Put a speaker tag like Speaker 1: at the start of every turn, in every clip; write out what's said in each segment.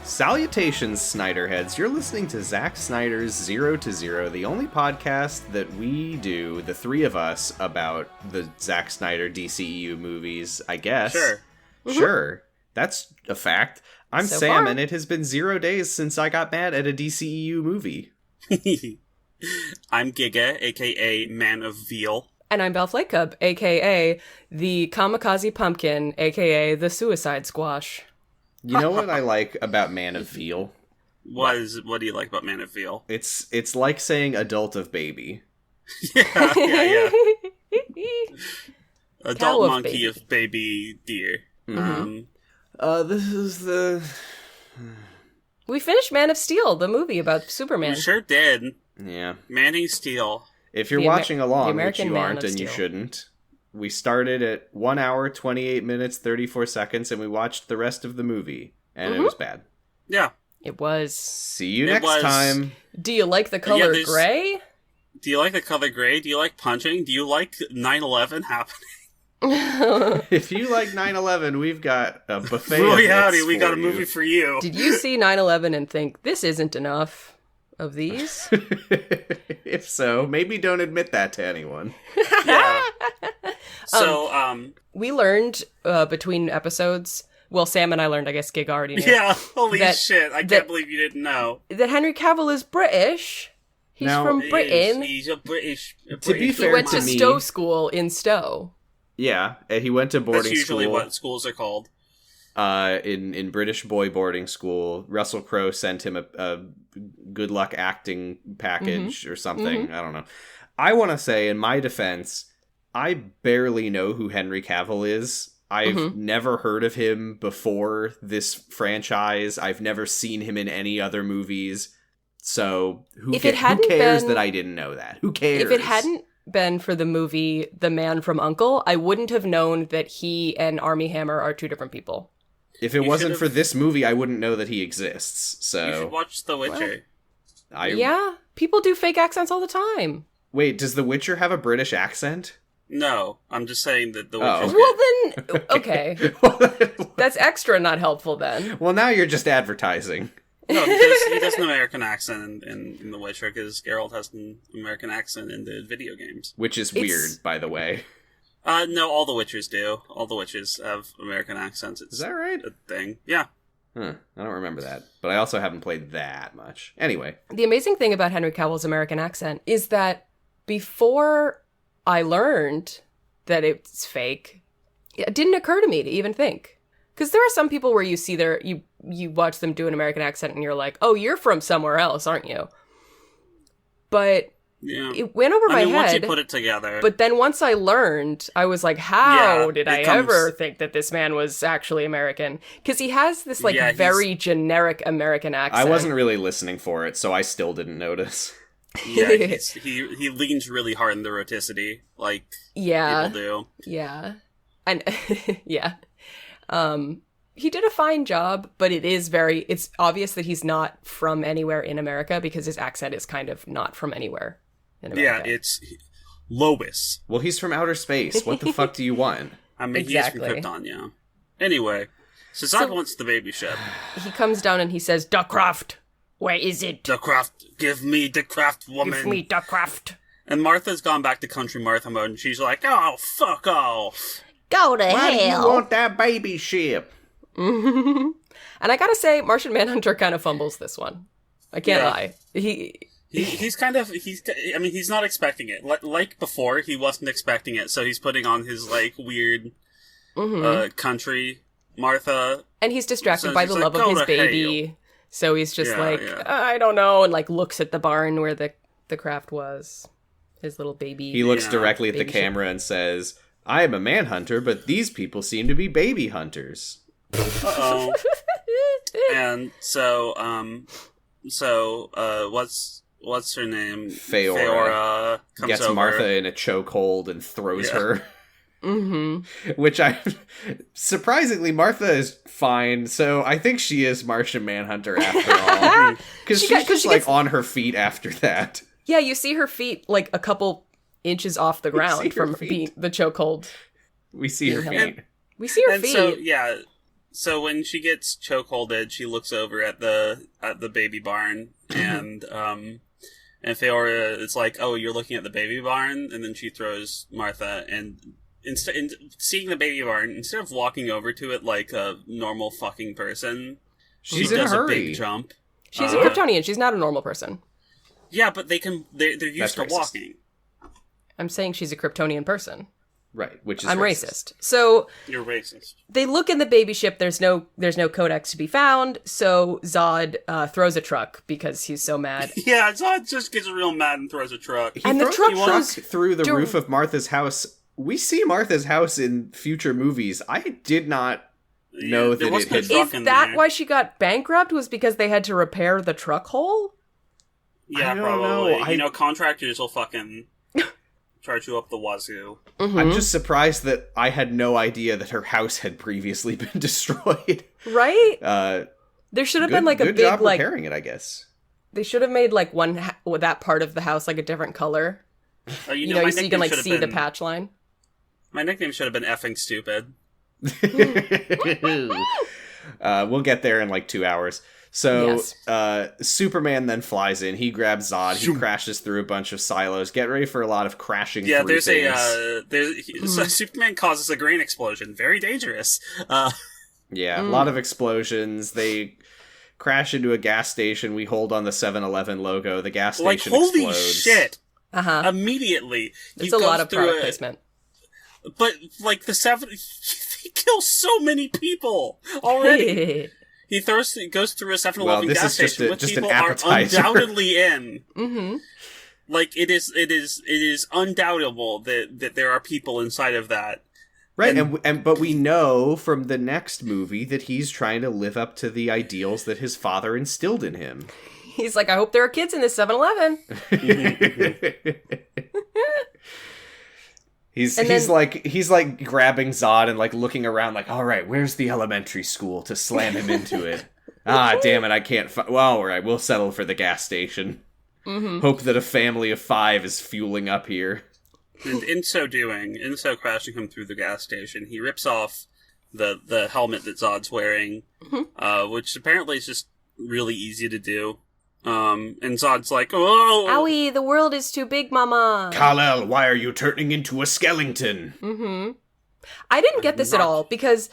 Speaker 1: Salutations, Snyderheads. You're listening to Zack Snyder's 0 to 0, the only podcast that we do, the three of us, about the Zack Snyder DCEU movies, I guess.
Speaker 2: Sure.
Speaker 1: Sure. That's a fact. I'm
Speaker 3: So
Speaker 1: Sam,
Speaker 3: far.
Speaker 1: and it has been 0 days since I got mad at a DCEU movie.
Speaker 2: I'm Giga, aka Man of Veal.
Speaker 3: And I'm Belle Flakecub, a.k.a. the Kamikaze Pumpkin, a.k.a. the Suicide Squash.
Speaker 1: You know what I like about Man of Veal?
Speaker 2: What do you like about Man of Veal?
Speaker 1: It's like saying adult of baby.
Speaker 2: yeah.
Speaker 3: Cow
Speaker 2: Adult
Speaker 3: of
Speaker 2: monkey
Speaker 3: baby.
Speaker 2: of baby deer.
Speaker 1: This is the...
Speaker 3: We finished Man of Steel, the movie about Superman.
Speaker 2: We sure did.
Speaker 1: Yeah.
Speaker 2: Manning Steel.
Speaker 1: If you're
Speaker 3: The
Speaker 1: watching
Speaker 3: the
Speaker 1: along, which
Speaker 3: American
Speaker 1: you
Speaker 3: Man
Speaker 1: aren't
Speaker 3: of
Speaker 1: and you
Speaker 3: Steel.
Speaker 1: shouldn't, we started at 1 hour, 28 minutes, 34 seconds, and we watched the rest of the movie. And it was bad.
Speaker 2: Yeah.
Speaker 3: It was.
Speaker 1: See you
Speaker 2: It
Speaker 1: next
Speaker 2: was-
Speaker 1: time.
Speaker 3: Do you like the color
Speaker 2: there's-
Speaker 3: gray?
Speaker 2: Do you like the color gray? Do you like punching? Do you like 9/11 happening?
Speaker 1: If you like 9/11, we've got a buffet
Speaker 2: Really
Speaker 1: of
Speaker 2: howdy,
Speaker 1: hits
Speaker 2: we got
Speaker 1: for
Speaker 2: a movie
Speaker 1: you.
Speaker 2: for you.
Speaker 3: Did you see 9/11 and think, this isn't enough of these?
Speaker 1: If so, maybe don't admit that to anyone.
Speaker 2: Yeah. So,
Speaker 3: We learned between episodes, well, Sam and I learned, I guess Gig already knew,
Speaker 2: yeah, holy
Speaker 3: That-
Speaker 2: shit, I
Speaker 3: that-
Speaker 2: can't believe you didn't know.
Speaker 3: that Henry Cavill is British. He's
Speaker 1: Now-
Speaker 3: from
Speaker 2: He
Speaker 3: Britain.
Speaker 2: is- He's a British.
Speaker 1: To be
Speaker 3: He
Speaker 1: fair
Speaker 3: went
Speaker 1: to
Speaker 3: to
Speaker 1: me-
Speaker 3: Stowe School in Stowe.
Speaker 1: Yeah, and he went to boarding
Speaker 2: That's usually
Speaker 1: school.
Speaker 2: what schools are called.
Speaker 1: In British boy boarding school. Russell Crowe sent him a good luck acting package or something. I don't know. I want to say, in my defense, I barely know who Henry Cavill is. I've never heard of him before this franchise. I've never seen him in any other movies. So who
Speaker 3: If it
Speaker 1: who
Speaker 3: hadn't
Speaker 1: cares
Speaker 3: been-
Speaker 1: that I didn't know that? Who cares?
Speaker 3: If it hadn't been for the movie The Man from U.N.C.L.E., I wouldn't have known that he and Armie Hammer are two different people.
Speaker 1: If it
Speaker 2: You
Speaker 1: wasn't
Speaker 2: should've-
Speaker 1: for this movie, I wouldn't know that he exists.
Speaker 2: You should
Speaker 1: So
Speaker 2: watch The Witcher.
Speaker 3: Yeah, people do fake accents all the time.
Speaker 1: Wait, does The Witcher have a British accent?
Speaker 2: No, I'm just saying that The
Speaker 1: Oh.
Speaker 2: Witcher's
Speaker 3: Well, then, okay. That's extra not helpful then.
Speaker 1: Well, now you're just advertising.
Speaker 2: No, because he does an American accent in The Witcher, because Geralt has an American accent in the video games.
Speaker 1: Which is
Speaker 3: It's-
Speaker 1: weird, by the way.
Speaker 2: No, all the Witchers do. All the Witches have American accents. It's
Speaker 1: Is that right?
Speaker 2: a thing. Yeah.
Speaker 1: Huh, I don't remember that. But I also haven't played that much. Anyway.
Speaker 3: The amazing thing about Henry Cavill's American accent is that before I learned that it's fake, it didn't occur to me to even think. Because there are some people where you see you watch them do an American accent and you're like, oh, you're from somewhere else, aren't you? But
Speaker 2: Yeah.
Speaker 3: it went over my
Speaker 2: I mean, once
Speaker 3: head.
Speaker 2: you put it together.
Speaker 3: But then once I learned, I was like, how
Speaker 2: Yeah,
Speaker 3: did
Speaker 2: it
Speaker 3: I
Speaker 2: comes-
Speaker 3: ever think that this man was actually American? Because he has this, like,
Speaker 2: Yeah, he's-
Speaker 3: very generic American accent.
Speaker 1: I wasn't really listening for it, so I still didn't notice.
Speaker 2: yeah, he leans really hard in the roticity, like
Speaker 3: Yeah.
Speaker 2: people do.
Speaker 3: Yeah. And, yeah. He did a fine job, but it's obvious that he's not from anywhere in America because his accent is kind of not from anywhere in
Speaker 2: Yeah,
Speaker 3: America.
Speaker 2: it's Lois.
Speaker 1: Well, he's from outer space. What the fuck do you want?
Speaker 2: I mean,
Speaker 3: Exactly.
Speaker 2: he's from Krypton, yeah. Anyway, so Zod wants the baby ship.
Speaker 3: He comes down and he says, Duckcraft, where is it?
Speaker 2: The craft, give me the craft woman.
Speaker 3: Give me Duckcraft.
Speaker 2: And Martha's gone back to country Martha mode, and she's like, oh, fuck off.
Speaker 3: Go to
Speaker 1: Why do you
Speaker 3: hell.
Speaker 1: want that baby ship?
Speaker 3: And I gotta say, Martian Manhunter kind of fumbles this one. I can't
Speaker 2: Yeah.
Speaker 3: lie.
Speaker 2: He's not expecting it. Like before, he wasn't expecting it, so he's putting on his, like, weird, country Martha.
Speaker 3: And he's distracted
Speaker 2: So
Speaker 3: by
Speaker 2: she's
Speaker 3: the
Speaker 2: like,
Speaker 3: love of
Speaker 2: "Go
Speaker 3: his
Speaker 2: to
Speaker 3: baby. So he's just
Speaker 2: Yeah,
Speaker 3: like,
Speaker 2: yeah.
Speaker 3: I don't know, and like looks at the barn where the craft was. His little baby.
Speaker 1: He looks
Speaker 2: Yeah.
Speaker 1: directly at the
Speaker 3: Baby ship.
Speaker 1: camera and says, I am a manhunter, but these people seem to be baby hunters.
Speaker 2: Uh-oh. And so, what's her name?
Speaker 1: Feora.
Speaker 2: Feora comes
Speaker 1: Gets
Speaker 2: over.
Speaker 1: Martha in a chokehold and throws
Speaker 2: Yeah.
Speaker 1: her.
Speaker 3: Mm-hmm.
Speaker 1: Which surprisingly, Martha is fine, so I think she is Martian Manhunter after all. Because she's just
Speaker 3: she
Speaker 1: like
Speaker 3: gets-
Speaker 1: on her feet after that.
Speaker 3: Yeah, you see her feet like a couple inches off the
Speaker 1: see
Speaker 3: ground
Speaker 1: her
Speaker 3: from
Speaker 1: feet.
Speaker 3: being the chokehold.
Speaker 1: We see her
Speaker 3: Yeah.
Speaker 1: feet.
Speaker 3: We see her
Speaker 2: And
Speaker 3: feet.
Speaker 2: so, yeah, So when she gets chokeholded, she looks over at the baby barn, and Feora is like, "Oh, you're looking at the baby barn," and then she throws Martha, and instead, seeing the baby barn, instead of walking over to it like a normal fucking person, she does a big jump.
Speaker 3: She's a Kryptonian. She's not a normal person.
Speaker 2: Yeah, but they're used to walking.
Speaker 3: I'm saying she's a Kryptonian person.
Speaker 1: Right, which is
Speaker 3: I'm racist. So
Speaker 2: you're racist.
Speaker 3: They look in the baby ship. There's no codex to be found. So Zod throws a truck because he's so mad.
Speaker 2: Yeah, Zod just gets real mad and throws a truck.
Speaker 1: He throws the truck goes through the roof of Martha's house. We see Martha's house in future movies. I did not know that it had.
Speaker 3: Is that why she got bankrupt? Was because they had to repair the truck hole?
Speaker 2: Yeah, probably. You know, contractors will fucking charge you up the wazoo.
Speaker 3: Mm-hmm.
Speaker 1: I'm just surprised that I had no idea that her house had previously been destroyed.
Speaker 3: Right? There should have been like a big
Speaker 1: job repairing it, I guess.
Speaker 3: They should have made like that part of the house like a different color. You know, so you can like see the patch line.
Speaker 2: My nickname should have been effing stupid.
Speaker 1: We'll get there in like 2 hours. So, Superman then flies in. He grabs Zod. He crashes through a bunch of silos. Get ready for a lot of crashing through things.
Speaker 2: So Superman causes a grain explosion. Very dangerous.
Speaker 1: A lot of explosions. They crash into a gas station. We hold on the 7-Eleven logo. The gas station
Speaker 2: holy
Speaker 1: explodes.
Speaker 2: Shit! Immediately.
Speaker 3: There's a lot of product placement.
Speaker 2: But, like, they kill so many people already. He goes through a 7-Eleven gas station with people are undoubtedly in.
Speaker 3: Mm-hmm.
Speaker 2: Like, it is undoubtable that there are people inside of that.
Speaker 1: Right, but we know from the next movie that he's trying to live up to the ideals that his father instilled in him.
Speaker 3: He's like, I hope there are kids in this 7-Eleven.
Speaker 1: He's like grabbing Zod and like looking around like, all right, where's the elementary school to slam him into it? Damn it, I can't. Well, all right, we'll settle for the gas station.
Speaker 3: Mm-hmm.
Speaker 1: Hope that a family of 5 is fueling up here.
Speaker 2: And in so crashing him through the gas station, he rips off the helmet that Zod's wearing, which apparently is just really easy to do. And Zod's like, oh!
Speaker 3: Owie, the world is too big, mama!
Speaker 1: Kal-El, why are you turning into a skeleton?
Speaker 3: Mm-hmm. I didn't get this at all, because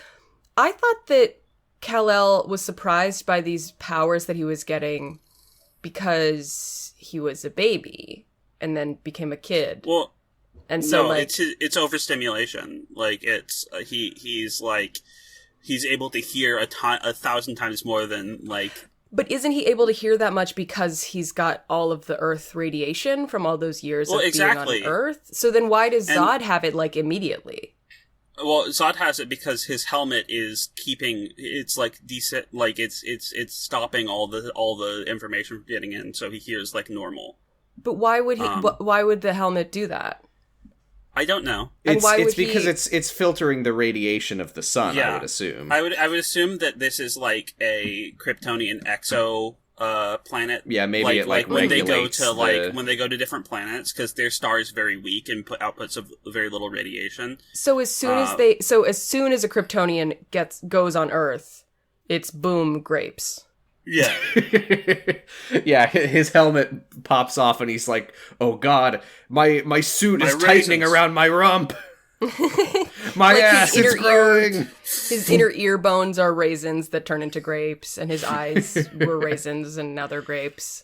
Speaker 3: I thought that Kal-El was surprised by these powers that he was getting because he was a baby, and then became a kid.
Speaker 2: Well,
Speaker 3: and so,
Speaker 2: no, it's overstimulation. Like, it's, he's able to hear 1,000 times more than, like...
Speaker 3: But isn't he able to hear that much because he's got all of the Earth radiation from all those years of being on Earth? So then why does Zod have it, like, immediately?
Speaker 2: Well, Zod has it because his helmet is keeping... It's, like, decent... Like, it's stopping all the information from getting in, so he hears, like, normal.
Speaker 3: But why would why would the helmet do that?
Speaker 2: I don't know.
Speaker 1: It's because it's filtering the radiation of the sun, I would assume.
Speaker 2: I would assume that this is like a Kryptonian exo planet.
Speaker 1: Yeah, maybe
Speaker 2: like when they go to when they go to different planets, because their star is very weak and put outputs of very little radiation.
Speaker 3: So as soon as a Kryptonian goes on Earth, it's boom grapes.
Speaker 2: Yeah.
Speaker 1: Yeah, his helmet pops off and he's like, oh god, my suit is tightening around my rump. My like ass is growing.
Speaker 3: His inner ear bones are raisins that turn into grapes, and his eyes were raisins and now they're grapes.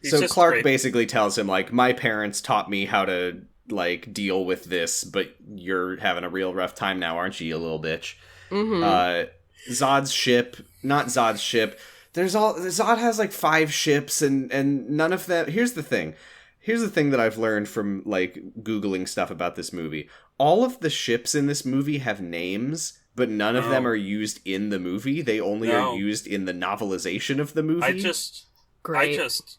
Speaker 1: So Clark basically tells him, like, my parents taught me how to, like, deal with this, but you're having a real rough time now, aren't you little bitch?
Speaker 3: Mm-hmm.
Speaker 1: Zod's ship, not Zod's ship. Zod has like 5 ships and none of them. Here's the thing that I've learned from like Googling stuff about this movie. All of the ships in this movie have names, but none of them are used in the movie. They only are used in the novelization of the movie.
Speaker 2: I just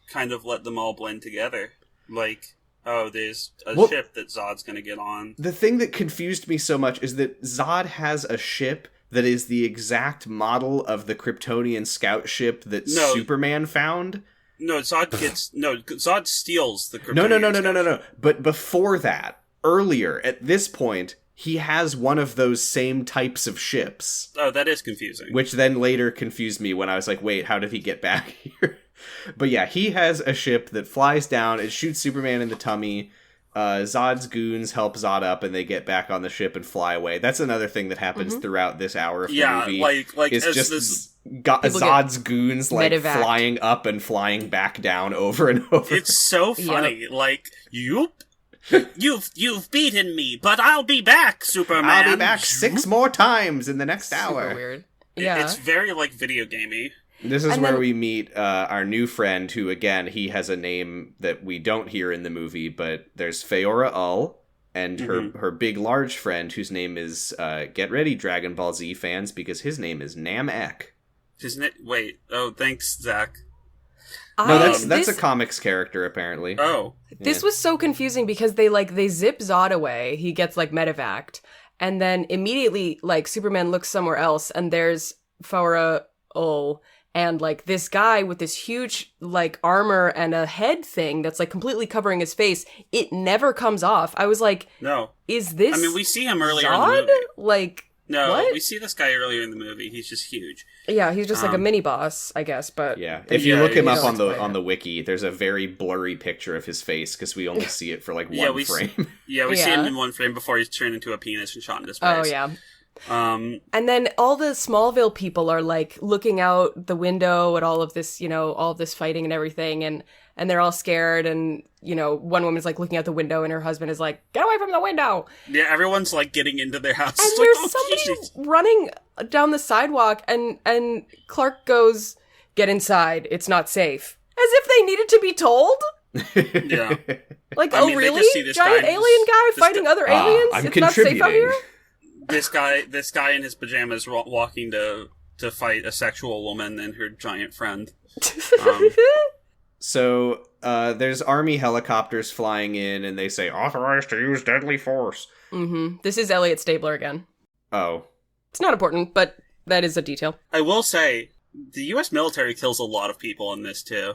Speaker 2: kind of let them all blend together. Like, oh, there's a ship that Zod's gonna get on.
Speaker 1: The thing that confused me so much is that Zod has a ship that is the exact model of the Kryptonian scout ship that Superman found.
Speaker 2: No, Zod steals the Kryptonian
Speaker 1: No. But before that, earlier, at this point, he has one of those same types of ships.
Speaker 2: Oh, that is confusing.
Speaker 1: Which then later confused me when I was like, wait, how did he get back here? But yeah, he has a ship that flies down, it shoots Superman in the tummy, Zod's goons help Zod up, and they get back on the ship and fly away. That's another thing that happens throughout this hour of the movie.
Speaker 2: like
Speaker 1: it's
Speaker 2: as
Speaker 1: just
Speaker 2: this...
Speaker 1: Zod's goons, like,
Speaker 3: medevac.
Speaker 1: flying up and flying back down over and over.
Speaker 2: It's so funny. Like, you've beaten me, but I'll be back, Superman.
Speaker 1: I'll be back 6 more times in the next hour.
Speaker 3: Super weird. Yeah.
Speaker 2: It's very, like, video gamey.
Speaker 1: This is where we meet our new friend, who, again, he has a name that we don't hear in the movie, but there's Feora Ull, and her big, large friend, whose name is, get ready, Dragon Ball Z fans, because his name is Namek.
Speaker 2: Wait. Oh, thanks, Zach.
Speaker 1: No, that's a comics character, apparently.
Speaker 2: Oh.
Speaker 3: This was so confusing because they zip Zod away. He gets, like, medevaced. And then immediately, like, Superman looks somewhere else, and there's Feora Ull, and, like, this guy with this huge, like, armor and a head thing that's, like, completely covering his face. It never comes off. I was like,
Speaker 2: no.
Speaker 3: Is this
Speaker 2: I mean, we see him earlier
Speaker 3: Zod?
Speaker 2: in the movie.
Speaker 3: Like,
Speaker 2: no,
Speaker 3: what?
Speaker 2: We see this guy earlier in the movie. He's just huge.
Speaker 3: Yeah, he's just like a mini boss, I guess, but...
Speaker 1: Yeah, if you look him up on
Speaker 3: explain
Speaker 1: the wiki, there's a very blurry picture of his face, because we only see it for, like, one frame.
Speaker 2: We see him in one frame before he's turned into a penis and shot into space.
Speaker 3: Oh, yeah.
Speaker 2: And
Speaker 3: then all the Smallville people are, like, looking out the window at all of this, all of this fighting and everything, and they're all scared, and, one woman's, like, looking out the window, and her husband is like, get away from the window!
Speaker 2: Yeah, everyone's, like, getting into their house.
Speaker 3: And there's somebody running down the sidewalk, and Clark goes, get inside, it's not safe. As if they needed to be told?
Speaker 2: Yeah.
Speaker 3: Like,
Speaker 2: I mean,
Speaker 3: really? Giant alien guy fighting other aliens?
Speaker 1: I'm
Speaker 3: it's not safe out here?
Speaker 2: This guy in his pajamas walking to fight a sexual woman and her giant friend.
Speaker 1: So, there's army helicopters flying in, and they say, authorized to use deadly force.
Speaker 3: Mm-hmm. This is Elliot Stabler again.
Speaker 1: Oh.
Speaker 3: It's not important, but that is a detail.
Speaker 2: I will say, the U.S. military kills a lot of people in this, too.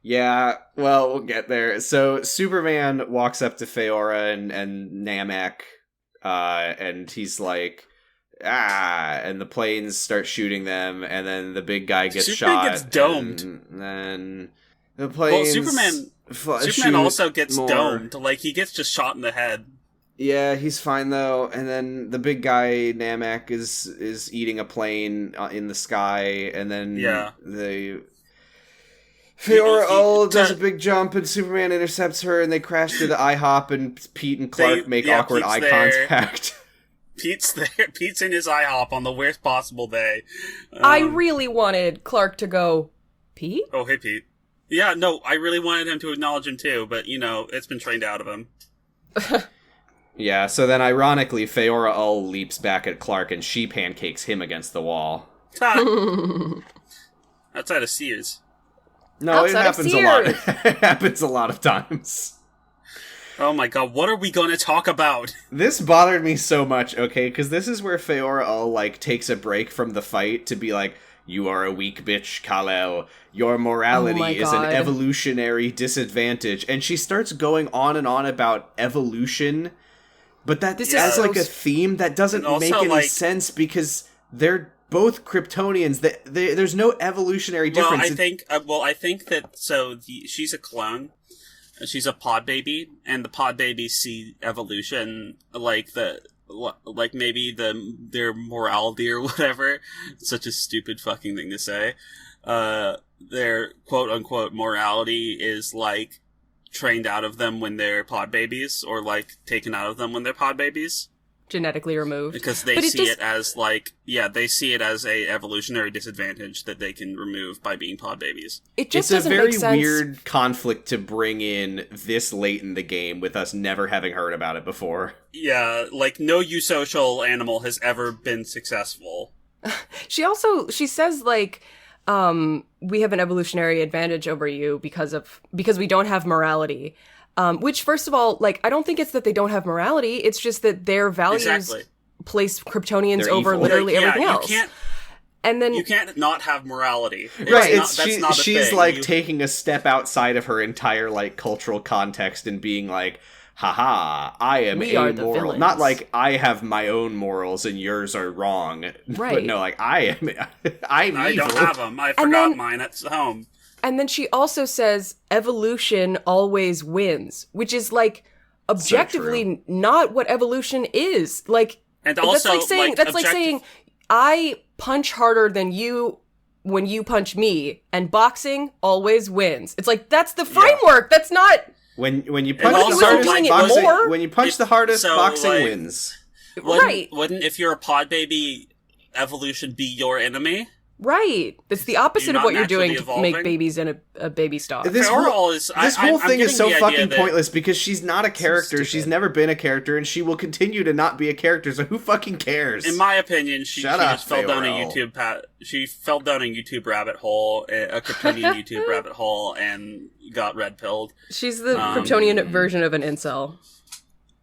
Speaker 1: Yeah, well, we'll get there. So, Superman walks up to Feora and Namek, and he's like, and the planes start shooting them, and then the big guy gets
Speaker 2: Superman
Speaker 1: shot.
Speaker 2: Gets domed.
Speaker 1: And then the planes...
Speaker 2: Well, Superman also gets domed. Like, he gets just shot in the head.
Speaker 1: Yeah, he's fine, though. And then the big guy, Namek, is eating a plane in the sky, and then Feora Ull does a big jump, and Superman intercepts her, and they crash through the IHOP, and Pete and Clark make awkward eye contact.
Speaker 2: Pete's there. Pete's in his IHOP on the worst possible day.
Speaker 3: I really wanted Clark to go, Pete?
Speaker 2: Oh, hey, Pete. Yeah, no, I really wanted him to acknowledge him, too, but, it's been trained out of him.
Speaker 1: Yeah, so then ironically, Feora Ull leaps back at Clark, and she pancakes him against the wall.
Speaker 2: Outside of Sears.
Speaker 1: No, it happens a lot. It happens a lot of times.
Speaker 2: Oh my god, what are we gonna talk about?
Speaker 1: This bothered me so much, okay? Because this is where Feora Ull, like, takes a break from the fight to be like, you are a weak bitch, Kal-El. Your morality is an evolutionary disadvantage. And she starts going on and on about evolution, but that as, like, a theme that doesn't make any sense, because they're both Kryptonians. There's no evolutionary difference.
Speaker 2: Well, I think that, she's a clone. She's a pod baby, and the pod babies see evolution like maybe their morality or whatever. It's such a stupid fucking thing to say. Their quote unquote morality is like trained out of them when they're pod babies, or like taken out of them when they're pod babies.
Speaker 3: Genetically removed.
Speaker 2: Because they see it as they see it as a evolutionary disadvantage that they can remove by being pod babies.
Speaker 3: It's a very
Speaker 1: weird conflict to bring in this late in the game with us never having heard about it before.
Speaker 2: Yeah, like no eusocial animal has ever been successful.
Speaker 3: She says like, we have an evolutionary advantage over you because we don't have morality. Which, first of all, like, I don't think it's that they don't have morality. It's just that their values place Kryptonians over literally everything else. You can't not have morality.
Speaker 1: She's like taking a step outside of her entire, like, cultural context and being like, haha, I am
Speaker 3: We are the
Speaker 1: amoral.
Speaker 3: villains.
Speaker 1: Not like I have my own morals and yours are wrong.
Speaker 3: Right.
Speaker 1: But no, like I'm
Speaker 2: I
Speaker 1: evil.
Speaker 2: don't have them. I forgot mine at home.
Speaker 3: And then she also says, evolution always wins, which is, like, objectively not what evolution is. Like,
Speaker 2: And also,
Speaker 3: that's like saying, I punch harder than you when you punch me, and boxing always wins. It's like, that's the framework. That's not...
Speaker 1: When you punch
Speaker 2: also,
Speaker 1: the hardest,
Speaker 3: doing it
Speaker 1: boxing,
Speaker 3: more.
Speaker 1: when you punch the hardest,
Speaker 2: So,
Speaker 1: boxing
Speaker 2: like,
Speaker 1: wins.
Speaker 2: Wouldn't, if you're a pod baby, evolution be your enemy?
Speaker 3: Right. It's the opposite
Speaker 2: You're
Speaker 3: of what
Speaker 2: not
Speaker 3: you're doing
Speaker 2: naturally
Speaker 3: to make
Speaker 2: evolving?
Speaker 3: babies in a baby stock.
Speaker 1: This
Speaker 2: Feral
Speaker 1: whole
Speaker 2: is-
Speaker 1: this
Speaker 2: I'm
Speaker 1: whole thing is
Speaker 2: getting
Speaker 1: so
Speaker 2: the idea
Speaker 1: fucking
Speaker 2: that-
Speaker 1: pointless because she's not a character.
Speaker 3: stupid.
Speaker 1: She's never been a character, and she will continue to not be a character. So who fucking cares?
Speaker 2: In my opinion, she
Speaker 1: Shut up,
Speaker 2: just fell down a
Speaker 1: Feral.
Speaker 2: She fell down a YouTube rabbit hole, a Kryptonian YouTube rabbit hole, and got red pilled.
Speaker 3: She's the Kryptonian version of an incel.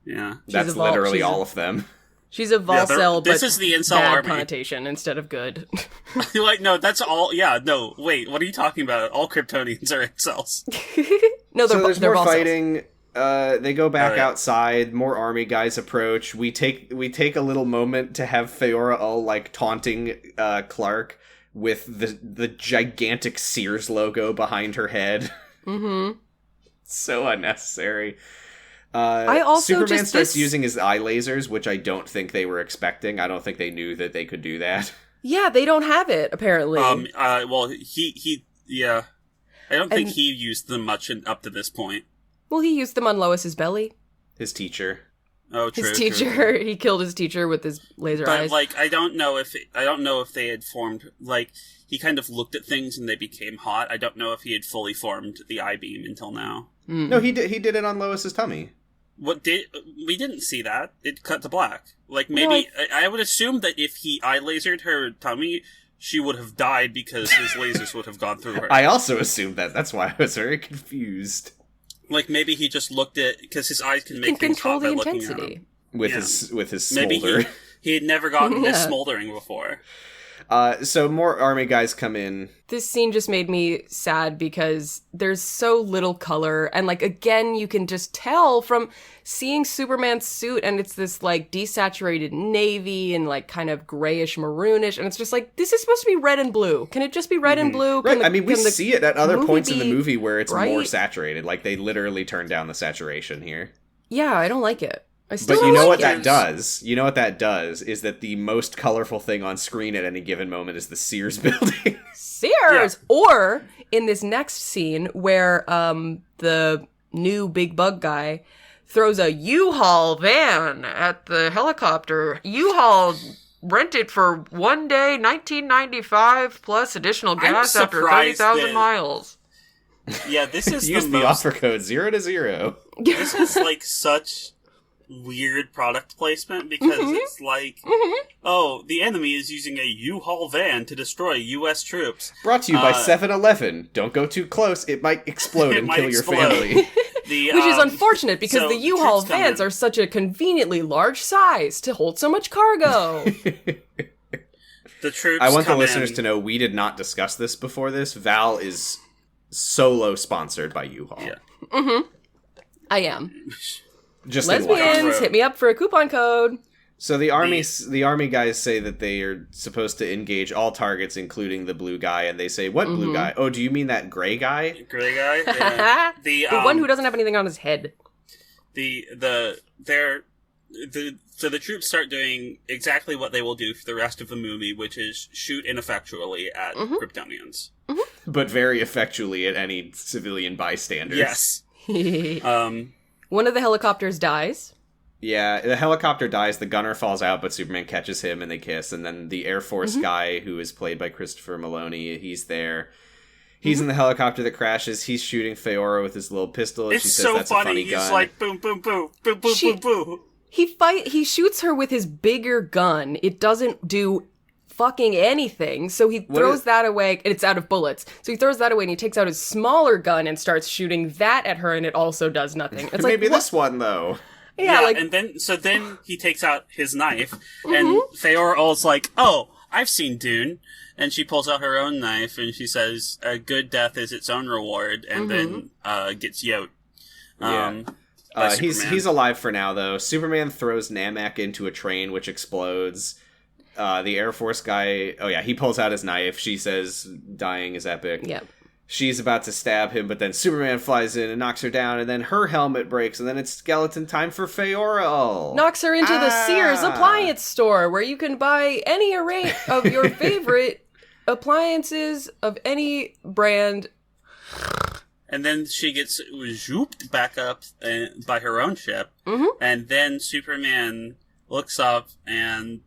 Speaker 2: Yeah.
Speaker 1: That's
Speaker 3: evol-
Speaker 1: literally
Speaker 3: she's-
Speaker 1: all of them.
Speaker 3: She's a Volcel,
Speaker 2: this
Speaker 3: but
Speaker 2: is the incel
Speaker 3: bad
Speaker 2: army.
Speaker 3: connotation instead of good.
Speaker 2: Like, no, that's all. Yeah, no, wait, what are you talking about? All Kryptonians are incels.
Speaker 3: No, they're
Speaker 1: So there's
Speaker 3: they're
Speaker 1: more
Speaker 3: Volcels.
Speaker 1: fighting. They go back
Speaker 2: Alright.
Speaker 1: outside. More army guys approach. We take a little moment to have Feora all like taunting Clark with the gigantic Sears logo behind her head.
Speaker 3: Mm-hmm.
Speaker 1: So unnecessary.
Speaker 3: I also
Speaker 1: Superman
Speaker 3: just
Speaker 1: starts
Speaker 3: this-
Speaker 1: using his eye lasers, which I don't think they were expecting. I don't think they knew that they could do that.
Speaker 3: Yeah, they don't have it apparently.
Speaker 2: Well, yeah. I don't think
Speaker 3: And-
Speaker 2: he used them much up to this point.
Speaker 3: Well, he used them on Lois's belly.
Speaker 1: His teacher.
Speaker 2: Oh, true.
Speaker 3: His
Speaker 2: true.
Speaker 3: teacher, he killed his teacher with his laser
Speaker 2: But
Speaker 3: eyes.
Speaker 2: like, I don't know if they had formed. Like, he kind of looked at things and they became hot. I don't know if he had fully formed the eye beam until now.
Speaker 1: No, he did it on Lois's tummy.
Speaker 2: We didn't see that. It cut to black. Like, maybe I would assume that if he eye lasered her tummy, she would have died because his lasers would have gone through her.
Speaker 1: I also assumed that. That's why I was very confused.
Speaker 2: Like, maybe he just looked at, because his eyes can
Speaker 3: He
Speaker 2: make
Speaker 3: can
Speaker 2: things
Speaker 3: control
Speaker 2: hot by
Speaker 3: the
Speaker 2: looking at
Speaker 3: intensity.
Speaker 2: him.
Speaker 1: With
Speaker 2: Yeah.
Speaker 1: his
Speaker 2: Maybe
Speaker 1: smolder.
Speaker 2: he had never gotten this
Speaker 3: Yeah.
Speaker 2: smoldering before.
Speaker 1: So more army guys come in.
Speaker 3: This scene just made me sad because there's so little color, and like again you can just tell from seeing Superman's suit, and it's this like desaturated navy and like kind of grayish maroonish, and it's just like, this is supposed to be red and blue. Can it just be red and blue?
Speaker 1: Right,
Speaker 3: Can
Speaker 1: I mean, we
Speaker 3: can the
Speaker 1: see it at other
Speaker 3: movie
Speaker 1: points in the
Speaker 3: be
Speaker 1: movie where it's more
Speaker 3: bright?
Speaker 1: saturated. Like, they literally turn down the saturation here.
Speaker 3: Yeah, I don't like it. I still
Speaker 1: But
Speaker 3: don't
Speaker 1: you know
Speaker 3: like
Speaker 1: what
Speaker 3: it.
Speaker 1: that does? You know what that does is that the most colorful thing on screen at any given moment is the Sears building.
Speaker 3: Sears! Or in this next scene where the new big bug guy throws a U-Haul van at the helicopter. U-Haul rented for one day, $19.95 plus additional gas after
Speaker 2: surprised
Speaker 3: 30,000
Speaker 2: that-
Speaker 3: miles.
Speaker 2: Yeah, this is
Speaker 1: Use
Speaker 2: the
Speaker 1: the
Speaker 2: most...
Speaker 1: offer code 0 to 0.
Speaker 2: This is, like, such weird product placement because it's like, oh, the enemy is using a U-Haul van to destroy U.S. troops.
Speaker 1: Brought to you by 7-Eleven. Don't go too close. It might explode
Speaker 2: It
Speaker 1: and
Speaker 2: might
Speaker 1: kill your
Speaker 2: explode.
Speaker 1: family.
Speaker 3: Which is unfortunate because
Speaker 2: so
Speaker 3: the U-Haul
Speaker 2: troops come
Speaker 3: vans
Speaker 2: in.
Speaker 3: are such a conveniently large size to hold so much cargo.
Speaker 2: The troops
Speaker 1: I want the
Speaker 2: come
Speaker 1: listeners
Speaker 2: in.
Speaker 1: to know we did not discuss this before this. Val is solo sponsored by U-Haul.
Speaker 2: Yeah.
Speaker 3: I am.
Speaker 1: Just in
Speaker 3: Lesbians,
Speaker 2: Wow.
Speaker 3: hit me up for a coupon code.
Speaker 1: So the army guys say that they are supposed to engage all targets, including the blue guy, and they say, "What blue guy? Oh, do you mean that gray guy?"
Speaker 2: Gray guy? Yeah.
Speaker 3: The one who doesn't have anything on his head.
Speaker 2: So the troops start doing exactly what they will do for the rest of the movie, which is shoot ineffectually at Kryptonians.
Speaker 1: But very effectually at any civilian bystanders.
Speaker 2: Yes.
Speaker 3: One of the helicopters dies.
Speaker 1: Yeah, the helicopter dies, the gunner falls out, but Superman catches him and they kiss, and then the Air Force guy, who is played by Christopher Maloney, he's there. He's in the helicopter that crashes, he's shooting Feora with his little pistol, and
Speaker 2: It's
Speaker 1: she says
Speaker 2: so
Speaker 1: that's a
Speaker 2: funny.
Speaker 1: funny
Speaker 2: He's
Speaker 1: gun.
Speaker 2: like, boom, boom, boom, boom, boom,
Speaker 3: She-
Speaker 2: boom, boom.
Speaker 3: He shoots her with his bigger gun. It doesn't do fucking anything. So he throws that away. It's out of bullets. So he throws that away and he takes out his smaller gun and starts shooting that at her, and it also does nothing. It's like,
Speaker 1: Maybe
Speaker 3: what?
Speaker 1: this one, though.
Speaker 3: Yeah, like,
Speaker 2: and then he takes out his knife, and Feora's like, "Oh, I've seen Dune," and she pulls out her own knife and she says, "A good death is its own reward," and then gets yoked.
Speaker 1: Yeah. He's alive for now, though. Superman throws Namek into a train, which explodes. The Air Force guy... Oh, yeah, he pulls out his knife. She says dying is epic.
Speaker 3: Yep.
Speaker 1: She's about to stab him, but then Superman flies in and knocks her down, and then her helmet breaks, and then it's skeleton time for Feora.
Speaker 3: Knocks her into the Sears appliance store, where you can buy any array of your favorite appliances of any brand.
Speaker 2: And then she gets zooped back up by her own ship, and then Superman looks up and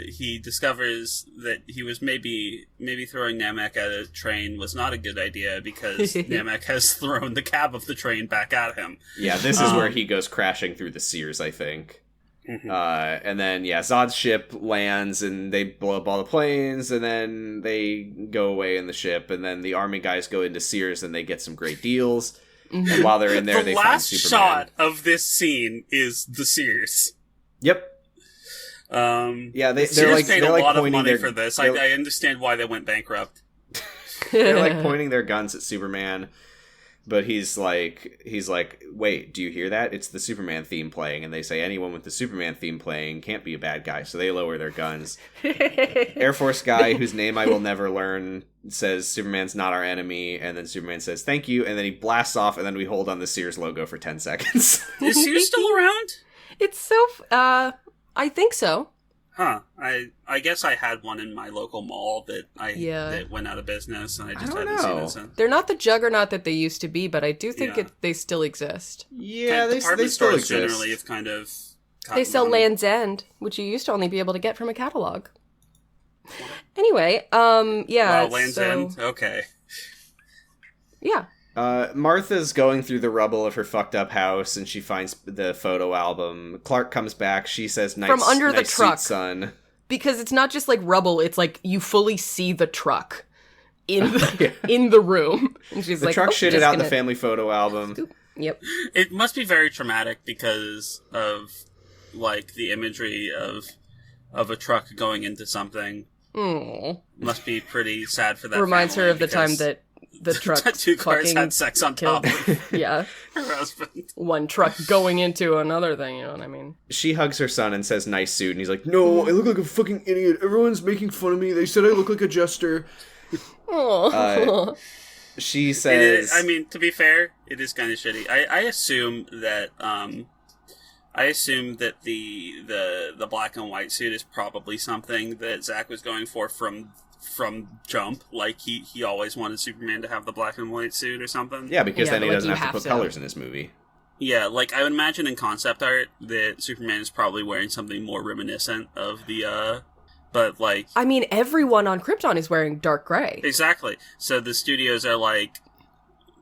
Speaker 2: he discovers that he was maybe throwing Namek at a train was not a good idea because Namek has thrown the cab of the train back at him.
Speaker 1: Yeah, this is where he goes crashing through the Sears, I think. And then, Zod's ship lands and they blow up all the planes, and then they go away in the ship, and then the army guys go into Sears and they get some great deals. And while they're in there, they find Superman.
Speaker 2: The last shot of this scene is the Sears.
Speaker 1: Yep.
Speaker 2: They're paid a lot of money for this. I understand why they went bankrupt.
Speaker 1: They're like pointing their guns at Superman, but he's like, wait, do you hear that? It's the Superman theme playing, and they say anyone with the Superman theme playing can't be a bad guy, so they lower their guns. Air Force guy, whose name I will never learn, says Superman's not our enemy, and then Superman says thank you, and then he blasts off, and then we hold on the Sears logo for 10 seconds.
Speaker 2: Is Sears still around?
Speaker 3: It's so I think so.
Speaker 2: Huh. I guess I had one in my local mall that went out of business, and I just hadn't seen it since.
Speaker 3: They're not the juggernaut that they used to be, but I do think they still exist.
Speaker 1: Yeah, they still exist.
Speaker 2: Generally have kind of...
Speaker 3: They sell Land's End, which you used to only be able to get from a catalog. Anyway,
Speaker 2: Wow, Land's End? Okay.
Speaker 3: Yeah.
Speaker 1: Martha's going through the rubble of her fucked up house, and she finds the photo album. Clark comes back. She says, "Nice
Speaker 3: from under the
Speaker 1: nice
Speaker 3: truck,
Speaker 1: suit, son."
Speaker 3: Because it's not just like rubble; it's like you fully see the truck in the room. And she's
Speaker 1: the truck shitted out the family photo album.
Speaker 3: Scoop. Yep.
Speaker 2: It must be very traumatic because of like the imagery of a truck going into something. Must be pretty sad for that.
Speaker 3: Reminds her of the time that the truck
Speaker 2: two cars had sex on top of
Speaker 3: her husband. One truck going into another thing, you know what I mean?
Speaker 1: She hugs her son and says, "Nice suit," and he's like, "No, I look like a fucking idiot. Everyone's making fun of me. They said I look like a jester." She says...
Speaker 2: I mean, to be fair, it is kind of shitty. I assume that the black and white suit is probably something that Zack was going for from jump. Like he always wanted Superman to have the black and white suit or something.
Speaker 1: Yeah, because then he doesn't have to put colors in his movie.
Speaker 2: Yeah, like I would imagine in concept art that Superman is probably wearing something more reminiscent of the but like,
Speaker 3: I mean, everyone on Krypton is wearing dark gray.
Speaker 2: Exactly. So the studios are like,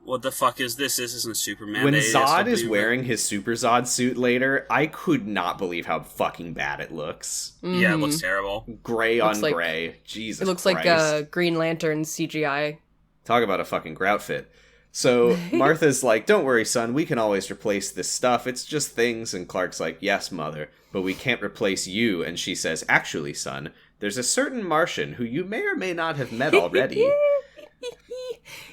Speaker 2: what the fuck is this? This isn't Superman.
Speaker 1: When Zod is wearing his Super Zod suit later, I could not believe how fucking bad it looks.
Speaker 2: Yeah, it looks terrible.
Speaker 1: Gray on gray. Jesus
Speaker 3: It looks
Speaker 1: Christ.
Speaker 3: like Green Lantern CGI.
Speaker 1: Talk about a fucking groutfit. So Martha's like, "Don't worry, son. We can always replace this stuff. It's just things." And Clark's like, "Yes, mother, but we can't replace you." And she says, "Actually, son, there's a certain Martian who you may or may not have met already."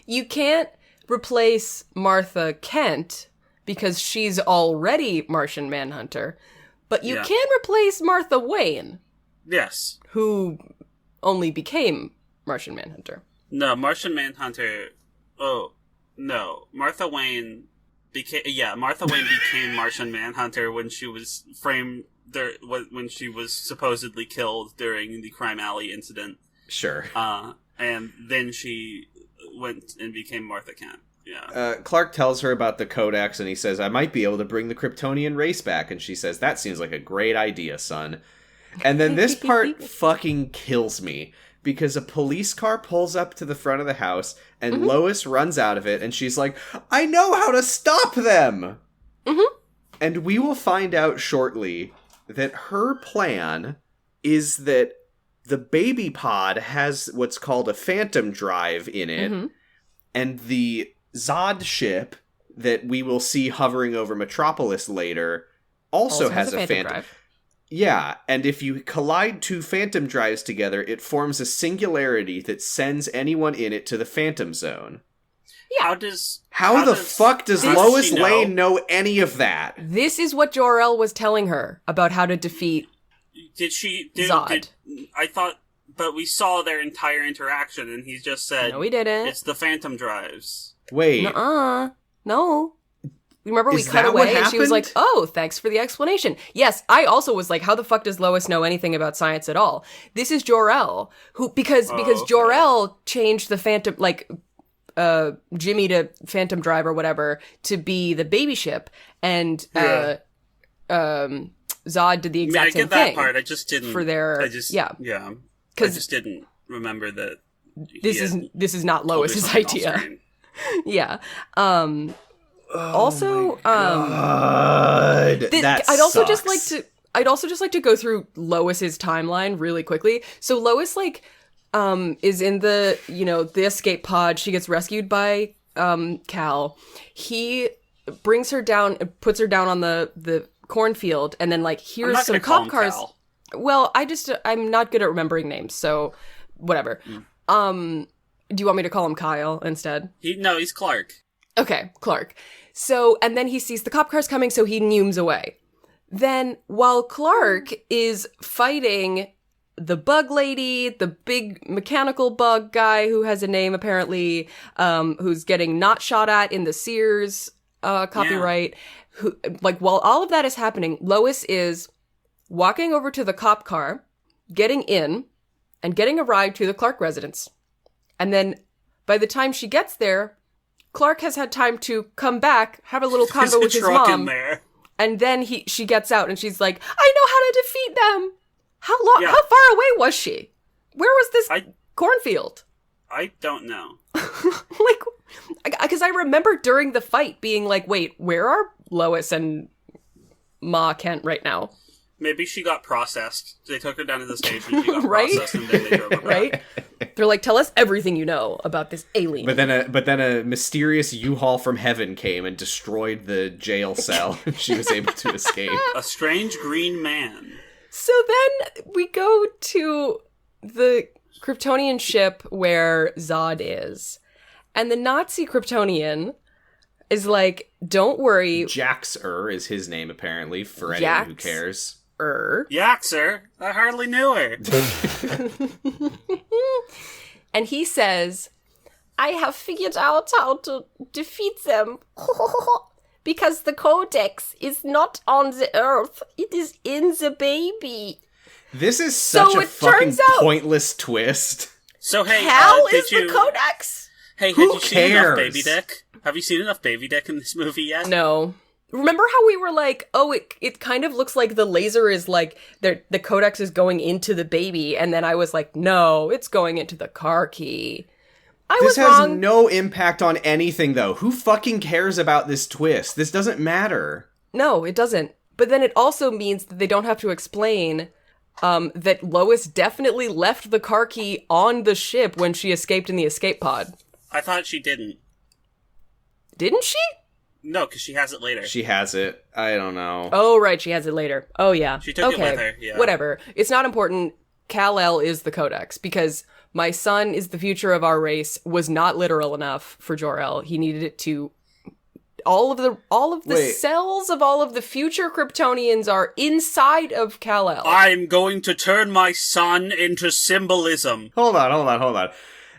Speaker 3: You can't replace Martha Kent because she's already Martian Manhunter, but you can replace Martha Wayne.
Speaker 2: Yes.
Speaker 3: Who only became Martian Manhunter.
Speaker 2: No, Martian Manhunter... Oh, no. Martha Wayne became Martian Manhunter when she was when she was supposedly killed during the Crime Alley incident.
Speaker 1: Sure.
Speaker 2: And then she went and became Martha Kent. Yeah.
Speaker 1: Clark tells her about the Codex, and he says, "I might be able to bring the Kryptonian race back." And she says, "That seems like a great idea, son." And then this part fucking kills me, because a police car pulls up to the front of the house, and Lois runs out of it, and she's like, "I know how to stop them!" And we will find out shortly that her plan is that the baby pod has what's called a phantom drive in it, and the Zod ship that we will see hovering over Metropolis later also has a phantom drive. Yeah, and if you collide two phantom drives together, it forms a singularity that sends anyone in it to the phantom zone.
Speaker 2: How
Speaker 1: the
Speaker 2: does
Speaker 1: fuck does Lois Lane know any of that?
Speaker 3: This is what Jor-El was telling her about how to defeat Zod.
Speaker 2: I thought, but we saw their entire interaction, and he just said,
Speaker 3: "No, we didn't.
Speaker 2: It's the Phantom Drives."
Speaker 1: Wait,
Speaker 3: no. Remember, we cut away, and she was like, "Oh, thanks for the explanation." Yes, I also was like, "How the fuck does Lois know anything about science at all?" This is Jor-El, who because Jor-El changed the Phantom, like Jimmy to Phantom Drive or whatever, to be the baby ship, and Zod did the exact same thing. I get that part.
Speaker 2: I just didn't
Speaker 3: for their I just
Speaker 2: didn't remember that.
Speaker 3: This is not Lois's idea. Yeah. Also, I'd also just like to go through Lois's timeline really quickly. So Lois is in the the escape pod. She gets rescued by Cal. He brings her down, puts her down on the cornfield, and then here's some cop cars. Well, I'm not good at remembering names, so whatever. Do you want me to call him Kyle instead?
Speaker 2: He's Clark.
Speaker 3: Okay, Clark. So, and then he sees the cop cars coming, so he neumes away. Then, while Clark is fighting the bug lady, the big mechanical bug guy who has a name apparently, who's getting not shot at in the Sears copyright, while all of that is happening, Lois is walking over to the cop car, getting in, and getting a ride to the Clark residence. And then, by the time she gets there, Clark has had time to come back, have a little convo with his mom, and then she gets out and she's like, "I know how to defeat them." How far away was she? Where was this cornfield?
Speaker 2: I don't know.
Speaker 3: Because I remember during the fight being like, "Wait, where are Lois and Ma Kent right now?"
Speaker 2: Maybe she got processed. They took her down to the station, she got processed, and then they drove her back.
Speaker 3: Right? They're like, "Tell us everything you know about this alien."
Speaker 1: But then a mysterious U-Haul from heaven came and destroyed the jail cell, and she was able to escape.
Speaker 2: A strange green man.
Speaker 3: So then we go to the Kryptonian ship where Zod is. And the Nazi Kryptonian is like, "Don't worry."
Speaker 1: Jax-er is his name, apparently, for anyone who cares.
Speaker 2: Yaxer? I hardly knew her.
Speaker 3: And he says, "I have figured out how to defeat them. Because the Codex is not on the Earth. It is in the baby."
Speaker 1: This is such a fucking pointless twist.
Speaker 2: So hey,
Speaker 3: Cal is the Codex?
Speaker 2: Hey, have you seen enough Baby Dick? Have you seen enough Baby Dick in this movie yet?
Speaker 3: No. Remember how we were like, "Oh, it kind of looks like the laser is the Codex is going into the baby," and then I was like, "No, it's going into the car key."
Speaker 1: This has no impact on anything, though. Who fucking cares about this twist? This doesn't matter.
Speaker 3: No, it doesn't. But then it also means that they don't have to explain that Lois definitely left the car key on the ship when she escaped in the escape pod.
Speaker 2: I thought she didn't.
Speaker 3: Didn't she?
Speaker 2: No, because she has it later.
Speaker 1: She has it. I don't know.
Speaker 3: Oh, right, she has it later. Oh, yeah.
Speaker 2: She took it with her, yeah.
Speaker 3: Whatever. It's not important. Kal-El is the Codex, because "my son is the future of our race" was not literal enough for Jor-El. He needed it to... All of the cells of all of the future Kryptonians are inside of Kal-El.
Speaker 2: I'm going to turn my son into symbolism.
Speaker 1: Hold on.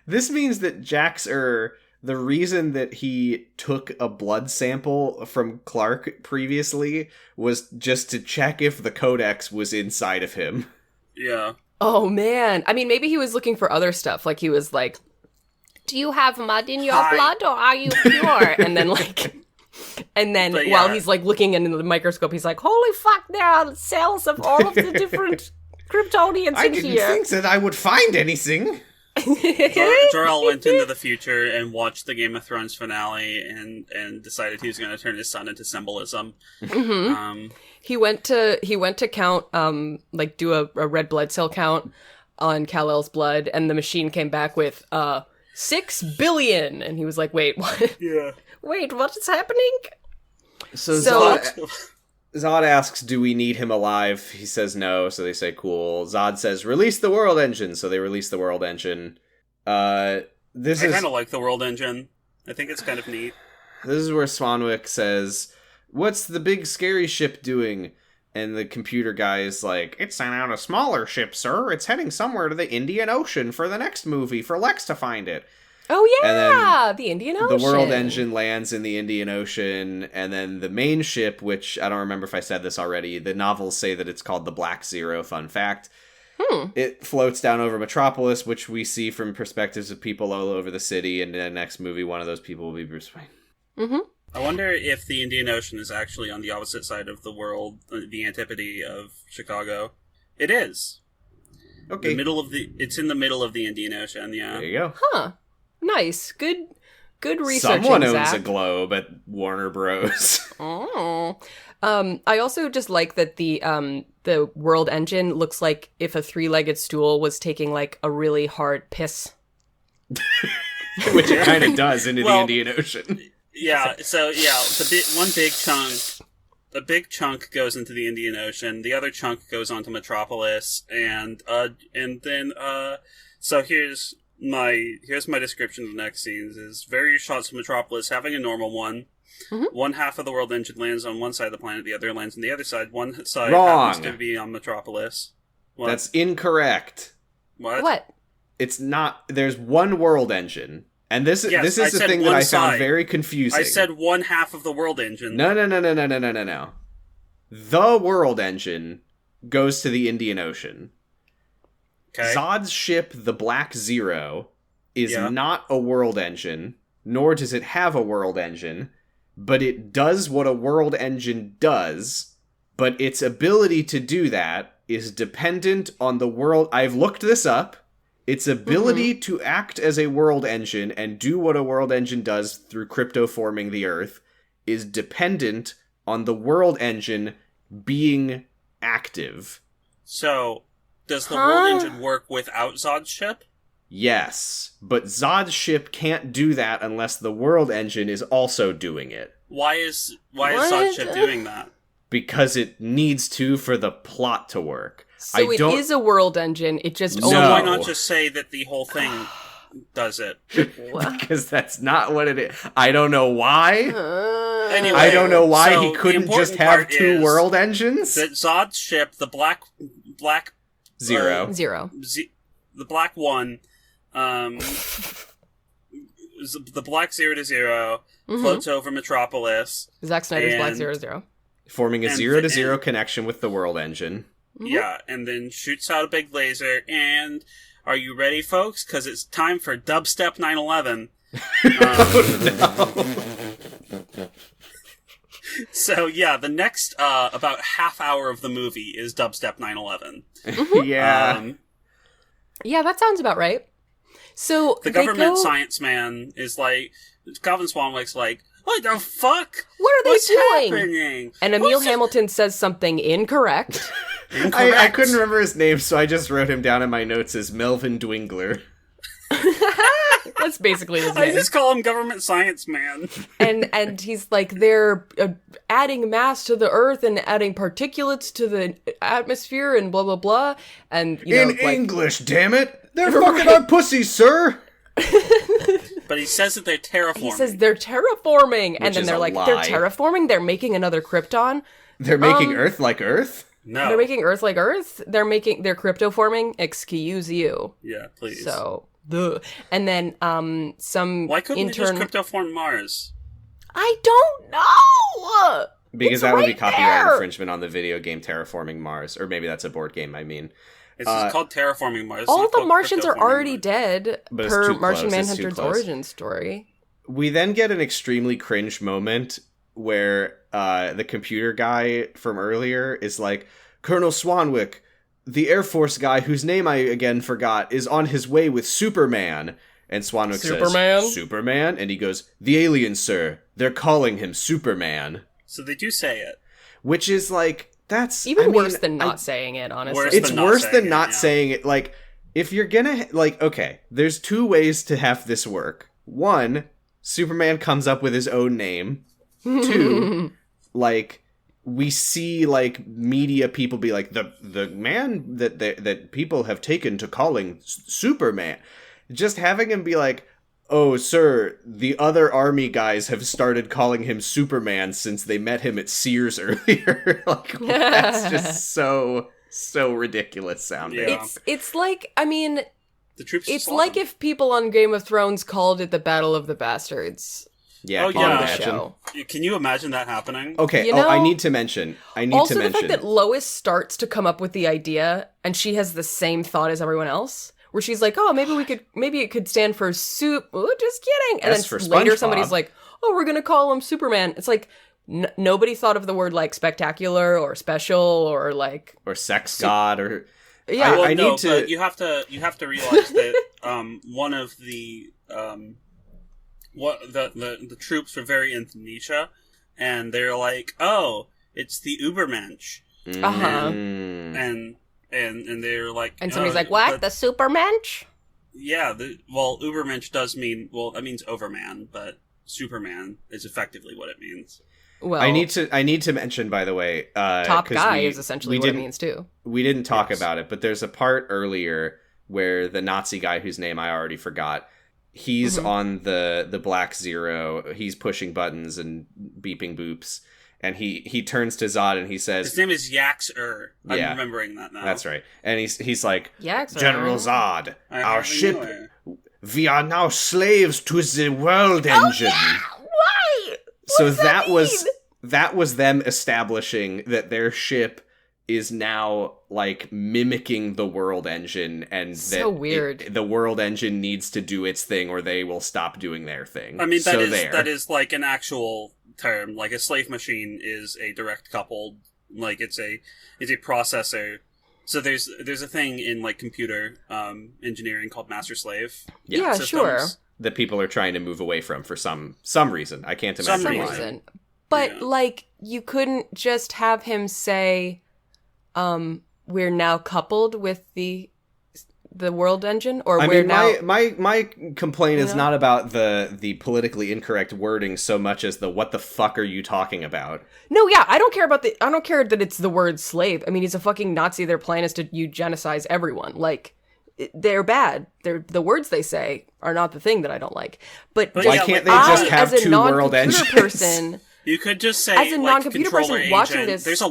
Speaker 1: This means that Jax-er... The reason that he took a blood sample from Clark previously was just to check if the Codex was inside of him.
Speaker 2: Yeah.
Speaker 3: Oh, man. I mean, maybe he was looking for other stuff. Like, he was like, "Do you have mud in your blood, or are you pure?" And then, while he's, looking into the microscope, he's like, "Holy fuck, there are cells of all of the different Kryptonians in here."
Speaker 1: I didn't think that I would find anything.
Speaker 2: Jor-El went into the future and watched the Game of Thrones finale and decided he was going to turn his son into symbolism.
Speaker 3: Mm-hmm. He went to count, do a red blood cell count on Kal-El's blood, and the machine came back with 6 billion, and he was like, "Wait, what?
Speaker 2: Yeah.
Speaker 3: Wait, what is happening?"
Speaker 1: So Zod asks, "Do we need him alive?" He says no, so they say cool. Zod says, "Release the world engine," so they release the world engine. I
Speaker 2: kind of like the world engine. I think it's kind of neat.
Speaker 1: This is where Swanwick says, "What's the big scary ship doing?" And the computer guy is like, "It's sent out a smaller ship, sir. It's heading somewhere to the Indian Ocean for the next movie for Lex to find it."
Speaker 3: Oh yeah, the Indian Ocean.
Speaker 1: The world engine lands in the Indian Ocean, and then the main ship, which I don't remember if I said this already, the novels say that it's called the Black Zero, fun fact. It floats down over Metropolis, which we see from perspectives of people all over the city, and in the next movie, one of those people will be Bruce Wayne.
Speaker 3: Mm-hmm.
Speaker 2: I wonder if the Indian Ocean is actually on the opposite side of the world, the antipode of Chicago. It is.
Speaker 1: Okay.
Speaker 2: It's in the middle of the Indian Ocean, yeah.
Speaker 1: There you go.
Speaker 3: Huh. Nice. Good research.
Speaker 1: Someone owns
Speaker 3: Zach.
Speaker 1: a globe at Warner Bros.
Speaker 3: Oh. I also just like that the world engine looks like if a three-legged stool was taking like a really hard piss.
Speaker 1: Which it kind of does into the Indian Ocean.
Speaker 2: Yeah, so yeah, a big chunk goes into the Indian Ocean, the other chunk goes onto Metropolis, and then so here's my description of the next scenes is various shots of Metropolis having a normal one. Mm-hmm. One half of the world engine lands on one side of the planet, the other lands on the other side. One side happens to be on Metropolis. What?
Speaker 1: That's incorrect.
Speaker 2: What?
Speaker 1: It's not. There's one world engine. And this is the thing that I found very confusing.
Speaker 2: I said one half of the world engine.
Speaker 1: No. The world engine goes to the Indian Ocean. Okay. Zod's ship, the Black Zero, is not a world engine, nor does it have a world engine, but it does what a world engine does, but its ability to do that is dependent on the world... I've looked this up. Its ability to act as a world engine and do what a world engine does through cryptoforming the Earth is dependent on the world engine being active.
Speaker 2: So, does the world engine work without Zod's ship?
Speaker 1: Yes, but Zod's ship can't do that unless the world engine is also doing it.
Speaker 2: Why is Zod's ship doing that?
Speaker 1: Because it needs to for the plot to work.
Speaker 3: So it is a world engine, it just...
Speaker 2: So why not just say that the whole thing does it?
Speaker 1: Because that's not what it is. I don't know why.
Speaker 2: Anyway,
Speaker 1: I don't know why he couldn't just have two world engines.
Speaker 2: That Zod's ship, the Black
Speaker 1: Zero.
Speaker 2: The Black One, the Black 0-0 floats over Metropolis.
Speaker 3: Zack Snyder's Black 0-0.
Speaker 1: Forming a 0-0 connection with the world engine.
Speaker 2: Yeah, and then shoots out a big laser, and are you ready, folks? Because it's time for Dubstep 9/11.
Speaker 1: No.
Speaker 2: So, yeah, the next about half hour of the movie is Dubstep 9/11.
Speaker 1: Yeah.
Speaker 3: Yeah, that sounds about right. So
Speaker 2: the government science man is like, Calvin Swanwick's like, what the fuck?
Speaker 3: What's doing?
Speaker 2: Happening?
Speaker 3: And Emil Hamilton says something incorrect.
Speaker 1: I couldn't remember his name, so I just wrote him down in my notes as Melvin Dwingler.
Speaker 3: That's basically his name.
Speaker 2: I just call him Government Science Man.
Speaker 3: And he's like, they're adding mass to the Earth and adding particulates to the atmosphere and blah, blah, blah. And, you know,
Speaker 1: English, damn it! They're fucking on pussies, sir!
Speaker 2: But he says that they're terraforming.
Speaker 3: He says they're terraforming. And then they're like,
Speaker 1: lie.
Speaker 3: They're terraforming? They're making another Krypton?
Speaker 1: They're making Earth like Earth?
Speaker 2: No.
Speaker 3: They're making Earth like Earth? They're cryptoforming? Excuse you.
Speaker 2: Yeah, please.
Speaker 3: So, and then, some
Speaker 2: Why couldn't they just cryptoform Mars?
Speaker 3: I don't know!
Speaker 1: Because that would be copyright infringement on the video game Terraforming Mars. Or maybe that's a board game, I mean.
Speaker 2: It's called Terraforming Mars.
Speaker 3: All the Martians are already
Speaker 2: Mars.
Speaker 3: Dead
Speaker 1: But
Speaker 3: per Martian Manhunter's origin story.
Speaker 1: We then get an extremely cringe moment where the computer guy from earlier is like, Colonel Swanwick, the Air Force guy whose name I again forgot, is on his way with Superman. And Swanwick says, Superman? And he goes, the aliens, sir. They're calling him Superman.
Speaker 2: So they do say it.
Speaker 1: Which is like, that's...
Speaker 3: Even worse than not saying it, honestly.
Speaker 1: It's worse than not saying it. Like, if you're gonna... Like, okay, there's two ways to have this work. One, Superman comes up with his own name. Two, like... We see, like, media people be like, the man that people have taken to calling Superman. Just having him be like, oh, sir, the other army guys have started calling him Superman since they met him at Sears earlier. Like, that's just so ridiculous sounding.
Speaker 2: Yeah.
Speaker 3: It's like, I mean,
Speaker 2: The troops.
Speaker 3: it's like if people on Game of Thrones called it the Battle of the Bastards.
Speaker 1: Yeah,
Speaker 2: Oh,
Speaker 1: can you
Speaker 2: yeah.
Speaker 1: imagine?
Speaker 3: Show.
Speaker 2: Can you imagine that happening?
Speaker 1: Okay,
Speaker 3: You know,
Speaker 1: I need to mention.
Speaker 3: Also, the fact that Lois starts to come up with the idea, and she has the same thought as everyone else, where she's like, "Oh, maybe it could stand for soup." Oh, just kidding. And
Speaker 1: S for
Speaker 3: then later,
Speaker 1: SpongeBob.
Speaker 3: somebody's like, "Oh, we're gonna call him Superman." It's like nobody thought of the word like spectacular or special or like
Speaker 1: or sex god or
Speaker 3: yeah.
Speaker 2: Well,
Speaker 1: I
Speaker 2: no,
Speaker 1: need to.
Speaker 2: but you have to realize that one of the the troops were very into Nietzsche, and they're like, oh, it's the Ubermensch,
Speaker 3: Uh-huh.
Speaker 1: Mm.
Speaker 2: and they're like,
Speaker 3: And somebody's
Speaker 2: oh,
Speaker 3: like, "What?
Speaker 2: but-
Speaker 3: The Supermensch?"
Speaker 2: Yeah, Ubermensch does mean, it means overman, but Superman is effectively what it means.
Speaker 3: Well,
Speaker 1: I need to mention, by the way,
Speaker 3: top
Speaker 1: 'cause
Speaker 3: guy is essentially
Speaker 1: we
Speaker 3: what it
Speaker 1: didn't-
Speaker 3: means too.
Speaker 1: We didn't talk
Speaker 2: Yes.
Speaker 1: about it, but there's a part earlier where the Nazi guy whose name I already forgot, he's on the Black Zero, he's pushing buttons and beeping boops, and he turns to Zod and he says,
Speaker 2: His name is Yax-er. I'm
Speaker 1: Yeah.
Speaker 2: remembering that now.
Speaker 1: that's right, and he's like,
Speaker 3: Yeah, exactly.
Speaker 1: General Zod,
Speaker 2: I
Speaker 1: our
Speaker 2: hardly
Speaker 1: ship,
Speaker 2: knew her.
Speaker 1: we are now slaves to the world engine.
Speaker 3: Why?
Speaker 1: So that was them establishing that their ship is now like mimicking the world engine, and
Speaker 3: So
Speaker 1: that
Speaker 3: weird.
Speaker 1: the world engine needs to do its thing or they will stop doing their thing.
Speaker 2: I mean,
Speaker 1: so
Speaker 2: that is like an actual term. Like a slave machine is a direct coupled, like it's a processor. So there's a thing in like computer engineering called master slave.
Speaker 3: Yeah,
Speaker 2: systems.
Speaker 3: sure.
Speaker 1: that people are trying to move away from for some reason. I can't imagine
Speaker 2: Some
Speaker 1: why.
Speaker 3: reason. But
Speaker 2: Yeah.
Speaker 3: like, you couldn't just have him say, "We're now coupled with the world engine," or
Speaker 1: I
Speaker 3: we're
Speaker 1: mean,
Speaker 3: now.
Speaker 1: my complaint is
Speaker 3: You know?
Speaker 1: not about the politically incorrect wording so much as the what the fuck are you talking about?
Speaker 3: No, yeah, I don't care that it's the word slave. I mean, he's a fucking Nazi. Their plan is to eugenicize everyone. Like, they're bad. The words they say are not the thing that I don't like. But
Speaker 2: But
Speaker 3: just,
Speaker 2: yeah,
Speaker 1: Why can't
Speaker 2: like,
Speaker 1: they just have
Speaker 3: as a
Speaker 1: two world
Speaker 3: non-computer
Speaker 1: engines?
Speaker 3: person,
Speaker 2: You could just say,
Speaker 3: As a
Speaker 2: like,
Speaker 3: non-computer
Speaker 2: controller
Speaker 3: person watching
Speaker 2: agent.
Speaker 3: this-
Speaker 2: There's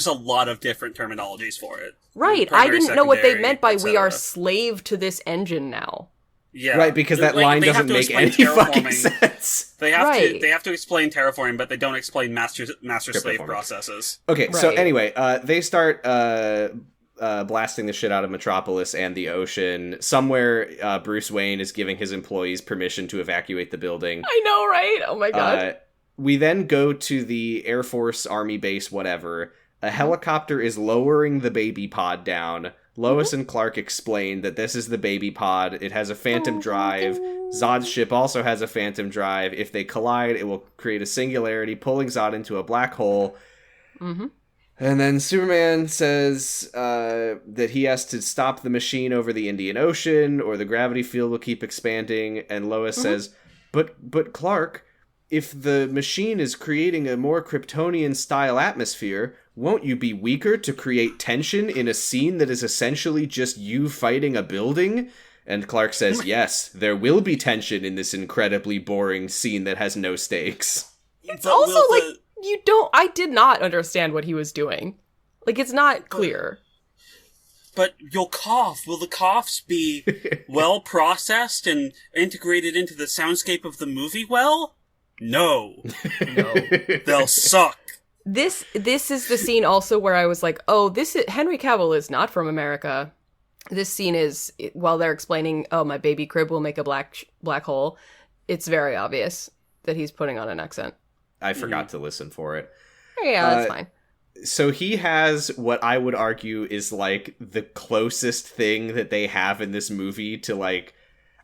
Speaker 2: a lot of different terminologies for it.
Speaker 3: right? I
Speaker 2: Primary,
Speaker 3: didn't know what they
Speaker 2: secondary,
Speaker 3: meant by "we are
Speaker 2: etc.
Speaker 3: slave to this engine now."
Speaker 2: Yeah,
Speaker 1: Right, because that
Speaker 2: Like,
Speaker 1: line
Speaker 2: they
Speaker 1: doesn't
Speaker 2: have to
Speaker 1: make
Speaker 2: explain
Speaker 1: any fucking
Speaker 2: terraforming.
Speaker 1: sense.
Speaker 2: They have
Speaker 3: Right.
Speaker 2: to explain terraforming, but they don't explain master slave
Speaker 1: Terraforming.
Speaker 2: processes.
Speaker 1: Okay, so
Speaker 3: Right.
Speaker 1: anyway, they start blasting the shit out of Metropolis and the ocean. Somewhere, Bruce Wayne is giving his employees permission to evacuate the building.
Speaker 3: I know, right? Oh my god.
Speaker 1: We then go to the Air Force Army base, whatever. A helicopter is lowering the baby pod down. Lois and Clark explain that this is the baby pod. It has a phantom drive. Zod's ship also has a phantom drive. If they collide, it will create a singularity, pulling Zod into a black hole.
Speaker 3: Mm-hmm.
Speaker 1: And then Superman says that he has to stop the machine over the Indian Ocean, or the gravity field will keep expanding. And Lois says, "But Clark, if the machine is creating a more Kryptonian-style atmosphere, won't you be weaker to create tension in a scene that is essentially just you fighting a building?" And Clark says, "Yes, there will be tension in this incredibly boring scene that has no stakes."
Speaker 3: It's
Speaker 2: But
Speaker 3: also
Speaker 2: will
Speaker 3: like
Speaker 2: the-
Speaker 3: I did not understand what he was doing. Like, it's not clear.
Speaker 2: But you'll cough. Will the coughs be well processed and integrated into the soundscape of the movie well? No.
Speaker 3: No.
Speaker 2: They'll suck.
Speaker 3: This is the scene also where I was like, "Oh, Henry Cavill is not from America." This scene is while they're explaining, "Oh, my baby crib will make a black hole." It's very obvious that he's putting on an accent.
Speaker 1: I forgot to listen for it.
Speaker 3: Yeah, that's fine.
Speaker 1: So he has what I would argue is like the closest thing that they have in this movie to like,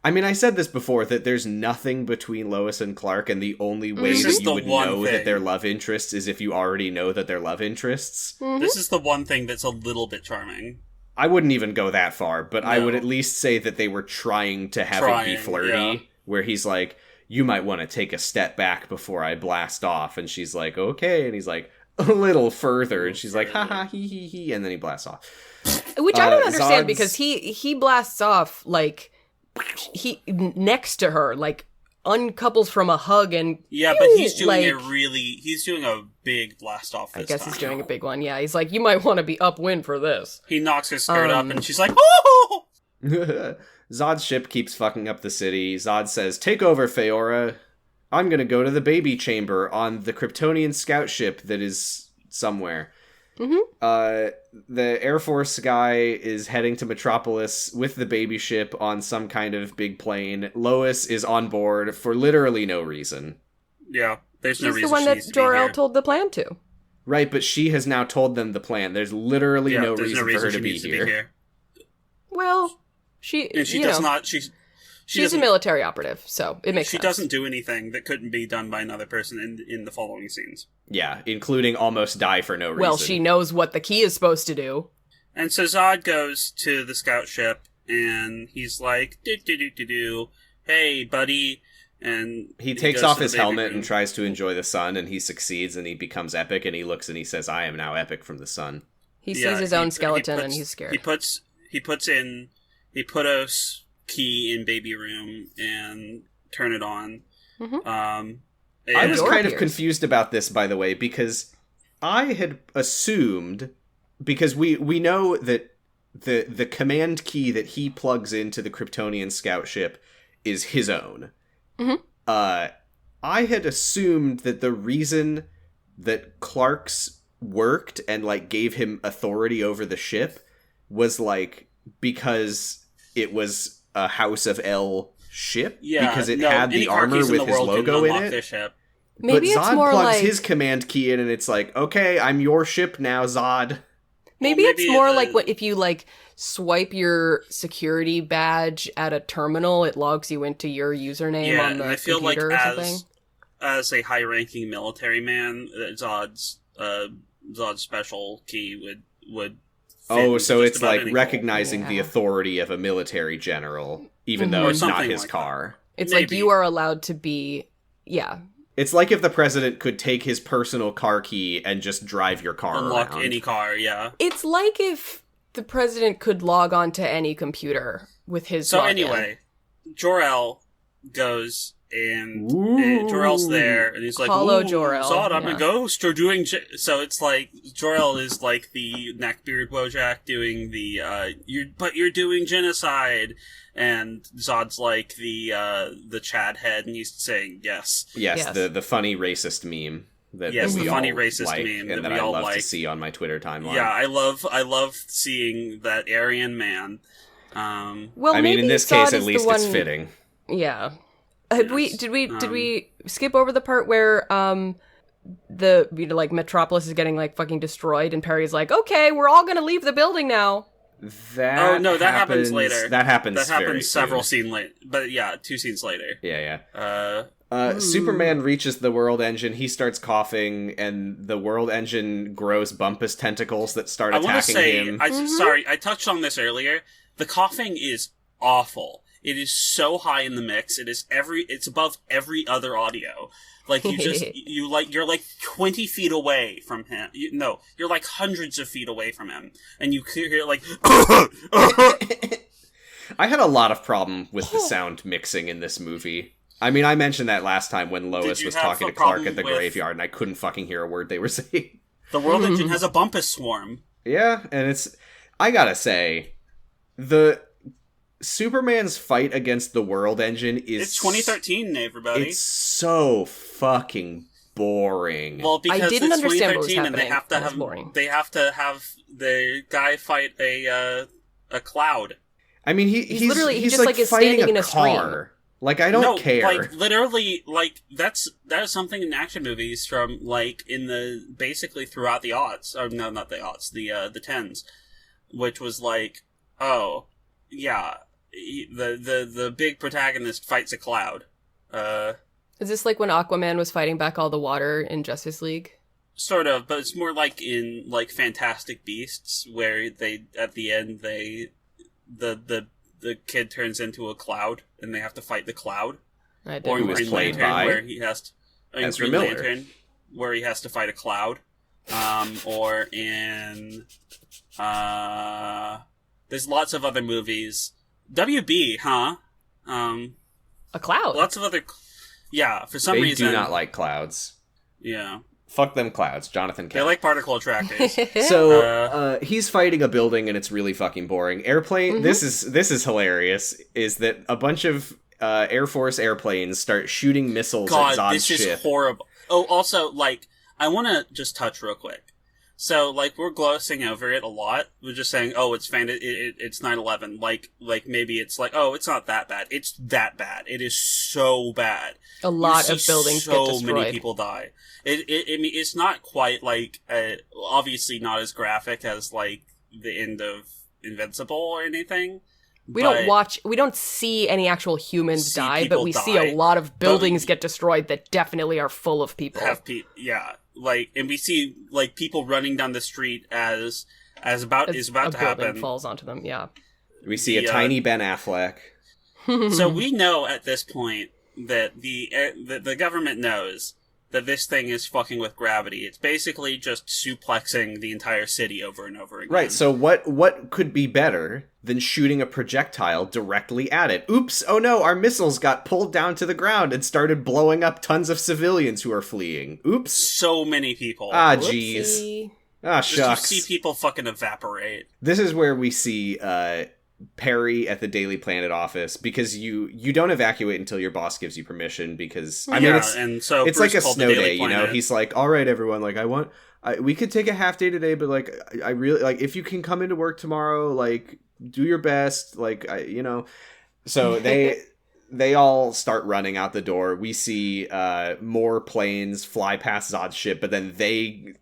Speaker 1: I mean, I said this before, that there's nothing between Lois and Clark, and the only way
Speaker 2: This
Speaker 1: that
Speaker 2: is
Speaker 1: you
Speaker 2: the
Speaker 1: would
Speaker 2: one
Speaker 1: know
Speaker 2: thing.
Speaker 1: that they're love interests is if you already know that they're love interests.
Speaker 2: This is the one thing that's a little bit charming.
Speaker 1: I wouldn't even go that far, but I
Speaker 2: No.
Speaker 1: would at least say that they were trying to have it
Speaker 2: Trying,
Speaker 1: be flirty,
Speaker 2: yeah.
Speaker 1: where he's like, "You might want to take a step back before I blast off," and she's like, "Okay," and he's like, "A little further," and she's like, "Ha ha, he," and then he blasts off.
Speaker 3: Which I don't understand
Speaker 1: Zod's-
Speaker 3: because he blasts off like he next to her, like, uncouples from a hug and
Speaker 2: yeah, but he's doing
Speaker 3: like,
Speaker 2: he's doing a big blast off this
Speaker 3: I guess
Speaker 2: time.
Speaker 3: he's doing a big one. Yeah, he's like, you might want to be upwind for this.
Speaker 2: He knocks her skirt up and she's like, oh!
Speaker 1: Zod's ship keeps fucking up the city. Zod says, take over, Feora. I'm gonna go to the baby chamber on the Kryptonian scout ship that is somewhere. The Air Force guy is heading to Metropolis with the baby ship on some kind of big plane. Lois is on board for literally no reason.
Speaker 2: Yeah, there's no reason.
Speaker 3: She's the one that Jor-El told the plan to.
Speaker 1: Right, but she has now told them the plan. There's literally no reason for her to be here.
Speaker 3: Well, she
Speaker 2: does not.
Speaker 3: She's a military operative, so it makes sense.
Speaker 2: She doesn't do anything that couldn't be done by another person in the following scenes.
Speaker 1: Yeah, including almost die for no reason.
Speaker 3: Well, she knows what the key is supposed to do.
Speaker 2: And so Zod goes to the scout ship, and he's like, do, hey, buddy. And
Speaker 1: he takes off his helmet and tries to enjoy the sun, and he succeeds, and he becomes epic, and he looks and he says, I am now epic from the sun.
Speaker 3: He sees his own skeleton, and he's scared.
Speaker 2: He puts a key in baby room and turn it on.
Speaker 1: I was kind of confused about this, by the way, because I had assumed, because we know that the command key that he plugs into the Kryptonian scout ship is his own. I had assumed that the reason that Clark's worked and like gave him authority over the ship was like because it was a House of L ship, because it had the armor with his logo in it.
Speaker 3: Maybe
Speaker 1: but
Speaker 3: it's
Speaker 1: Zod
Speaker 3: more
Speaker 1: plugs
Speaker 3: like
Speaker 1: his command key in, and it's like, okay, I'm your ship now, Zod.
Speaker 3: Maybe it's more like what if you like swipe your security badge at a terminal, it logs you into your username on the
Speaker 2: I feel
Speaker 3: computer
Speaker 2: like
Speaker 3: or something.
Speaker 2: As a high-ranking military man, Zod's special key would.
Speaker 1: Oh, so it's like recognizing the authority of a military general, even though it's not his car.
Speaker 3: It's like you are allowed to be,
Speaker 1: It's like if the president could take his personal car key and just drive your car
Speaker 2: Unlock
Speaker 1: around.
Speaker 2: any car, yeah.
Speaker 3: It's like if the president could log on to any computer with his
Speaker 2: So
Speaker 1: login.
Speaker 2: Anyway, Jor-El goes and Jor-El's there, and he's like,
Speaker 3: Follow Jor-El.
Speaker 2: Zod, I'm a ghost, or doing... So it's like, Jor-El is like the neckbeard Wojak doing the, you're doing genocide, and Zod's like the Chad head, and he's saying yes.
Speaker 1: Yes. The funny racist meme that we all like, and that I love to see on my Twitter timeline.
Speaker 2: Yeah, I love seeing that Aryan man.
Speaker 3: Well,
Speaker 1: I mean, in this
Speaker 3: Zod
Speaker 1: case, at least it's fitting.
Speaker 3: Yeah. Did we skip over the part where Metropolis is getting like fucking destroyed, and Perry's like, okay, we're all gonna leave the building now.
Speaker 2: That happens later.
Speaker 1: That happens
Speaker 2: several scenes later. But yeah, 2 scenes later.
Speaker 1: Yeah. Superman reaches the world engine. He starts coughing, and the world engine grows bumpus tentacles that start attacking him.
Speaker 2: Sorry, I touched on this earlier. The coughing is awful. It is so high in the mix. It's above every other audio. Like you're like 20 feet away from him. You're like hundreds of feet away from him, and you hear like.
Speaker 1: I had a lot of problem with the sound mixing in this movie. I mean, I mentioned that last time when Lois was talking to Clark at the graveyard, and I couldn't fucking hear a word they were saying.
Speaker 2: The world engine has a bumpus swarm.
Speaker 1: Yeah, and I gotta say, the Superman's fight against the world engine is...
Speaker 2: It's 2013, everybody.
Speaker 1: It's so fucking boring.
Speaker 2: Well, because
Speaker 3: I didn't
Speaker 2: it's
Speaker 3: understand what was
Speaker 2: 2013 and they have to have the guy fight a cloud.
Speaker 1: I mean, he's
Speaker 3: literally
Speaker 1: he's
Speaker 3: just
Speaker 1: like
Speaker 3: is
Speaker 1: fighting
Speaker 3: standing in
Speaker 1: a
Speaker 3: a
Speaker 1: car. Like, I don't care.
Speaker 2: Like, literally, like, that is something in action movies from, like, basically throughout the aughts. Or, no, not the aughts, the tens. Which was like, oh, yeah, the big protagonist fights a cloud.
Speaker 3: Is this like when Aquaman was fighting back all the water in Justice League?
Speaker 2: Sort of, but it's more like in, like, Fantastic Beasts, where at the end, the kid turns into a cloud, and they have to fight the cloud. Or in Green Lantern, where he has to fight a cloud. Or in there's lots of other movies. WB, huh?
Speaker 3: A cloud.
Speaker 2: Lots of other... Yeah, for some
Speaker 1: They
Speaker 2: reason...
Speaker 1: do not like clouds.
Speaker 2: Yeah.
Speaker 1: Fuck them clouds, Jonathan Kent.
Speaker 2: They like particle attractors.
Speaker 1: So he's fighting a building and it's really fucking boring. Airplane. This is hilarious. Is that a bunch of Air Force airplanes start shooting missiles at Zod's ship?
Speaker 2: This is horrible. Oh, also, like, I want to just touch real quick. So, like, we're glossing over it a lot. We're just saying, oh, it's it's 9/11. Like maybe it's like, oh, it's not that bad. It's that bad. It is so bad.
Speaker 3: A lot of buildings get destroyed.
Speaker 2: So many people die. I mean, it's not quite like, obviously not as graphic as, like, the end of Invincible or anything.
Speaker 3: We don't see any actual humans die, but we see a lot of buildings get destroyed that definitely are full of people.
Speaker 2: Yeah. Like, and we see, like, people running down the street as is about to happen.
Speaker 3: A building falls onto them, yeah.
Speaker 1: We see a tiny Ben Affleck.
Speaker 2: So we know at this point that the government knows that this thing is fucking with gravity. It's basically just suplexing the entire city over and over again.
Speaker 1: Right, so what could be better than shooting a projectile directly at it? Oops, oh no, our missiles got pulled down to the ground and started blowing up tons of civilians who are fleeing. Oops.
Speaker 2: So many people.
Speaker 1: Ah, jeez. Ah, shucks.
Speaker 2: Just you see people fucking evaporate.
Speaker 1: This is where we see Perry at the Daily Planet office, because you don't evacuate until your boss gives you permission, because I mean it's
Speaker 2: Bruce
Speaker 1: like a snow day, you know. He's like, all right, everyone, like we could take a half day today, but like I really like if you can come into work tomorrow, like do your best, like you know. So they all start running out the door. We see more planes fly past Zod's ship, but then they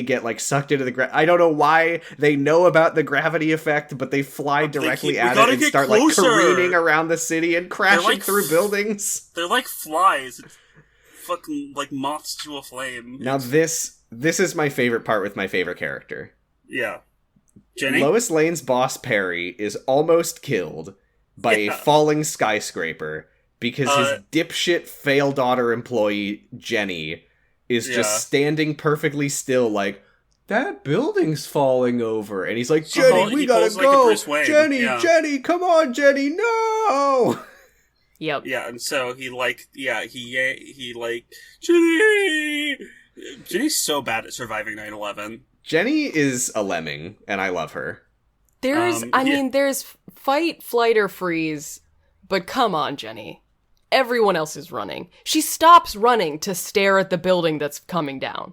Speaker 1: get like sucked into the I don't know why they know about the gravity effect, but they fly directly at it and start closer. Like careening around the city and crashing through buildings.
Speaker 2: They're like flies. It's fucking like moths to a flame.
Speaker 1: Now this is my favorite part with my favorite character.
Speaker 2: Yeah. Jenny?
Speaker 1: Lois Lane's boss Perry is almost killed by a falling skyscraper because his dipshit fail daughter employee Jenny is just standing perfectly still, like, that building's falling over. And he's like, Jenny, we gotta go! Like Jenny, come on, Jenny, no!
Speaker 3: Yep.
Speaker 2: Yeah, and so he Jenny! Jenny's so bad at surviving 9/11.
Speaker 1: Jenny is a lemming, and I love her.
Speaker 3: There's fight, flight, or freeze, but come on, Jenny. Everyone else is running. She stops running to stare at the building that's coming down.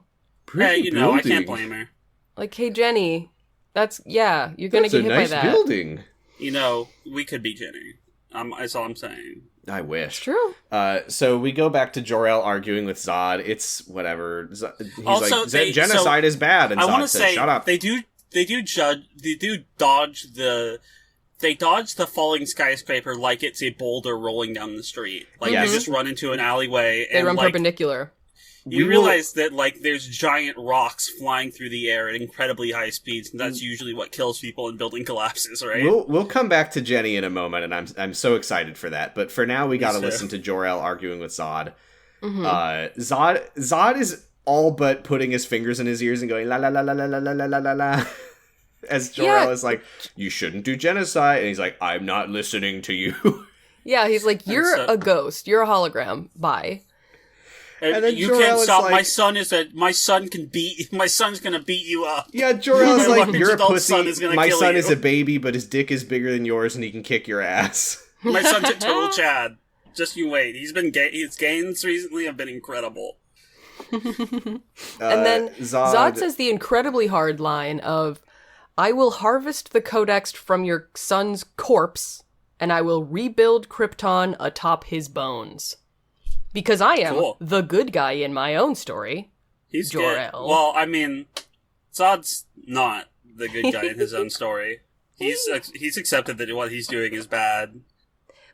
Speaker 2: Hey, I can't blame her.
Speaker 3: Like, hey, Jenny, you're gonna get hit by that.
Speaker 1: That's a nice building.
Speaker 2: We could be Jenny. That's all I'm saying.
Speaker 1: I wish.
Speaker 3: True.
Speaker 1: So we go back to Jor-El arguing with Zod. It's whatever. He's
Speaker 2: also,
Speaker 1: like, genocide is bad, and Zod says, shut up.
Speaker 2: They dodge the falling skyscraper like it's a boulder rolling down the street. Like, they just run into an alleyway.
Speaker 3: They run perpendicular.
Speaker 2: You realize that, like, there's giant rocks flying through the air at incredibly high speeds, and that's usually what kills people when building collapses, right?
Speaker 1: We'll come back to Jenny in a moment, and I'm so excited for that. But for now, we gotta listen to Jor-El arguing with Zod. Mm-hmm. Zod is all but putting his fingers in his ears and going, la la la la la la la la la la. As Jor-El is like, you shouldn't do genocide. And he's like, I'm not listening to you.
Speaker 3: Yeah, he's like, you're a ghost. You're a hologram. Bye.
Speaker 2: And then you can't stop. Like, my son's gonna beat you up.
Speaker 1: Yeah, Jor-El's like, you're a pussy. My son is a baby, but his dick is bigger than yours and he can kick your ass.
Speaker 2: My son's a total Chad. Just you wait. His gains recently have been incredible.
Speaker 3: And then Zod says the incredibly hard line of, I will harvest the codex from your son's corpse, and I will rebuild Krypton atop his bones. Because I am the good guy in my own story.
Speaker 2: He's
Speaker 3: Jor-El.
Speaker 2: Good. Well, I mean, Zod's not the good guy in his own story. He's accepted that what he's doing is bad.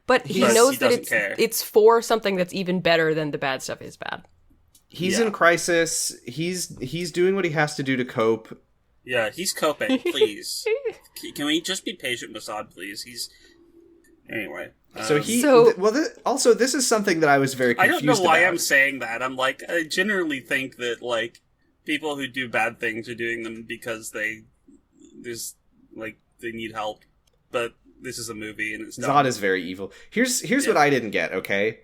Speaker 3: But he knows that it's for something that's even better than the bad stuff is bad.
Speaker 1: He's in crisis. He's doing what he has to do to cope.
Speaker 2: Yeah, he's coping, please. Can we just be patient with Zod, please? Anyway.
Speaker 1: Also, this is something that I was very confused about.
Speaker 2: I don't know why I'm saying that. I'm like, I generally think that, like, people who do bad things are doing them because they need help. But this is a movie and it's dumb.
Speaker 1: Zod is very evil. Here's what I didn't get, okay?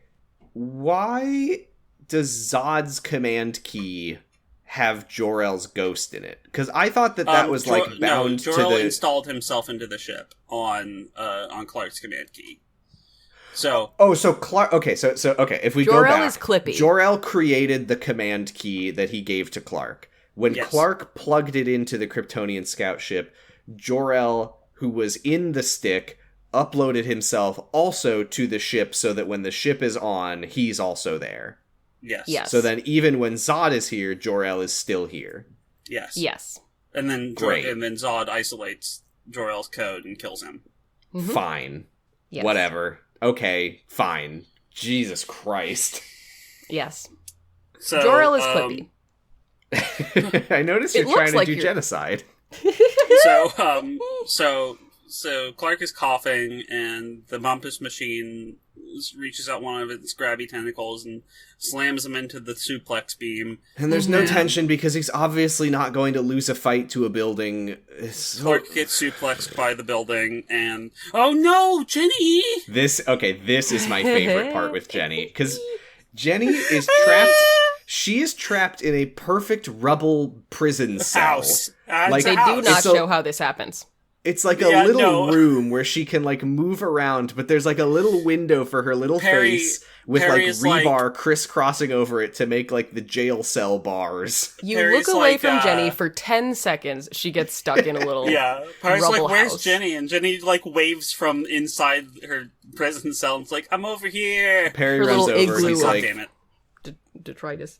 Speaker 1: Why does Zod's command key have Jor-El's ghost in it? Because I thought that was bound to
Speaker 2: Jor-El
Speaker 1: the...
Speaker 2: installed himself into the ship on Clark's command key. So
Speaker 1: Clark. Okay, so okay. If we
Speaker 3: Jor-El
Speaker 1: go back,
Speaker 3: is Clippy.
Speaker 1: Jor-El created the command key that he gave to Clark. When Clark plugged it into the Kryptonian scout ship, Jor-El, who was in the stick, uploaded himself also to the ship so that when the ship is on, he's also there.
Speaker 2: Yes.
Speaker 1: So then, even when Zod is here, Jor-El is still here.
Speaker 3: Yes.
Speaker 2: And then
Speaker 1: Great.
Speaker 2: And then Zod isolates Jor-El's code and kills him.
Speaker 3: Mm-hmm.
Speaker 1: Fine.
Speaker 3: Yes.
Speaker 1: Whatever. Okay, fine. Jesus Christ.
Speaker 3: Yes.
Speaker 2: So
Speaker 3: Jor-El is Clippy.
Speaker 1: I noticed
Speaker 3: It
Speaker 1: you're trying
Speaker 3: looks
Speaker 1: to
Speaker 3: like
Speaker 1: do
Speaker 3: you're-
Speaker 1: genocide.
Speaker 2: So Clark is coughing, and the Bumpus machine reaches out one of its grabby tentacles and slams him into the suplex beam.
Speaker 1: And there's no tension because he's obviously not going to lose a fight to a building.
Speaker 2: Clark gets suplexed by the building, and oh no, Jenny!
Speaker 1: This is my favorite part with Jenny, because Jenny is trapped. She is trapped in a perfect rubble prison cell.
Speaker 2: House.
Speaker 1: Like,
Speaker 3: They do
Speaker 2: house.
Speaker 3: not
Speaker 1: It's
Speaker 3: show how this happens.
Speaker 1: It's like a little
Speaker 2: no.
Speaker 1: room where she can like move around, but there's like a little window for her little face with
Speaker 2: Perry
Speaker 1: like
Speaker 2: is
Speaker 1: rebar crisscrossing over it to make like the jail cell bars.
Speaker 3: You
Speaker 2: Perry's
Speaker 3: look away
Speaker 2: like,
Speaker 3: from Jenny for 10 seconds, she gets stuck in a little
Speaker 2: Yeah, Perry's like,
Speaker 3: rubble
Speaker 2: "Where's
Speaker 3: house.
Speaker 2: Jenny?" And Jenny like waves from inside her prison cell. And it's like, "I'm over here."
Speaker 1: Perry
Speaker 3: Her
Speaker 1: runs
Speaker 3: little
Speaker 1: over.
Speaker 3: igloo.
Speaker 1: He's
Speaker 2: God
Speaker 1: like,
Speaker 2: damn it!
Speaker 3: detritus.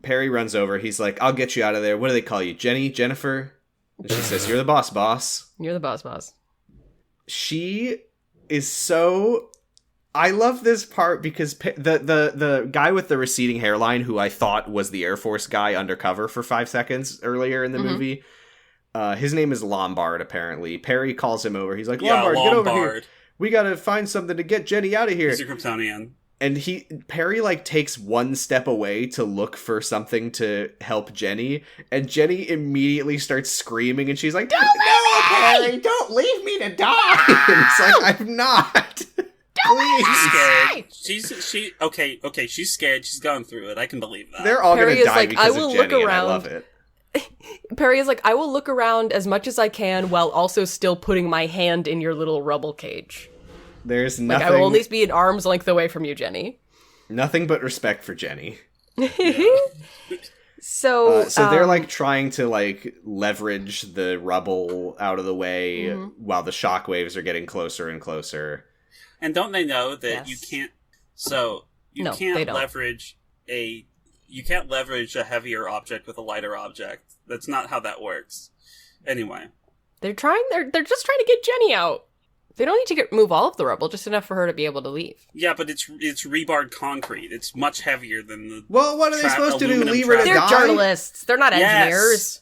Speaker 1: Perry runs over. He's like, "I'll get you out of there. What do they call you, Jenny? Jennifer?" And she says, "You're the boss, boss."
Speaker 3: You're the boss.
Speaker 1: She is so... I love this part because the guy with the receding hairline, who I thought was the Air Force guy undercover for 5 seconds earlier in the movie, his name is Lombard, apparently. Perry calls him over. He's like, Lombard, get over here. We gotta find something to get Jenny out of here.
Speaker 2: He's a Kryptonian.
Speaker 1: And Perry like takes one step away to look for something to help Jenny, and Jenny immediately starts screaming, and she's like, "Don't Perry, don't leave me to die!" And it's like, "I'm not. Please."
Speaker 2: She's scared. Okay. She's scared. She's going through it. I can believe that.
Speaker 1: They're all
Speaker 3: Perry
Speaker 1: gonna
Speaker 3: is
Speaker 1: die
Speaker 3: like,
Speaker 1: because
Speaker 3: "I will
Speaker 1: of
Speaker 3: look
Speaker 1: Jenny, and I
Speaker 3: around."
Speaker 1: love it.
Speaker 3: Perry is like, I will look around as much as I can while also still putting my hand in your little rubble cage.
Speaker 1: There's
Speaker 3: Like,
Speaker 1: nothing.
Speaker 3: I will at least be an arm's length away from you, Jenny.
Speaker 1: Nothing but respect for Jenny.
Speaker 3: So
Speaker 1: They're like trying to like leverage the rubble out of the way while the shockwaves are getting closer and closer.
Speaker 2: And don't they know that
Speaker 3: Yes.
Speaker 2: you can't? So you
Speaker 3: No, they
Speaker 2: can't
Speaker 3: don't.
Speaker 2: leverage a heavier object with a lighter object. That's not how that works. Anyway,
Speaker 3: they're just trying to get Jenny out. They don't need to move all of the rubble, just enough for her to be able to leave.
Speaker 2: yeah, but it's rebarred concrete. It's much heavier than the.
Speaker 1: Well, what are they supposed to do?
Speaker 2: aluminum
Speaker 1: Leave her to
Speaker 2: trap.
Speaker 3: They're
Speaker 1: die?
Speaker 3: journalists. They're not
Speaker 2: Yes.
Speaker 3: engineers.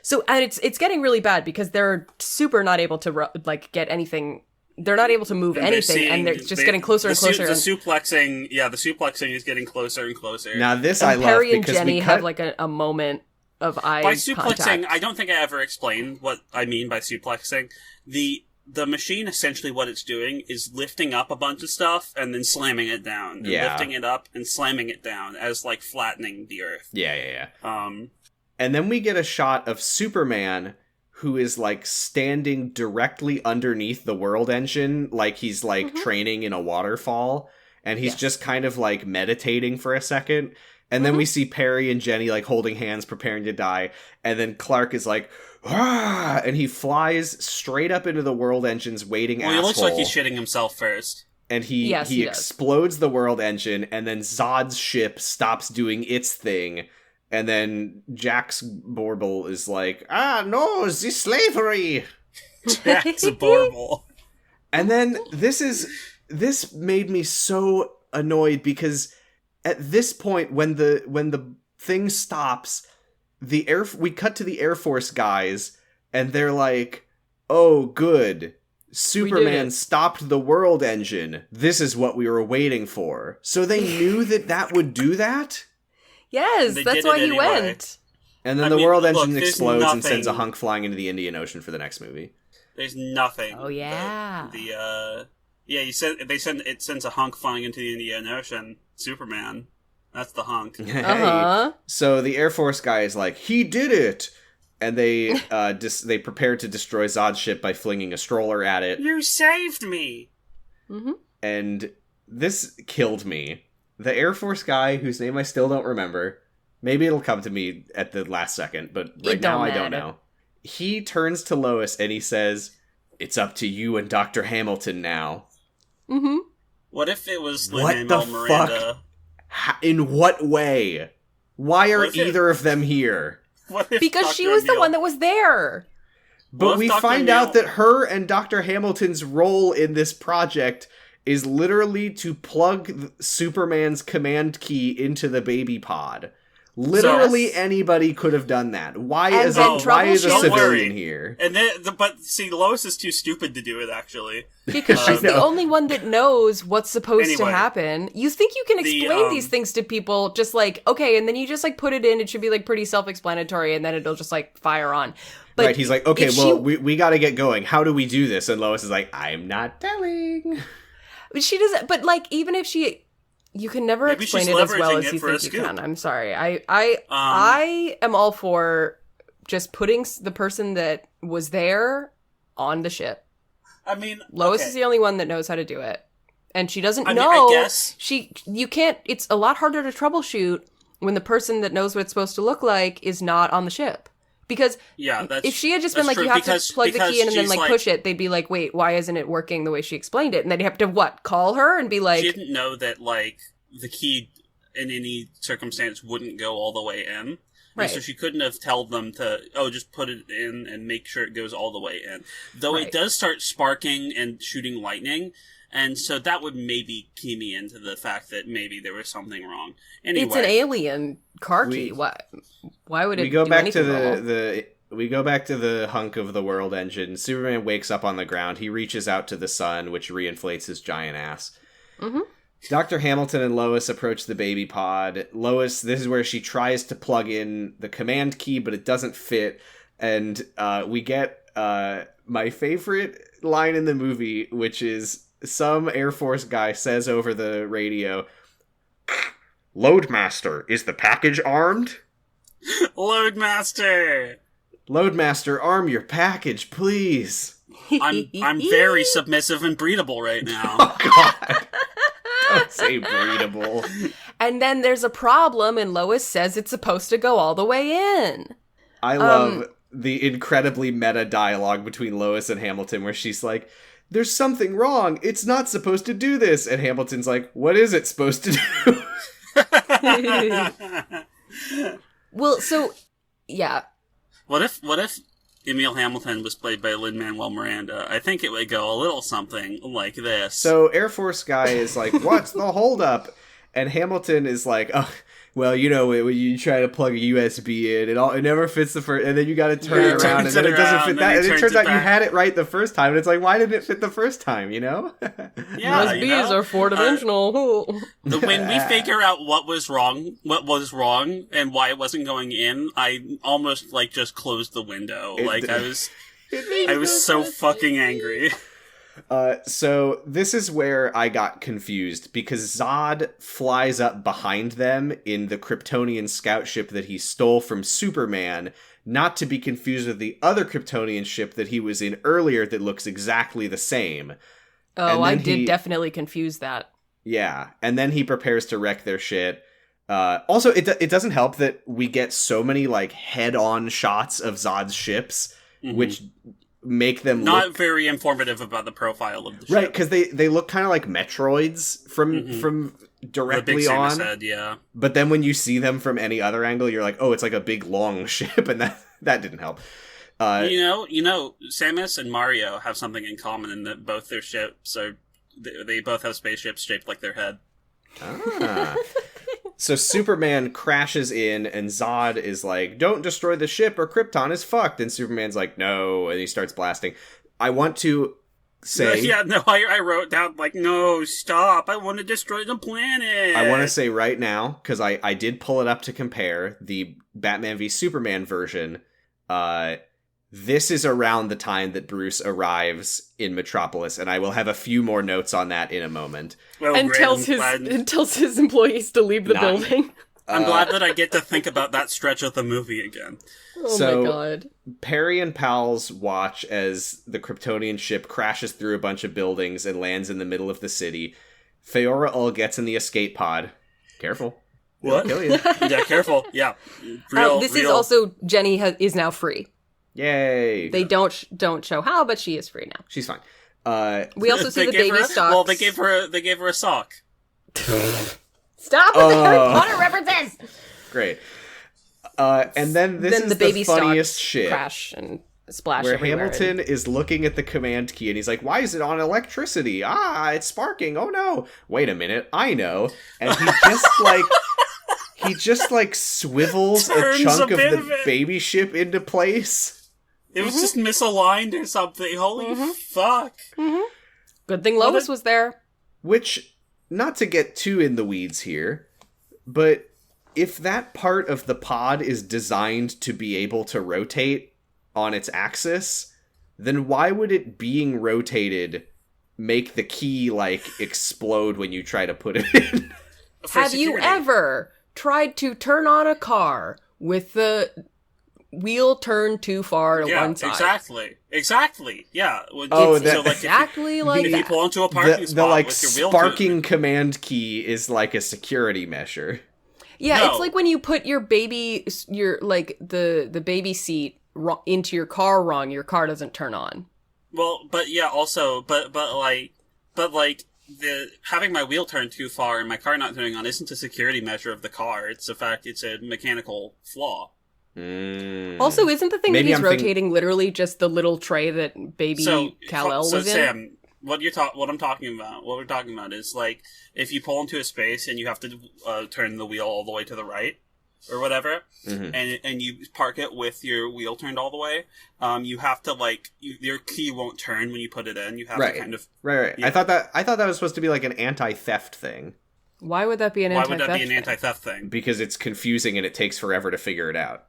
Speaker 3: So, and it's getting really bad because they're super not able to get anything. They're not able to move
Speaker 2: And they're
Speaker 3: anything,
Speaker 2: seeing-
Speaker 3: and they're just getting closer and closer.
Speaker 2: The suplexing is getting closer and closer.
Speaker 1: Now this
Speaker 3: and
Speaker 1: I love
Speaker 3: Perry and
Speaker 1: because
Speaker 3: Jenny
Speaker 1: we
Speaker 3: have
Speaker 1: cut...
Speaker 3: like a moment of eye
Speaker 2: By suplexing,
Speaker 3: contact.
Speaker 2: I don't think I ever explained what I mean by suplexing. The machine, essentially what it's doing is lifting up a bunch of stuff and then slamming it down. And
Speaker 1: Yeah.
Speaker 2: lifting it up and slamming it down as, like, flattening the Earth.
Speaker 1: Yeah.
Speaker 2: Um,
Speaker 1: And then we get a shot of Superman, who is like standing directly underneath the world engine, like he's like training in a waterfall, and he's just kind of like meditating for a second. And then we see Perry and Jenny like holding hands, preparing to die. And then Clark is like, "Ah!" And he flies straight up into the world engine's waiting
Speaker 2: well,
Speaker 1: asshole.
Speaker 2: he looks like he's shitting himself first.
Speaker 1: And he
Speaker 3: Yes, he does.
Speaker 1: explodes the world engine, and then Zod's ship stops doing its thing. And then Jack's Borble is like, "Ah, no, the slavery!"
Speaker 2: That's adorable.
Speaker 1: And then this made me so annoyed because at this point, when the thing stops, we cut to the Air Force guys, and they're like, "Oh, good. Superman stopped the world engine. This is what we were waiting for." So they knew that would do that?
Speaker 3: Yes,
Speaker 2: They
Speaker 3: that's
Speaker 2: did
Speaker 3: why
Speaker 2: it
Speaker 3: he
Speaker 2: anyway.
Speaker 3: went.
Speaker 1: And then
Speaker 2: I
Speaker 1: the
Speaker 2: mean,
Speaker 1: world
Speaker 2: look,
Speaker 1: engine
Speaker 2: there's
Speaker 1: explodes and sends a
Speaker 2: nothing-
Speaker 1: hunk flying into the Indian Ocean for the next movie.
Speaker 2: There's nothing.
Speaker 3: Oh yeah.
Speaker 2: It sends a hunk flying into the Indian Ocean. Superman. That's the hunk.
Speaker 1: Hey. So the Air Force guy is like, he did it! And they they prepare to destroy Zod's ship by flinging a stroller at it.
Speaker 2: You saved me!
Speaker 3: Mm-hmm.
Speaker 1: And this killed me. The Air Force guy, whose name I still don't remember, maybe it'll come to me at the last second, but right now I don't know. He turns to Lois and he says, "It's up to you and Dr. Hamilton now."
Speaker 3: Mm-hmm.
Speaker 2: What if it was Lin-Manuel Miranda?
Speaker 1: In what way? Why are either of them here?
Speaker 3: Because she was the one that was there.
Speaker 1: But we find out that her and Dr. Hamilton's role in this project is literally to plug Superman's command key into the baby pod. Literally anybody could have done that. Why is a civilian here?
Speaker 2: And then, but see, Lois is too stupid to do it, actually.
Speaker 3: Because she's the only one that knows what's supposed to happen. You think you can explain these things to people, just like, okay, and then you just like put it in, it should be like pretty self-explanatory, and then it'll just like fire on. But
Speaker 1: right, he's like, okay, well, we gotta get going. How do we do this? And Lois is like, I'm not telling.
Speaker 3: She doesn't, but like, even if she... You can never explain it as well as you think you can. I'm sorry. I am all for just putting the person that was there on the ship.
Speaker 2: I mean,
Speaker 3: Lois is the only one that knows how to do it, and she doesn't know.
Speaker 2: I guess
Speaker 3: you can't. It's a lot harder to troubleshoot when the person that knows what it's supposed to look like is not on the ship. Because if she had just been like, you have to plug the key in and then like push it, they'd be like, wait, why isn't it working the way she explained it? And then you have to, call her and be like...
Speaker 2: She didn't know that, like, the key in any circumstance wouldn't go all the way in. Right. And so she couldn't have told them to, just put it in and make sure it goes all the way in. Though it does start sparking and shooting lightning, and so that would maybe key me into the fact that maybe there was something wrong. Anyway,
Speaker 3: it's an alien car key. Why would it
Speaker 1: we go
Speaker 3: do
Speaker 1: back
Speaker 3: anything
Speaker 1: to
Speaker 3: wrong?
Speaker 1: We go back to the hunk of the world engine. Superman wakes up on the ground. He reaches out to the sun, which reinflates his giant ass. Mm-hmm. Dr. Hamilton and Lois approach the baby pod. Lois, this is where she tries to plug in the command key, but it doesn't fit. And we get my favorite line in the movie, which is some Air Force guy says over the radio, "Loadmaster, is the package armed?"
Speaker 2: Loadmaster!
Speaker 1: Loadmaster, arm your package, please.
Speaker 2: I'm very submissive and breedable right now.
Speaker 1: Oh, God. Don't say breedable.
Speaker 3: And then there's a problem, and Lois says it's supposed to go all the way in.
Speaker 1: I love the incredibly meta dialogue between Lois and Hamilton, where she's like, "There's something wrong. It's not supposed to do this." And Hamilton's like, "What is it supposed to do?"
Speaker 3: Well, so, yeah.
Speaker 2: What if Emil Hamilton was played by Lin-Manuel Miranda? I think it would go a little something like this.
Speaker 1: So Air Force guy is like, "What's the holdup?" And Hamilton is like, "Oh, well, you know, when you try to plug a USB in, it never fits the first, and then you got to turn it around, and then it doesn't fit that, and it turns out you had it right the first time, and it's like, why didn't it fit the first time, you know?"
Speaker 2: Yeah,
Speaker 3: USBs are four-dimensional.
Speaker 2: When we figure out what was wrong, and why it wasn't going in, I almost, just closed the window. I was so fucking angry.
Speaker 1: So this is where I got confused, because Zod flies up behind them in the Kryptonian scout ship that he stole from Superman, not to be confused with the other Kryptonian ship that he was in earlier that looks exactly the same.
Speaker 3: Oh, I did definitely confuse that.
Speaker 1: Yeah, and then he prepares to wreck their shit. Also, it doesn't help that we get so many, head-on shots of Zod's ships, which make them
Speaker 2: not very informative about the profile of the ship.
Speaker 1: Right, because they look kind of like Metroids from directly
Speaker 2: the big
Speaker 1: on.
Speaker 2: Head, yeah.
Speaker 1: But then when you see them from any other angle, you're like, oh, it's like a big long ship, and that didn't help.
Speaker 2: You know, Samus and Mario have something in common in that both their ships they both have spaceships shaped like their head.
Speaker 1: Ah. So Superman crashes in, and Zod is like, "Don't destroy the ship or Krypton is fucked." And Superman's like, "No," and he starts blasting. I want to say...
Speaker 2: I wrote down, "No, stop, I want to destroy the planet."
Speaker 1: I want to say right now, because I did pull it up to compare the Batman v Superman version. this is around the time that Bruce arrives in Metropolis, and I will have a few more notes on that in a moment.
Speaker 2: Well,
Speaker 3: And
Speaker 2: great,
Speaker 3: tells his employees to leave the
Speaker 1: Not-
Speaker 3: building.
Speaker 2: I'm glad that I get to think about that stretch of the movie again.
Speaker 3: Oh my god.
Speaker 1: Perry and pals watch as the Kryptonian ship crashes through a bunch of buildings and lands in the middle of the city. Feora Ul gets in the escape pod. Careful.
Speaker 2: What?
Speaker 1: They'll kill you.
Speaker 2: Yeah, careful. Yeah.
Speaker 3: This is also Jenny is now free.
Speaker 1: Yay.
Speaker 3: They don't show how, but she is free now.
Speaker 1: She's fine.
Speaker 3: We also see
Speaker 2: They
Speaker 3: the
Speaker 2: gave
Speaker 3: baby
Speaker 2: her-
Speaker 3: stocks.
Speaker 2: Well, they gave her a sock.
Speaker 3: Stop with the Harry Potter references.
Speaker 1: Great. And then this is
Speaker 3: the baby
Speaker 1: funniest
Speaker 3: stocks
Speaker 1: shit.
Speaker 3: crash and splash
Speaker 1: Where
Speaker 3: everywhere.
Speaker 1: Hamilton is looking at the command key and he's like, why is it on electricity? Ah, it's sparking. Oh no. Wait a minute. I know. And he just swivels a
Speaker 2: Turns
Speaker 1: chunk
Speaker 2: a
Speaker 1: of
Speaker 2: bit
Speaker 1: the
Speaker 2: of it.
Speaker 1: baby ship into place.
Speaker 2: It was just misaligned or something. Holy fuck.
Speaker 3: Good thing Lois was there.
Speaker 1: Which, not to get too in the weeds here, but if that part of the pod is designed to be able to rotate on its axis, then why would it being rotated make the key, explode when you try to put it in?
Speaker 3: Have you ever tried to turn on a car with the wheel turned too far to one side?
Speaker 2: Exactly. Yeah. Well,
Speaker 3: Exactly like
Speaker 2: if
Speaker 3: that.
Speaker 2: you pull into a parking spot with your wheel
Speaker 1: sparking command key is like a security measure.
Speaker 3: Yeah,
Speaker 2: No.
Speaker 3: it's like when you put your baby, the baby seat into your car wrong, your car doesn't turn on.
Speaker 2: Well, but yeah, also, but the having my wheel turned too far and my car not turning on isn't a security measure of the car. It's a mechanical flaw.
Speaker 3: Also, isn't the thing
Speaker 1: Maybe
Speaker 3: that he's
Speaker 1: I'm
Speaker 3: rotating literally just the little tray that baby Kal-El was in?
Speaker 2: Sam, what we're talking about is if you pull into a space and you have to turn the wheel all the way to the right or whatever, and you park it with your wheel turned all the way, you have to your key won't turn when you put it in. You have to kind of
Speaker 1: right. Yeah. I thought that was supposed to be like an anti-theft thing.
Speaker 3: Why would that be an anti-theft?
Speaker 2: Why would that be an anti-theft thing?
Speaker 1: Because it's confusing and it takes forever to figure it out.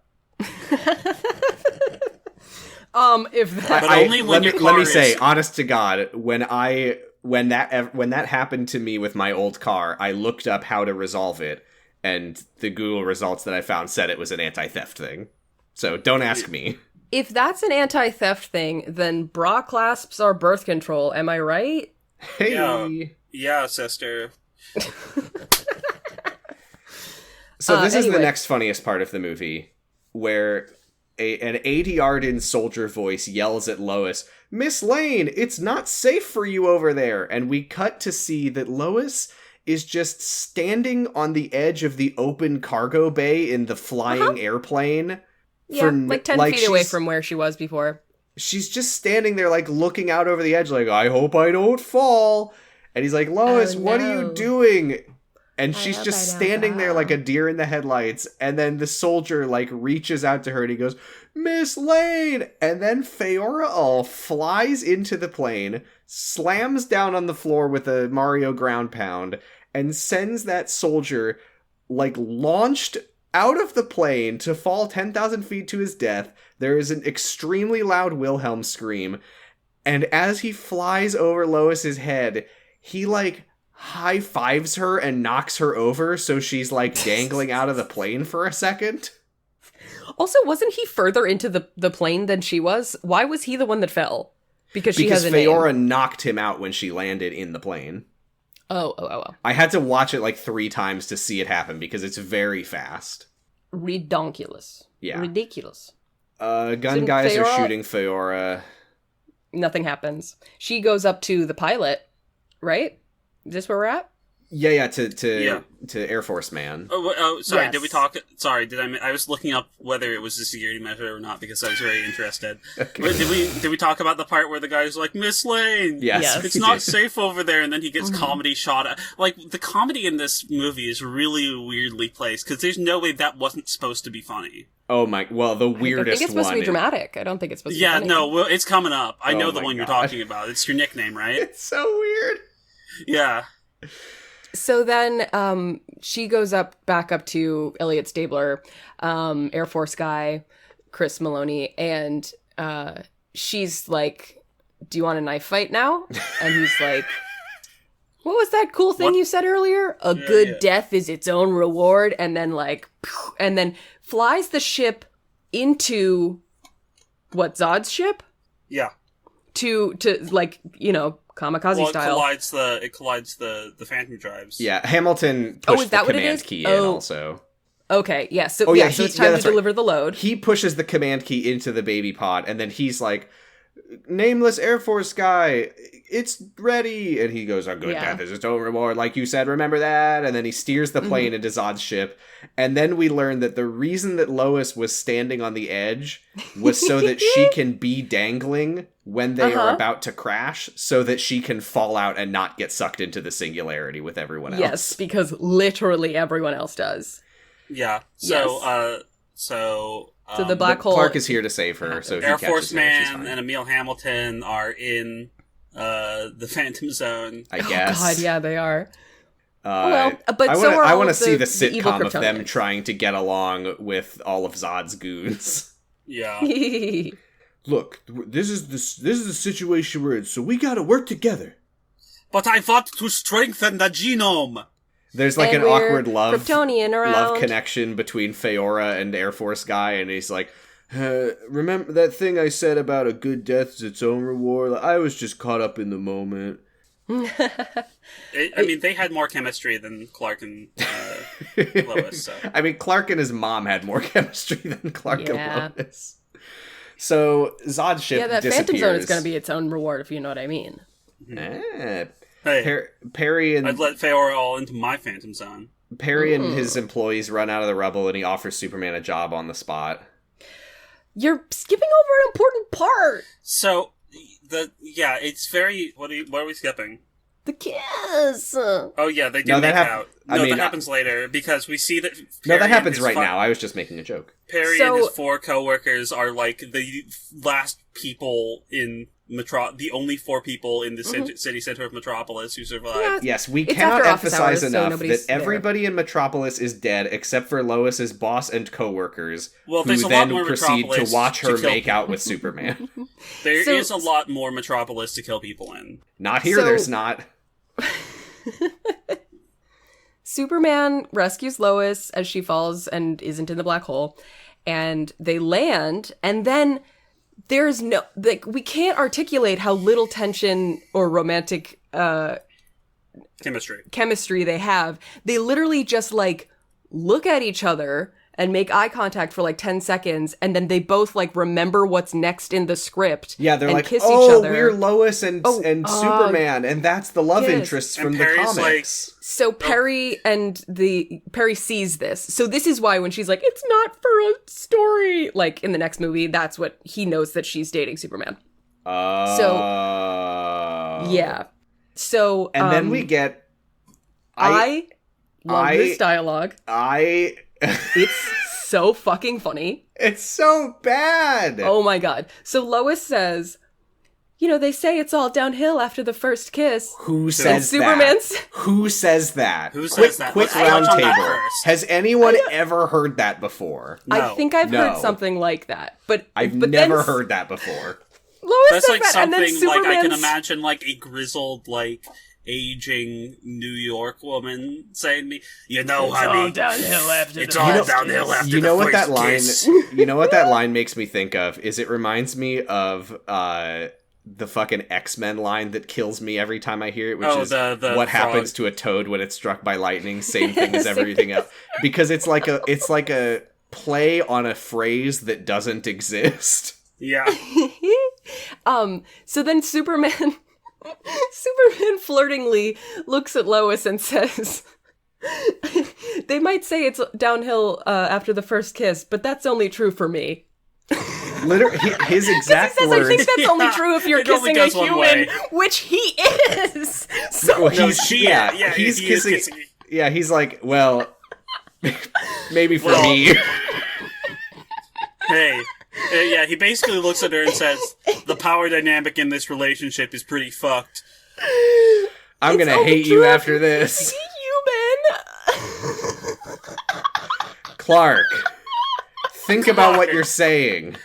Speaker 3: If that,
Speaker 2: But only when your car
Speaker 1: let me
Speaker 2: is...
Speaker 1: say, honest to God, when that happened to me with my old car, I looked up how to resolve it, and the Google results that I found said it was an anti-theft thing. So don't ask me.
Speaker 3: if that's an anti-theft thing, then bra clasps are birth control. Am I right?
Speaker 1: Hey.
Speaker 2: Yeah, sister.
Speaker 1: So this is the
Speaker 3: anyway.
Speaker 1: next funniest part of the movie, where an 80-yard-in soldier voice yells at Lois, "Miss Lane, it's not safe for you over there." And we cut to see that Lois is just standing on the edge of the open cargo bay in the flying airplane.
Speaker 3: Yeah, 10 feet away from where she was before.
Speaker 1: She's just standing there, looking out over the edge, I hope I don't fall. And he's like, Lois, what are you doing? And she's just standing there like a deer in the headlights. And then the soldier, reaches out to her and he goes, "Miss Lane!" And then Feora Ul flies into the plane, slams down on the floor with a Mario ground pound, and sends that soldier, launched out of the plane to fall 10,000 feet to his death. There is an extremely loud Wilhelm scream. And as he flies over Lois's head, he, high fives her and knocks her over, so she's dangling out of the plane for a second.
Speaker 3: Also, wasn't he further into the plane than she was? Why was he the one that fell? Because she has a
Speaker 1: Feora
Speaker 3: name.
Speaker 1: knocked him out when she landed in the plane.
Speaker 3: Oh.
Speaker 1: I had to watch it 3 times to see it happen because it's very fast.
Speaker 3: Redonkulous.
Speaker 1: Yeah.
Speaker 3: Ridiculous.
Speaker 1: Gun guys are shooting Feora.
Speaker 3: Nothing happens. She goes up to the pilot, right? Is this where we're at?
Speaker 1: Yeah, to Air Force Man.
Speaker 2: Sorry,
Speaker 3: Yes.
Speaker 2: did we talk? Sorry, I was looking up whether it was a security measure or not because I was very interested.
Speaker 1: Okay.
Speaker 2: Wait, did we talk about the part where the guy's like, "Miss Lane,
Speaker 1: Yes.
Speaker 2: it's not safe over there," and then he gets comedy shot at. The comedy in this movie is really weirdly placed because there's no way that wasn't supposed to be funny.
Speaker 1: Oh my! Well, the weirdest one.
Speaker 3: I think it's supposed to be dramatic. I don't think it's supposed to be funny.
Speaker 2: No, well, it's coming up. I know the
Speaker 1: my
Speaker 2: one you're
Speaker 1: God.
Speaker 2: talking about. It's your nickname, right?
Speaker 1: It's so weird.
Speaker 2: Yeah.
Speaker 3: So then she goes back up to Elliot Stabler, Air Force guy, Chris Maloney, and she's like, do you want a knife fight now? And he's like, what was that cool thing you said earlier? A good death is its own reward. And then and then flies the ship into Zod's ship?
Speaker 2: Yeah.
Speaker 3: To kamikaze style.
Speaker 2: It collides the phantom drives.
Speaker 1: Yeah, Hamilton pushed the command key in also.
Speaker 3: Okay, yeah. So so it's time to deliver the load.
Speaker 1: He pushes the command key into the baby pod, and then he's like, nameless Air Force guy, it's ready. And he goes, a good death is its own reward, like you said, remember that? And then he steers the plane into Zod's ship. And then we learn that the reason that Lois was standing on the edge was so that she can be dangling when they are about to crash, so that she can fall out and not get sucked into the singularity with everyone else.
Speaker 3: Yes, because literally everyone else does.
Speaker 2: Yeah. So, so
Speaker 3: the black hole.
Speaker 1: Clark is here to save her. So
Speaker 2: Air Force Man and Emil Hamilton are in the Phantom Zone.
Speaker 1: I guess.
Speaker 3: Oh God, yeah, they are.
Speaker 1: But I want to see the sitcom of them trying to get along with all of Zod's goons.
Speaker 2: Yeah.
Speaker 1: Look, this is the situation we're in, so we got to work together.
Speaker 2: But I want to strengthen the genome.
Speaker 1: There's like an awkward
Speaker 3: Kryptonian
Speaker 1: love connection between Feora and Air Force guy, and he's like, remember that thing I said about a good death is its own reward? I was just caught up in the moment.
Speaker 2: I mean, they had more chemistry than Clark and Lois. So.
Speaker 1: I mean, Clark and his mom had more chemistry than Clark and Lois. So Zod's ship disappears.
Speaker 3: Yeah, that Phantom Zone is going to be its own reward, if you know what I mean.
Speaker 2: Hey,
Speaker 1: Perry and...
Speaker 2: I'd let Feora all into my Phantom Zone.
Speaker 1: Perry and his employees run out of the rubble, and he offers Superman a job on the spot.
Speaker 3: You're skipping over an important part!
Speaker 2: So, it's very... What are we skipping?
Speaker 3: The kiss!
Speaker 2: Oh yeah, they do make out. No, that happens later, because we see that...
Speaker 1: Perry that happens right now. I was just making a joke.
Speaker 2: Perry and his 4 co-workers are like the last people in... the only 4 people in the city center of Metropolis who survived.
Speaker 1: Yeah, yes, we cannot emphasize enough that everybody in Metropolis is dead except for Lois's boss and co-workers, who then proceed to watch her make out with Superman.
Speaker 2: There is a lot more Metropolis to kill people in.
Speaker 1: Not here, there's not.
Speaker 3: Superman rescues Lois as she falls and isn't in the black hole, and they land, and then... There's no, we can't articulate how little tension or romantic chemistry they have. They literally just look at each other and make eye contact for 10 seconds, and then they both remember what's next in the script.
Speaker 1: Yeah, they're
Speaker 3: and kiss
Speaker 1: each
Speaker 3: other.
Speaker 1: We're Lois and Superman, and that's the love interests from the comics.
Speaker 3: So Perry Perry sees this. So this is why when she's like, it's not for a story, in the next movie, that's what he knows, that she's dating Superman. Yeah. So
Speaker 1: and then we get
Speaker 3: I love this dialogue. It's so fucking funny.
Speaker 1: It's so bad.
Speaker 3: Oh my God. So Lois says, they say it's all downhill after the first kiss.
Speaker 1: Who says that? Who says that? Quick round table. Has anyone ever heard that before?
Speaker 3: No. I think I've heard something like that. But
Speaker 1: I've never heard that before.
Speaker 3: Lois says that,
Speaker 2: something
Speaker 3: and then Superman's...
Speaker 2: I can imagine a grizzled, aging New York woman saying to me, honey,
Speaker 3: all downhill after
Speaker 2: it's all downhill after
Speaker 1: you know
Speaker 2: the
Speaker 1: what
Speaker 2: first
Speaker 1: that line
Speaker 2: kiss.
Speaker 1: You know what that line makes me think of is it reminds me of the fucking X-Men line that kills me every time I hear it, which is what happens to a toad when it's struck by lightning, same thing as everything else, because it's like a play on a phrase that doesn't exist.
Speaker 2: Yeah.
Speaker 3: So then Superman flirtingly looks at Lois and says, they might say it's downhill after the first kiss, but that's only true for me.
Speaker 1: Literally, his exact
Speaker 3: he says,
Speaker 1: words.
Speaker 3: I think that's only true if you're kissing a human, which he is. So
Speaker 1: he's kissing. Yeah, he's like, well, maybe for me.
Speaker 2: Hey. Yeah, he basically looks at her and says, the power dynamic in this relationship is pretty fucked.
Speaker 1: I'm gonna hate you after this.
Speaker 3: Human.
Speaker 1: Clark, think about what you're saying.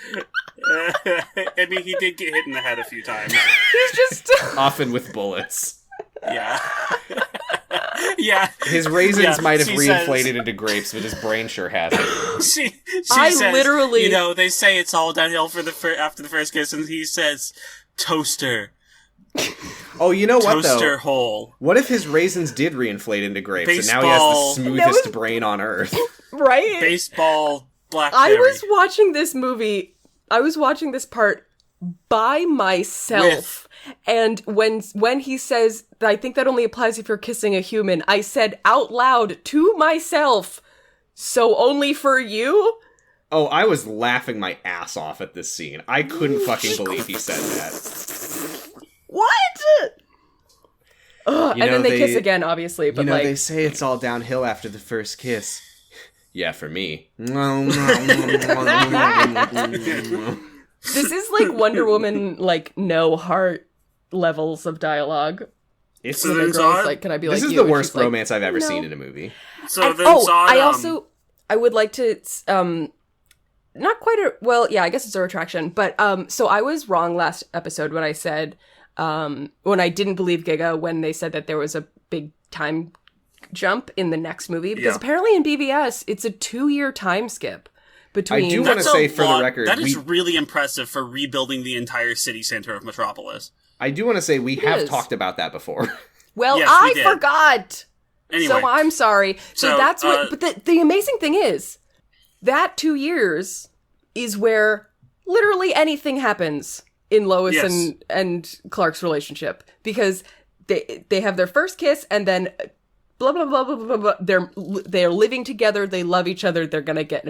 Speaker 2: I mean, he did get hit in the head a few times.
Speaker 3: He's just
Speaker 1: Often with bullets.
Speaker 2: Yeah. Yeah.
Speaker 1: His raisins might have
Speaker 2: she
Speaker 1: reinflated
Speaker 2: says-
Speaker 1: into grapes, but his brain sure hasn't.
Speaker 2: She
Speaker 3: I
Speaker 2: says,
Speaker 3: literally-
Speaker 2: you know, they say it's all downhill for after the first kiss, and he says, toaster.
Speaker 1: Oh, you know what,
Speaker 2: Toaster
Speaker 1: though?
Speaker 2: hole.
Speaker 1: What if his raisins did reinflate into grapes, and now he
Speaker 2: Baseball.
Speaker 1: has the smoothest
Speaker 3: That was-
Speaker 1: brain on earth?
Speaker 3: right.
Speaker 2: Baseball blackberry.
Speaker 3: I was watching this movie. I was watching this part by myself. And when he says, I think that only applies if you're kissing a human, I said out loud to myself, so only for you?
Speaker 1: Oh, I was laughing my ass off at this scene. I couldn't fucking believe he said that.
Speaker 3: What? Ugh,
Speaker 1: You
Speaker 3: and
Speaker 1: know,
Speaker 3: then they kiss
Speaker 1: they-
Speaker 3: again, obviously. But
Speaker 1: You know,
Speaker 3: like,
Speaker 1: they say it's all downhill after the first kiss. Yeah, for me.
Speaker 3: this is like Wonder Woman, like, no heart levels of dialogue.
Speaker 1: It's
Speaker 2: So
Speaker 3: And
Speaker 2: then
Speaker 3: the girl's
Speaker 2: Zod-
Speaker 3: like, can I be
Speaker 1: this
Speaker 3: like
Speaker 1: is
Speaker 3: you?
Speaker 1: the
Speaker 3: And
Speaker 1: worst
Speaker 3: she's like,
Speaker 1: romance I've ever
Speaker 3: no.
Speaker 1: seen in a movie.
Speaker 2: So
Speaker 3: And-
Speaker 2: then
Speaker 3: oh,
Speaker 2: Zod,
Speaker 3: I would like to, not quite a, well, yeah, I guess it's a retraction, but, so I was wrong last episode when I said, when I didn't believe Giga when they said that there was a big time jump in the next movie, because
Speaker 2: Yeah.
Speaker 3: apparently in BVS, it's a 2-year time skip between.
Speaker 1: I do wanna
Speaker 2: That's a
Speaker 1: say for the
Speaker 2: lot-
Speaker 1: record,
Speaker 2: that is
Speaker 1: we-
Speaker 2: really impressive for rebuilding the entire city center of Metropolis.
Speaker 1: I do want to say we have
Speaker 3: is.
Speaker 1: talked about that before.
Speaker 3: Well,
Speaker 2: Yes, we
Speaker 3: I
Speaker 2: did.
Speaker 3: forgot.
Speaker 2: Anyway,
Speaker 3: So I'm sorry. So
Speaker 2: So,
Speaker 3: that's what. But the amazing thing is that 2 years is where literally anything happens in Lois
Speaker 2: Yes.
Speaker 3: and Clark's relationship, because they have their first kiss and then blah blah blah blah blah blah. They're living together. They love each other. They're gonna get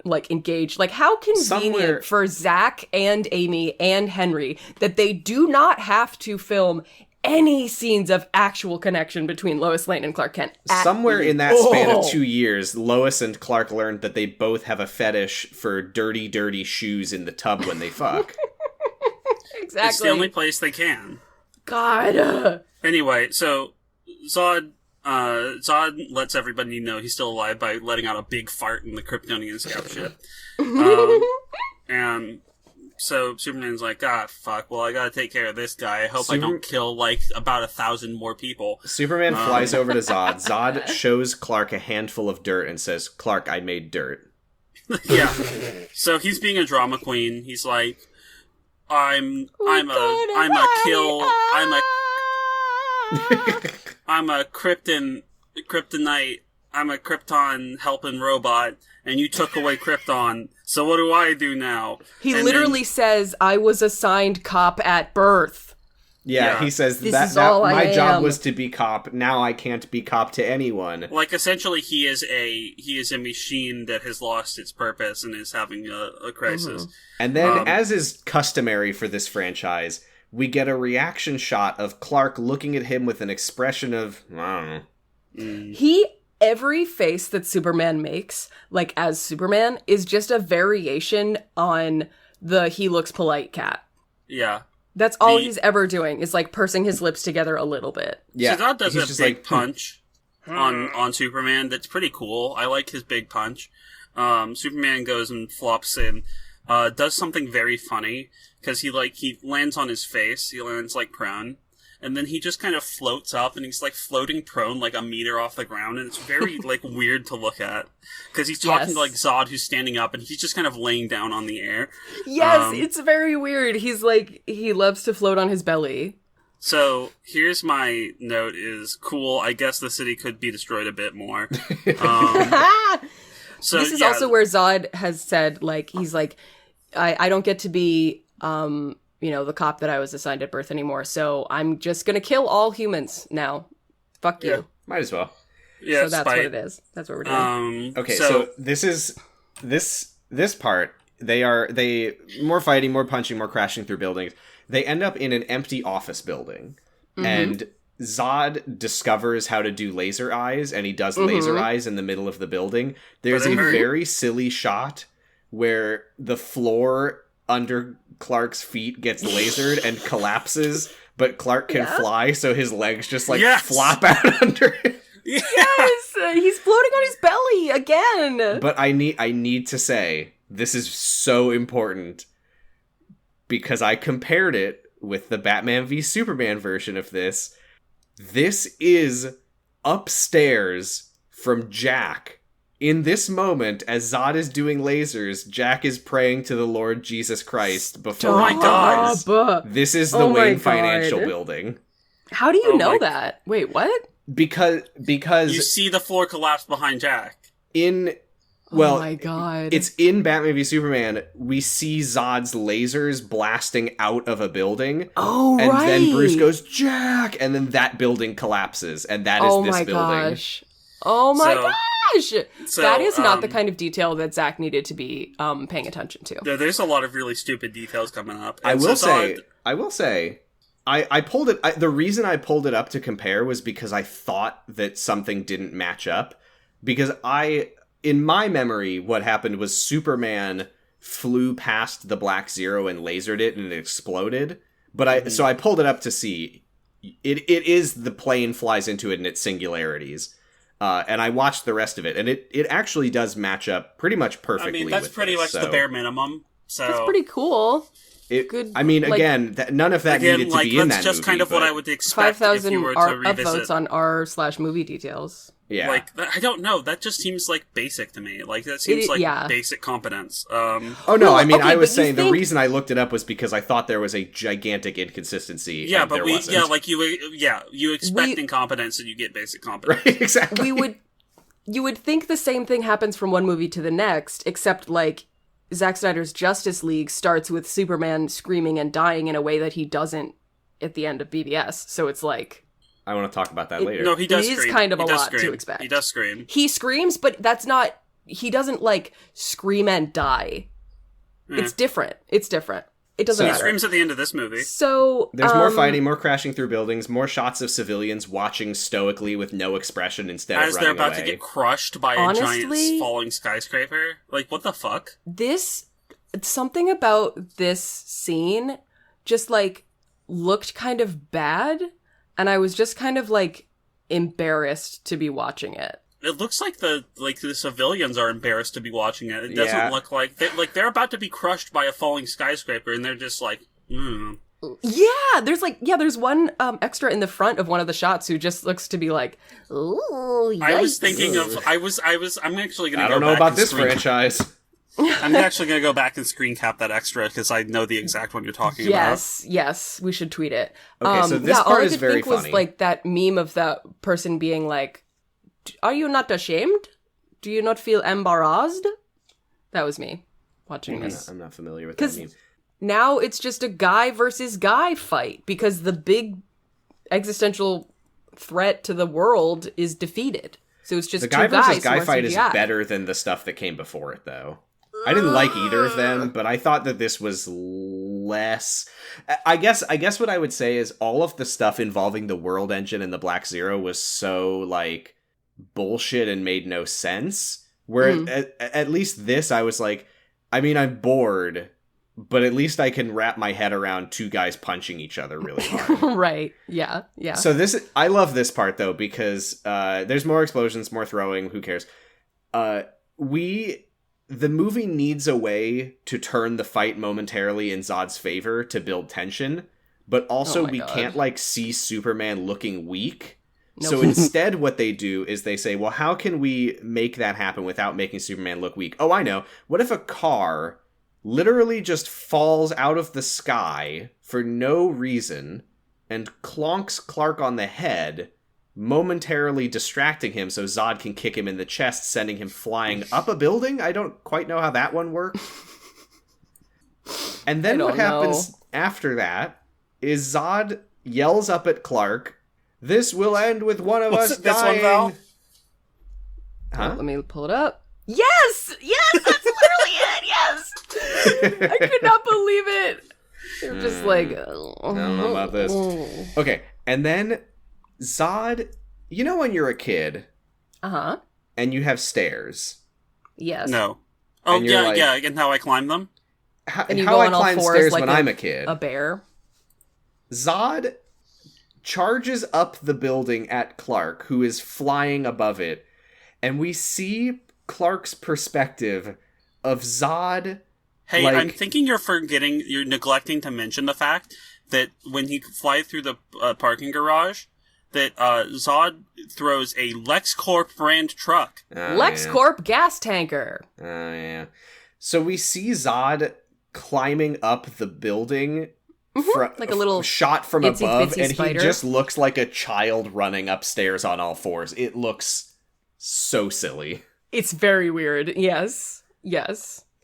Speaker 3: like engaged. Like, how convenient
Speaker 1: Somewhere-
Speaker 3: for Zach and Amy and Henry that they do not have to film any scenes of actual connection between Lois Lane and Clark Kent. at
Speaker 1: Somewhere in that span of
Speaker 3: all.
Speaker 1: 2 years, Lois and Clark learned that they both have a fetish for dirty, dirty shoes in the tub when they fuck.
Speaker 3: Exactly.
Speaker 2: it's the only place they can.
Speaker 3: God.
Speaker 2: Anyway, so Zod lets everybody know he's still alive by letting out a big fart in the Kryptonian scout ship. And so Superman's like, fuck, well, I gotta take care of this guy. I hope I don't kill, like, about 1,000 more people.
Speaker 1: Superman flies over to Zod. Zod shows Clark a handful of dirt and says, Clark, I made dirt.
Speaker 2: Yeah. So he's being a drama queen. He's like, I'm a kryptonite. I'm a Krypton helping robot, and you took away Krypton. So what do I do now?
Speaker 3: He
Speaker 2: And
Speaker 3: literally says, I was assigned cop at birth.
Speaker 1: Yeah,
Speaker 2: Yeah.
Speaker 1: he says
Speaker 3: This
Speaker 1: that
Speaker 3: is all I
Speaker 1: my job
Speaker 3: am.
Speaker 1: was to be cop. Now I can't be cop to anyone.
Speaker 2: like essentially he is a machine that has lost its purpose and is having a crisis.
Speaker 1: And then, as is customary for this franchise, we get a reaction shot of Clark looking at him with an expression of, I don't know.
Speaker 3: Every face that Superman makes, like as Superman, is just a variation on the he looks polite cat.
Speaker 2: Yeah.
Speaker 3: That's all he's ever doing, is like pursing his lips together a little bit.
Speaker 1: Yeah,
Speaker 2: So Zod does
Speaker 1: he's
Speaker 2: a
Speaker 1: just
Speaker 2: big
Speaker 1: like,
Speaker 2: punch on Superman that's pretty cool. I like his big punch. Superman goes and flops in, does something very funny, because he lands on his face, he lands like prone, and then he just kind of floats up, and he's like floating prone like a meter off the ground, and it's very like weird to look at, because he's talking
Speaker 3: Yes.
Speaker 2: to like Zod who's standing up, and he's just kind of laying down on the air.
Speaker 3: Yes, it's very weird. He's like, he loves to float on his belly.
Speaker 2: So here's my note: is cool. I guess the city could be destroyed a bit more. So
Speaker 3: This is
Speaker 2: yeah,
Speaker 3: also where Zod has said, like, he's like, I don't get to be, the cop that I was assigned at birth anymore, so I'm just gonna kill all humans now. Fuck you.
Speaker 2: Yeah.
Speaker 1: Might as well.
Speaker 2: yeah,
Speaker 3: So that's
Speaker 2: spite.
Speaker 3: what it is. That's what we're doing.
Speaker 1: Okay, so this is this part. They more fighting, more punching, more crashing through buildings. They end up in an empty office building, and Zod discovers how to do laser eyes, and he does laser eyes in the middle of the building. There's
Speaker 2: But
Speaker 1: a
Speaker 2: it hurt.
Speaker 1: very silly shot where the floor under Clark's feet gets lasered and collapses, but Clark can fly, so his legs just like
Speaker 2: Yes!
Speaker 1: flop out under him.
Speaker 3: Yes, he's floating on his belly again.
Speaker 1: But I need to say, this is so important. because I compared it with the Batman v Superman version of this. This is upstairs from Jack. In this moment, as Zod is doing lasers, Jack is praying to the Lord Jesus Christ before he dies. This is the Wayne Financial Building.
Speaker 3: How do you know that? Wait, what?
Speaker 1: Because
Speaker 2: you see the floor collapse behind Jack.
Speaker 3: Oh my god.
Speaker 1: It's in Batman v Superman. We see Zod's lasers blasting out of a building.
Speaker 3: Oh,
Speaker 1: and
Speaker 3: right.
Speaker 1: then Bruce goes, Jack! And then that building collapses. And that is this building.
Speaker 3: Gosh. Oh my gosh! So, that is not the kind of detail that Zack needed to be paying attention to.
Speaker 2: There's a lot of really stupid details coming up.
Speaker 1: I will say, I pulled it. The reason I pulled it up to compare was because I thought that something didn't match up. Because in my memory, what happened was Superman flew past the Black Zero and lasered it, and it exploded. But so I pulled it up to see. It is the plane flies into it in its singularities. And I watched the rest of it, and it actually does match up pretty much perfectly.
Speaker 2: I mean, that's pretty much the bare minimum. So
Speaker 3: that's pretty cool.
Speaker 1: Good. I mean, again, none of that needed to be in that movie.
Speaker 2: That's just kind of what I would expect
Speaker 3: 5,000
Speaker 2: if you were to revisit.
Speaker 3: upvotes on r/movie details.
Speaker 1: Yeah.
Speaker 2: Like, I don't know. That just seems, like, basic to me. Like, that seems basic competence.
Speaker 1: I mean, I was saying the reason I looked it up was because I thought there was a gigantic inconsistency.
Speaker 2: Yeah, but you expect incompetence and you get basic competence.
Speaker 1: Right, exactly.
Speaker 3: You would think the same thing happens from one movie to the next, except, like, Zack Snyder's Justice League starts with Superman screaming and dying in a way that he doesn't at the end of BVS. So it's like...
Speaker 1: I want to talk about that later.
Speaker 2: No, he does
Speaker 3: scream.
Speaker 2: It
Speaker 3: is kind of a lot to expect.
Speaker 2: He does scream.
Speaker 3: He screams, but that's not... He doesn't, like, scream and die. Yeah. It's different. It doesn't matter.
Speaker 2: He screams at the end of this movie.
Speaker 3: So...
Speaker 1: There's more fighting, more crashing through buildings, more shots of civilians watching stoically with no expression instead of running away.
Speaker 2: As they're about to get crushed by a giant falling skyscraper. Like, what the fuck?
Speaker 3: Something about this scene just, like, looked kind of bad, and I was just kind of, like, embarrassed to be watching it.
Speaker 2: It looks like the civilians are embarrassed to be watching it. It doesn't look like they're about to be crushed by a falling skyscraper, and they're just like,
Speaker 3: Yeah, there's one extra in the front of one of the shots who just looks to be like, ooh, yikes.
Speaker 2: I was thinking of I'm actually going to go back.
Speaker 1: I don't know about this franchise.
Speaker 2: I'm actually going to go back and screen cap that extra because I know the exact one you're talking about.
Speaker 3: Yes, we should tweet it.
Speaker 1: Okay, so this part is very funny.
Speaker 3: All I could think was like that meme of that person being like, "Are you not ashamed? Do you not feel embarrassed?" That was me watching this.
Speaker 1: I'm not familiar with that meme.
Speaker 3: Now it's just a guy versus guy fight because the big existential threat to the world is defeated. So it's just
Speaker 1: the guy
Speaker 3: two guys
Speaker 1: versus guy fight
Speaker 3: CGI.
Speaker 1: is better than the stuff that came before it, though. I didn't like either of them, but I thought that this was less... I guess what I would say is all of the stuff involving the World Engine and the Black Zero was so, like, bullshit and made no sense. Where at least this, I was like, I mean, I'm bored, but at least I can wrap my head around two guys punching each other really hard.
Speaker 3: Right, yeah.
Speaker 1: So I love this part, though, because there's more explosions, more throwing, who cares? The movie needs a way to turn the fight momentarily in Zod's favor to build tension, but also we can't, like, see Superman looking weak. Nope. So instead what they do is they say, well, how can we make that happen without making Superman look weak? Oh, I know. What if a car literally just falls out of the sky for no reason and clonks Clark on the head, momentarily distracting him so Zod can kick him in the chest, sending him flying up a building? I don't quite know how that one works. And then what happens after that is Zod yells up at Clark, "This will end with one of us dying."
Speaker 2: Val?
Speaker 1: Huh?
Speaker 3: Let me pull it up. Yes, that's literally it. Yes, I could not believe it. They're just like,
Speaker 1: I don't know about this. Okay, and then Zod, you know when you're a kid, and you have stairs.
Speaker 3: Yes.
Speaker 2: No. Oh yeah, and how I climb them.
Speaker 3: And you
Speaker 1: how
Speaker 3: go
Speaker 1: I
Speaker 3: on all
Speaker 1: climb
Speaker 3: fours
Speaker 1: stairs
Speaker 3: like
Speaker 1: when I'm a kid.
Speaker 3: A bear.
Speaker 1: Zod charges up the building at Clark, who is flying above it, and we see Clark's perspective of Zod
Speaker 2: Hey, I'm thinking you're neglecting to mention the fact that when he flies through the parking garage, that Zod throws a LexCorp brand truck.
Speaker 3: LexCorp gas tanker.
Speaker 1: Oh, yeah. So we see Zod climbing up the building,
Speaker 3: like a little
Speaker 1: shot from above, and
Speaker 3: spider.
Speaker 1: He just looks like a child running upstairs on all fours. It looks so silly.
Speaker 3: It's very weird. Yes.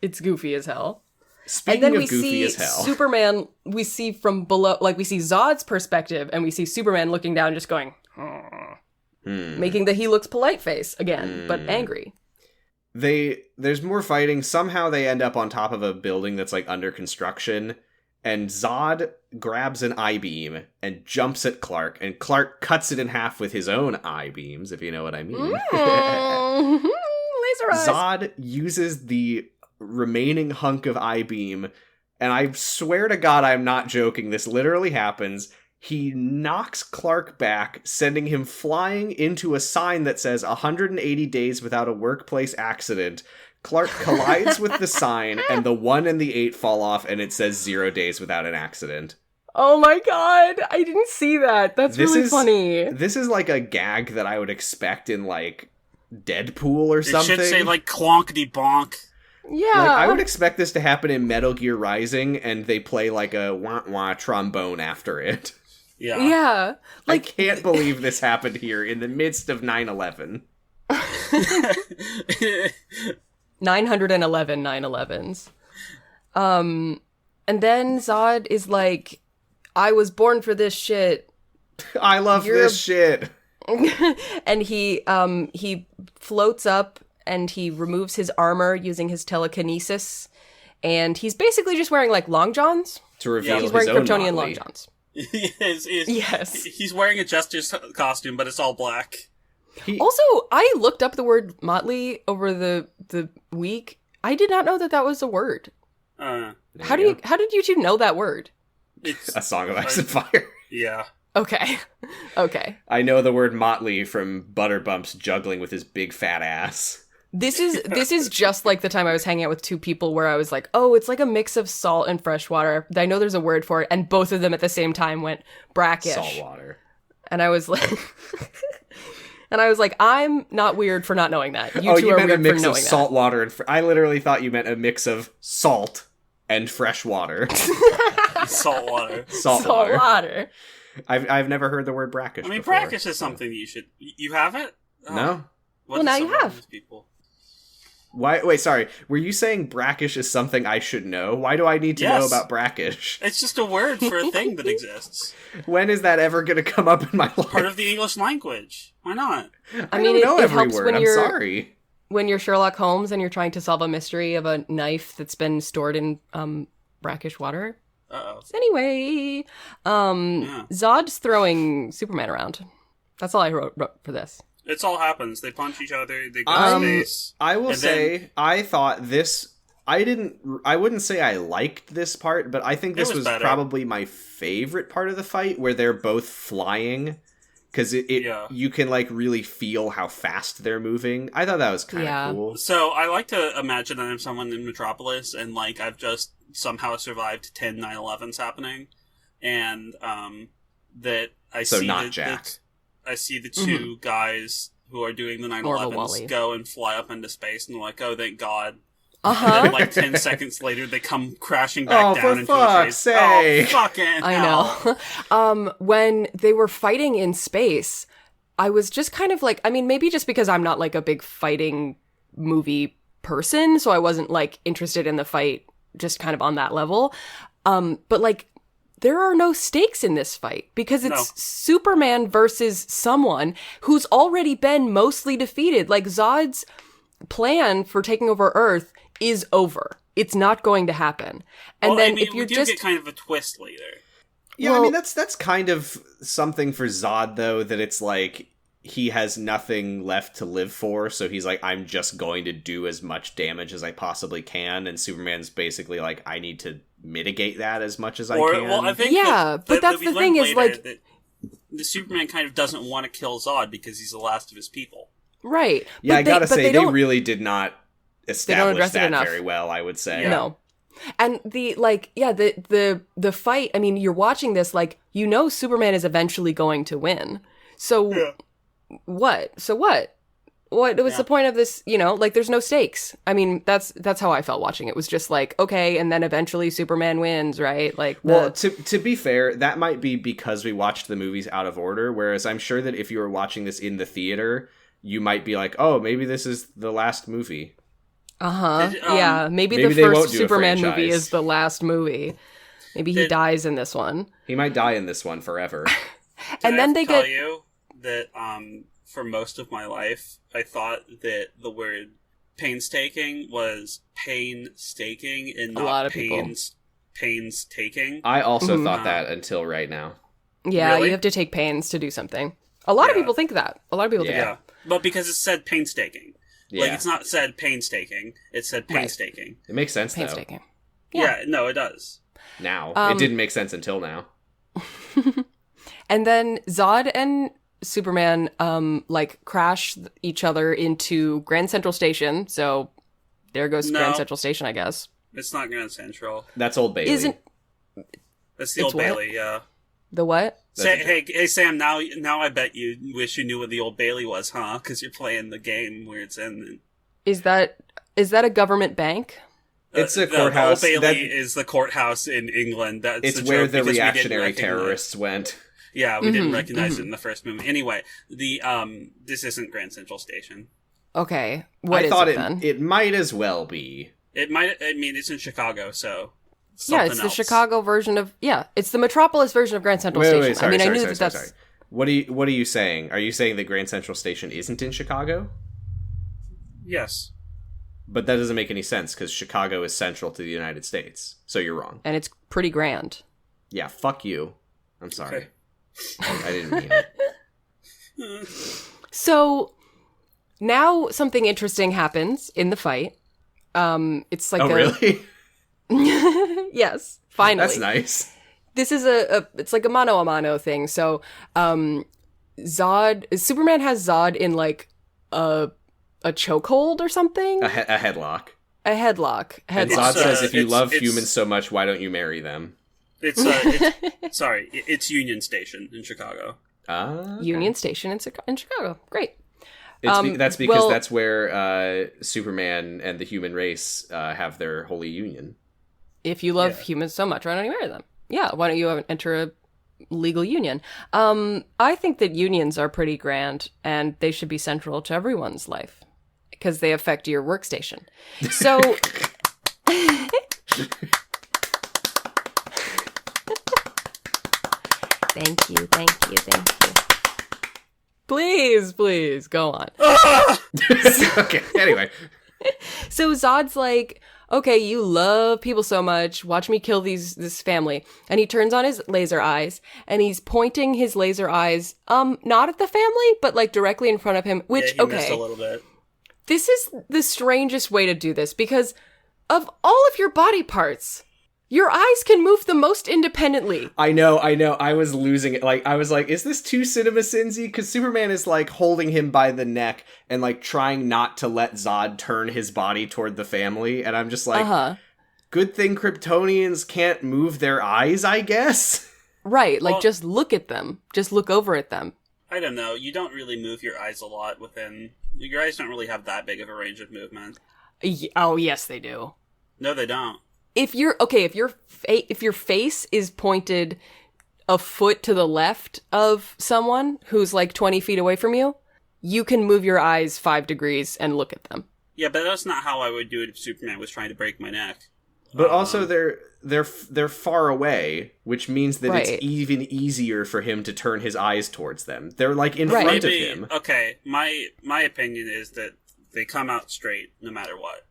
Speaker 3: It's goofy as hell.
Speaker 1: Speaking
Speaker 3: and then
Speaker 1: of goofy as hell,
Speaker 3: Superman, we see from below, like we see Zod's perspective, and we see Superman looking down, just going, making the he looks polite face again, but angry.
Speaker 1: There's more fighting. Somehow they end up on top of a building that's like under construction, and Zod grabs an I-beam and jumps at Clark, and Clark cuts it in half with his own I-beams, if you know what I mean.
Speaker 3: Laser eyes.
Speaker 1: Zod uses the remaining hunk of I-beam, and I swear to God I'm not joking, this literally happens. He knocks Clark back, sending him flying into a sign that says 180 days without a workplace accident. Clark collides with the sign, and the 1 and the 8 fall off, and it says 0 days without an accident.
Speaker 3: Oh my god, I didn't see that. That's really funny.
Speaker 1: This is like a gag that I would expect in, like, Deadpool or something.
Speaker 2: It should say, like, clonkety bonk.
Speaker 3: Yeah.
Speaker 1: Like, I would expect this to happen in Metal Gear Rising, and they play, like, a wah-wah trombone after it.
Speaker 2: Yeah.
Speaker 3: Like,
Speaker 1: I can't believe this happened here in the midst of 9/11.
Speaker 3: 911 9/11s. And then Zod is like, I was born for this shit.
Speaker 1: I love this shit.
Speaker 3: And he floats up and he removes his armor using his telekinesis. And he's basically just wearing like long johns.
Speaker 1: To reveal
Speaker 3: he's
Speaker 1: his
Speaker 3: wearing
Speaker 1: own
Speaker 3: Kryptonian
Speaker 1: Motley.
Speaker 3: long johns.
Speaker 2: Yes. He's wearing a Jester's costume, but it's all black.
Speaker 3: Also, I looked up the word motley over the week. I did not know that was a word. How did you two know that word?
Speaker 2: It's
Speaker 1: A Song of Ice and Fire.
Speaker 2: Yeah.
Speaker 3: Okay.
Speaker 1: I know the word motley from Butterbump's juggling with his big fat ass.
Speaker 3: This is just like the time I was hanging out with two people where I was like, oh, it's like a mix of salt and fresh water. I know there's a word for it, and both of them at the same time went brackish.
Speaker 1: Salt water.
Speaker 3: And I was like, I'm not weird for not knowing that. You two
Speaker 1: you
Speaker 3: are
Speaker 1: meant a
Speaker 3: weird
Speaker 1: mix
Speaker 3: for
Speaker 1: of
Speaker 3: knowing
Speaker 1: salt water and I literally thought you meant a mix of salt and fresh water.
Speaker 2: Salt water.
Speaker 1: Salt water. I've never heard the word brackish.
Speaker 2: I mean,
Speaker 1: before,
Speaker 2: brackish is something you have it? Oh.
Speaker 1: No.
Speaker 3: Well, now you have.
Speaker 2: People?
Speaker 1: Why? Wait, sorry. Were you saying brackish is something I should know? Why do I need to know about brackish?
Speaker 2: It's just a word for a thing that exists.
Speaker 1: When is that ever going to come up in my life?
Speaker 2: Part of the English language. Why not?
Speaker 3: I mean,
Speaker 1: don't know
Speaker 3: it
Speaker 1: every
Speaker 3: helps
Speaker 1: word.
Speaker 3: when
Speaker 1: I'm sorry.
Speaker 3: When you're Sherlock Holmes and you're trying to solve a mystery of a knife that's been stored in brackish water.
Speaker 2: Uh-oh.
Speaker 3: So anyway, Zod's throwing Superman around. That's all I wrote for this.
Speaker 2: It all happens. They punch each other. They go to space.
Speaker 1: I will say, I thought this. I wouldn't say I liked this part, but I think this was probably my favorite part of the fight, where they're both flying, because you can like really feel how fast they're moving. I thought that was kind of cool.
Speaker 2: So I like to imagine that I'm someone in Metropolis, and like I've just somehow survived 10 9/11s happening, and that I see
Speaker 1: not Jack.
Speaker 2: I see the two guys who are doing the 9/11s go and fly up into space, and they're like, "Oh, thank God!" And then, like 10 seconds later, they come crashing back down into the trace.
Speaker 1: Sake.
Speaker 2: Oh, fucking hell!
Speaker 3: I know. When they were fighting in space, I was just kind of like, I mean, maybe just because I'm not like a big fighting movie person, so I wasn't like interested in the fight, just kind of on that level. But like, there are no stakes in this fight because it's Superman versus someone who's already been mostly defeated. Like, Zod's plan for taking over Earth is over. It's not going to happen. And then if you're
Speaker 2: get kind of a twist later.
Speaker 1: Yeah, well, I mean, that's kind of something for Zod, though, that it's like he has nothing left to live for, so he's like, I'm just going to do as much damage as I possibly can, and Superman's basically like, I need to mitigate that as much as I can.
Speaker 2: Well, I think
Speaker 3: but that's the thing is, like,
Speaker 2: the Superman kind of doesn't want to kill Zod because he's the last of his people.
Speaker 3: Right.
Speaker 1: Yeah, I gotta say, they really did not establish that very well, I would say.
Speaker 3: No. And the the fight, I mean, you're watching this like, you know, Superman is eventually going to win. So what? What was the point of this, you know, like there's no stakes. I mean, that's how I felt watching it. It was just like, okay, and then eventually Superman wins, right? Like
Speaker 1: well, to be fair, that might be because we watched the movies out of order, whereas I'm sure that if you were watching this in the theater, you might be like, "Oh, maybe this is the last movie."
Speaker 3: Yeah, maybe the first Superman movie is the last movie. Maybe he dies in this one.
Speaker 1: He might die in this one forever.
Speaker 3: And then they
Speaker 2: tell you that for most of my life, I thought that the word painstaking was painstaking and not painstaking.
Speaker 1: I also thought that until right now.
Speaker 3: Yeah,
Speaker 2: Really?
Speaker 3: you have to take pains to do something. A lot of people think that. A lot of people think that.
Speaker 2: But because it said painstaking.
Speaker 1: Yeah.
Speaker 2: Like, it's not said painstaking, it said painstaking.
Speaker 1: It makes sense,
Speaker 3: Painstaking.
Speaker 1: though.
Speaker 2: Yeah, no, it does.
Speaker 1: Now. It didn't make sense until now.
Speaker 3: And then Zod and Superman like crash each other into Grand Central Station. So there goes Grand Central Station, I guess.
Speaker 2: It's not Grand Central.
Speaker 1: That's Old Bailey.
Speaker 2: That's the Old Bailey, yeah.
Speaker 3: The what?
Speaker 2: Hey Sam, now I bet you wish you knew what the Old Bailey was, huh? Because you're playing the game where it's in.
Speaker 3: Is that a government bank?
Speaker 1: It's a courthouse.
Speaker 2: The Old Bailey is the courthouse in England.
Speaker 1: It's where the reactionary terrorists went.
Speaker 2: Yeah, we didn't recognize it in the first movie. Anyway, this isn't Grand Central Station.
Speaker 3: Okay, what
Speaker 1: I
Speaker 3: is
Speaker 1: thought
Speaker 3: it then?
Speaker 1: It might as well be.
Speaker 2: It might. I mean, it's in Chicago, so.
Speaker 3: Yeah, it's the Chicago version of it's the Metropolis version of Grand Central Station.
Speaker 1: Wait, sorry,
Speaker 3: I knew
Speaker 1: sorry.
Speaker 3: that's.
Speaker 1: What are you saying? Are you saying that Grand Central Station isn't in Chicago?
Speaker 2: Yes.
Speaker 1: But that doesn't make any sense because Chicago is central to the United States. So you're wrong.
Speaker 3: And it's pretty grand.
Speaker 1: Yeah, fuck you. I'm sorry.
Speaker 2: Okay.
Speaker 1: I didn't mean it.
Speaker 3: So now something interesting happens in the fight. It's like
Speaker 1: really?
Speaker 3: Yes, finally.
Speaker 1: That's nice.
Speaker 3: This is it's like a mano thing. So Superman has Zod in like a chokehold or something?
Speaker 1: A headlock.
Speaker 3: A headlock.
Speaker 1: And Zod says, if you love humans so much, why don't you marry them?
Speaker 2: It's Union Station in Chicago.
Speaker 1: Okay.
Speaker 3: Union Station in Chicago. Great.
Speaker 1: That's because that's where Superman and the human race have their holy union.
Speaker 3: If you love humans so much, why don't you marry them? Yeah, why don't you enter a legal union? I think that unions are pretty grand, and they should be central to everyone's life because they affect your workstation. So... Thank you. Please, go on.
Speaker 1: Okay, anyway.
Speaker 3: So Zod's like, okay, you love people so much, watch me kill this family. And he turns on his laser eyes, and he's pointing his laser eyes, not at the family, but like directly in front of him, which,
Speaker 2: he missed a little bit.
Speaker 3: This is the strangest way to do this, because of all of your body parts, your eyes can move the most independently.
Speaker 1: I know. I was losing it. Like, I was like, is this too CinemaSinsy? Because Superman is, like, holding him by the neck and, like, trying not to let Zod turn his body toward the family. And I'm just like, good thing Kryptonians can't move their eyes, I guess?
Speaker 3: Right. Like, just look at them. Just look over at them.
Speaker 2: I don't know. You don't really move your eyes a lot within... Your eyes don't really have that big of a range of movement.
Speaker 3: Oh, yes, they do.
Speaker 2: No, they don't.
Speaker 3: If your face is pointed a foot to the left of someone who's like 20 feet away from you, you can move your eyes 5 degrees and look at them.
Speaker 2: Yeah, but that's not how I would do it if Superman was trying to break my neck.
Speaker 1: But also they're far away, which means that it's even easier for him to turn his eyes towards them. They're like in front of him.
Speaker 2: Okay, my opinion is that they come out straight no matter what.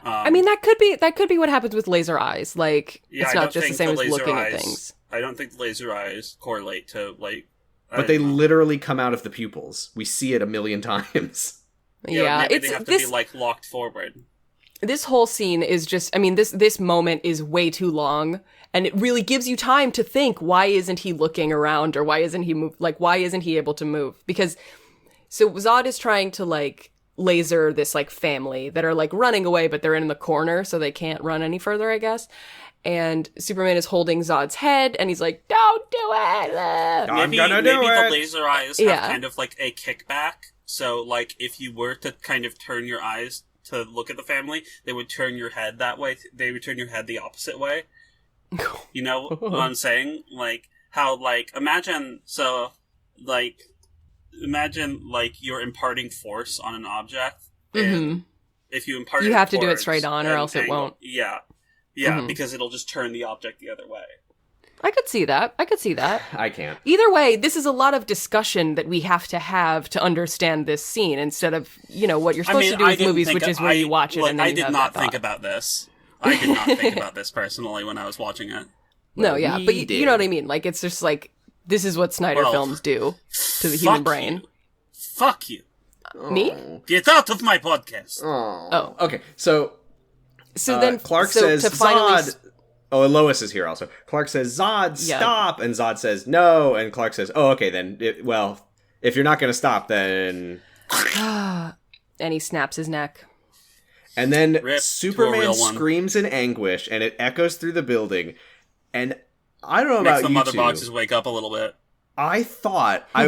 Speaker 3: I mean, that could be what happens with laser eyes. Like, it's not just the same as looking at things.
Speaker 2: I don't think the laser eyes correlate to, like...
Speaker 1: But they literally come out of the pupils. We see it a million times.
Speaker 2: Yeah, maybe they have to be, like, locked forward.
Speaker 3: This whole scene is just... I mean, this moment is way too long, and it really gives you time to think, why isn't he looking around, or why isn't he able to move? Because... So Zod is trying to, like... laser this like family that are like running away, but they're in the corner, so they can't run any further, I guess. And Superman is holding Zod's head, and he's like, "Don't do it!"
Speaker 2: Maybe the laser eyes have kind of like a kickback. So, like, if you were to kind of turn your eyes to look at the family, they would turn your head that way. They would turn your head the opposite way. You know what I'm saying? Like, how, like, imagine, like, you're imparting force on an object. And if you impart
Speaker 3: you have to do it straight on, or else it won't.
Speaker 2: Yeah, because it'll just turn the object the other way.
Speaker 3: I could see that.
Speaker 1: I can't.
Speaker 3: Either way, this is a lot of discussion that we have to understand this scene, instead of, you know, what you're supposed to do with movies, which is where you watch it and then
Speaker 2: I did not think about this. I did not think about this personally when I was watching it.
Speaker 3: No, yeah, but you know what I mean? Like, it's just like, this is what Snyder films do to the human brain.
Speaker 2: Fuck you.
Speaker 3: Me?
Speaker 2: Get out of my podcast.
Speaker 3: Oh.
Speaker 1: Okay, so
Speaker 3: then
Speaker 1: Clark says, Zod... Oh, and Lois is here also. Clark says, Zod, stop! And Zod says, no! And Clark says, oh, okay, then, if you're not gonna stop, then...
Speaker 3: And he snaps his neck.
Speaker 1: And then Superman screams in anguish, and it echoes through the building, and I don't know about you two.
Speaker 2: Makes the mother boxes wake up a little bit.
Speaker 1: I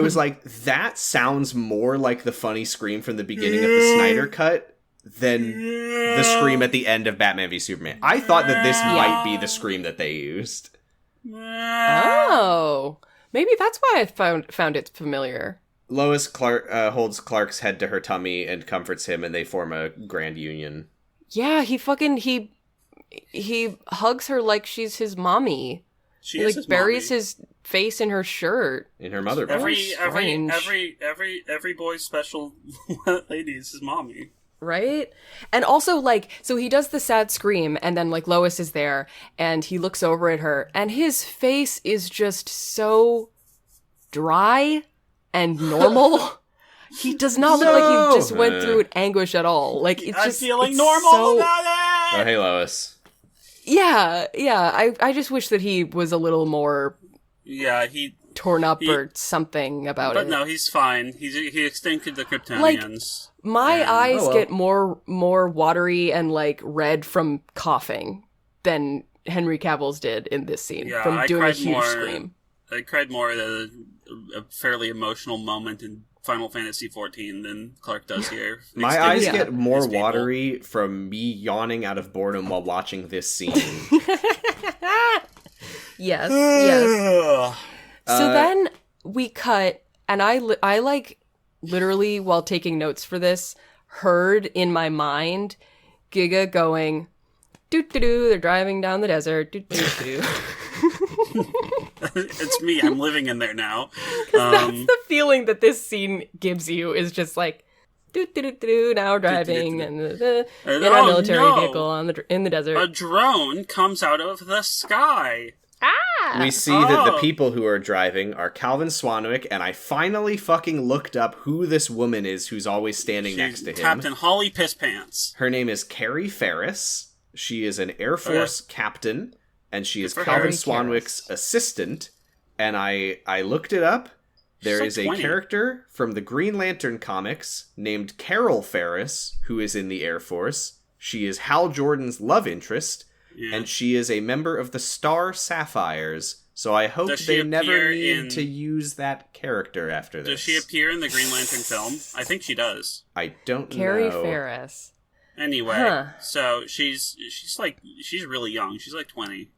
Speaker 1: was like, that sounds more like the funny scream from the beginning of the Snyder Cut than the scream at the end of Batman v Superman. I thought that this might be the scream that they used.
Speaker 3: Oh, maybe that's why I found it familiar.
Speaker 1: Lois holds Clark's head to her tummy and comforts him, and they form a grand union.
Speaker 3: Yeah, he hugs her like she's his mommy.
Speaker 2: She is
Speaker 3: like buries his face in her shirt.
Speaker 1: In her mother.
Speaker 2: Every boy's special lady is his mommy.
Speaker 3: Right? And also, like, so he does the sad scream, and then, like, Lois is there, and he looks over at her, and his face is just so dry and normal. He does not look like he just went through an anguish at all. Like, it's just...
Speaker 2: I'm feeling normal about it!
Speaker 1: Oh, hey, Lois.
Speaker 3: Yeah. I just wish that he was a little more...
Speaker 2: Yeah,
Speaker 3: torn up or something about it.
Speaker 2: But no, he's fine. He extincted the Kryptonians.
Speaker 3: Like, my eyes get more watery and, like, red from coughing than Henry Cavill's did in this scene, from doing a huge scream.
Speaker 2: I cried more at a fairly emotional moment in Final Fantasy XIV than Clark does here.
Speaker 1: My eyes get more watery from me yawning out of boredom while watching this scene.
Speaker 3: Yes. So then we cut, and I like, literally, while taking notes for this, heard in my mind Giga going, doo-doo-doo, they're driving down the desert, doo-doo-doo.
Speaker 2: It's me, I'm living in there now.
Speaker 3: That's the feeling that this scene gives you, is just like, doo-doo-doo-doo, now we're driving in a military vehicle in the desert.
Speaker 2: A drone comes out of the sky.
Speaker 1: We see that the people who are driving are Calvin Swanwick, and I finally fucking looked up who this woman is who's always standing next to him.
Speaker 2: Captain Holly Pisspants.
Speaker 1: Her name is Carrie Ferris. She is an Air Force captain, and she is Calvin Swanwick's assistant. And I looked it up. There is a character from the Green Lantern comics named Carol Ferris, who is in the Air Force. She is Hal Jordan's love interest. Yeah. And she is a member of the Star Sapphires, so I hope they never need to use that character after this.
Speaker 2: Does she appear in the Green Lantern film? I think she does.
Speaker 1: I don't know.
Speaker 3: Carrie Ferris.
Speaker 2: Anyway, so she's really young. She's like 20.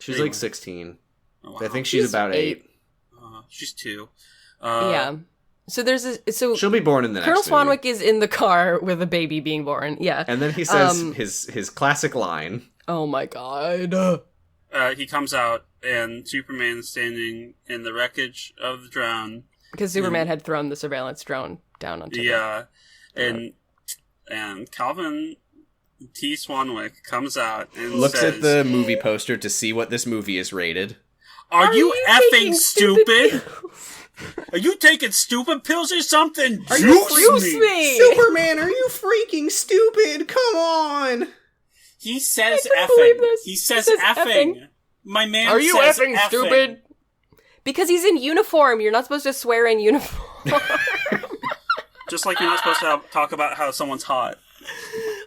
Speaker 1: She's like 16. Oh, wow. I think she's about 8.
Speaker 2: She's 2.
Speaker 3: Yeah. So
Speaker 1: she'll be born in the next
Speaker 3: Colonel
Speaker 1: movie.
Speaker 3: Swanwick is in the car with a baby being born. Yeah.
Speaker 1: And then he says his classic line.
Speaker 3: Oh my god.
Speaker 2: He comes out and Superman's standing in the wreckage of the drone.
Speaker 3: Because Superman had thrown the surveillance drone down onto
Speaker 2: and Calvin T. Swanwick comes out and
Speaker 1: looks at the movie poster to see what this movie is rated.
Speaker 2: Are you effing stupid? Are you taking stupid pills or something?
Speaker 3: Juice me!
Speaker 1: Superman, are you freaking stupid? Come on!
Speaker 2: He says effing. He says effing. My man
Speaker 3: are you
Speaker 2: says
Speaker 3: effing stupid? Because he's in uniform. You're not supposed to swear in uniform.
Speaker 2: Just like you're not supposed to talk about how someone's hot.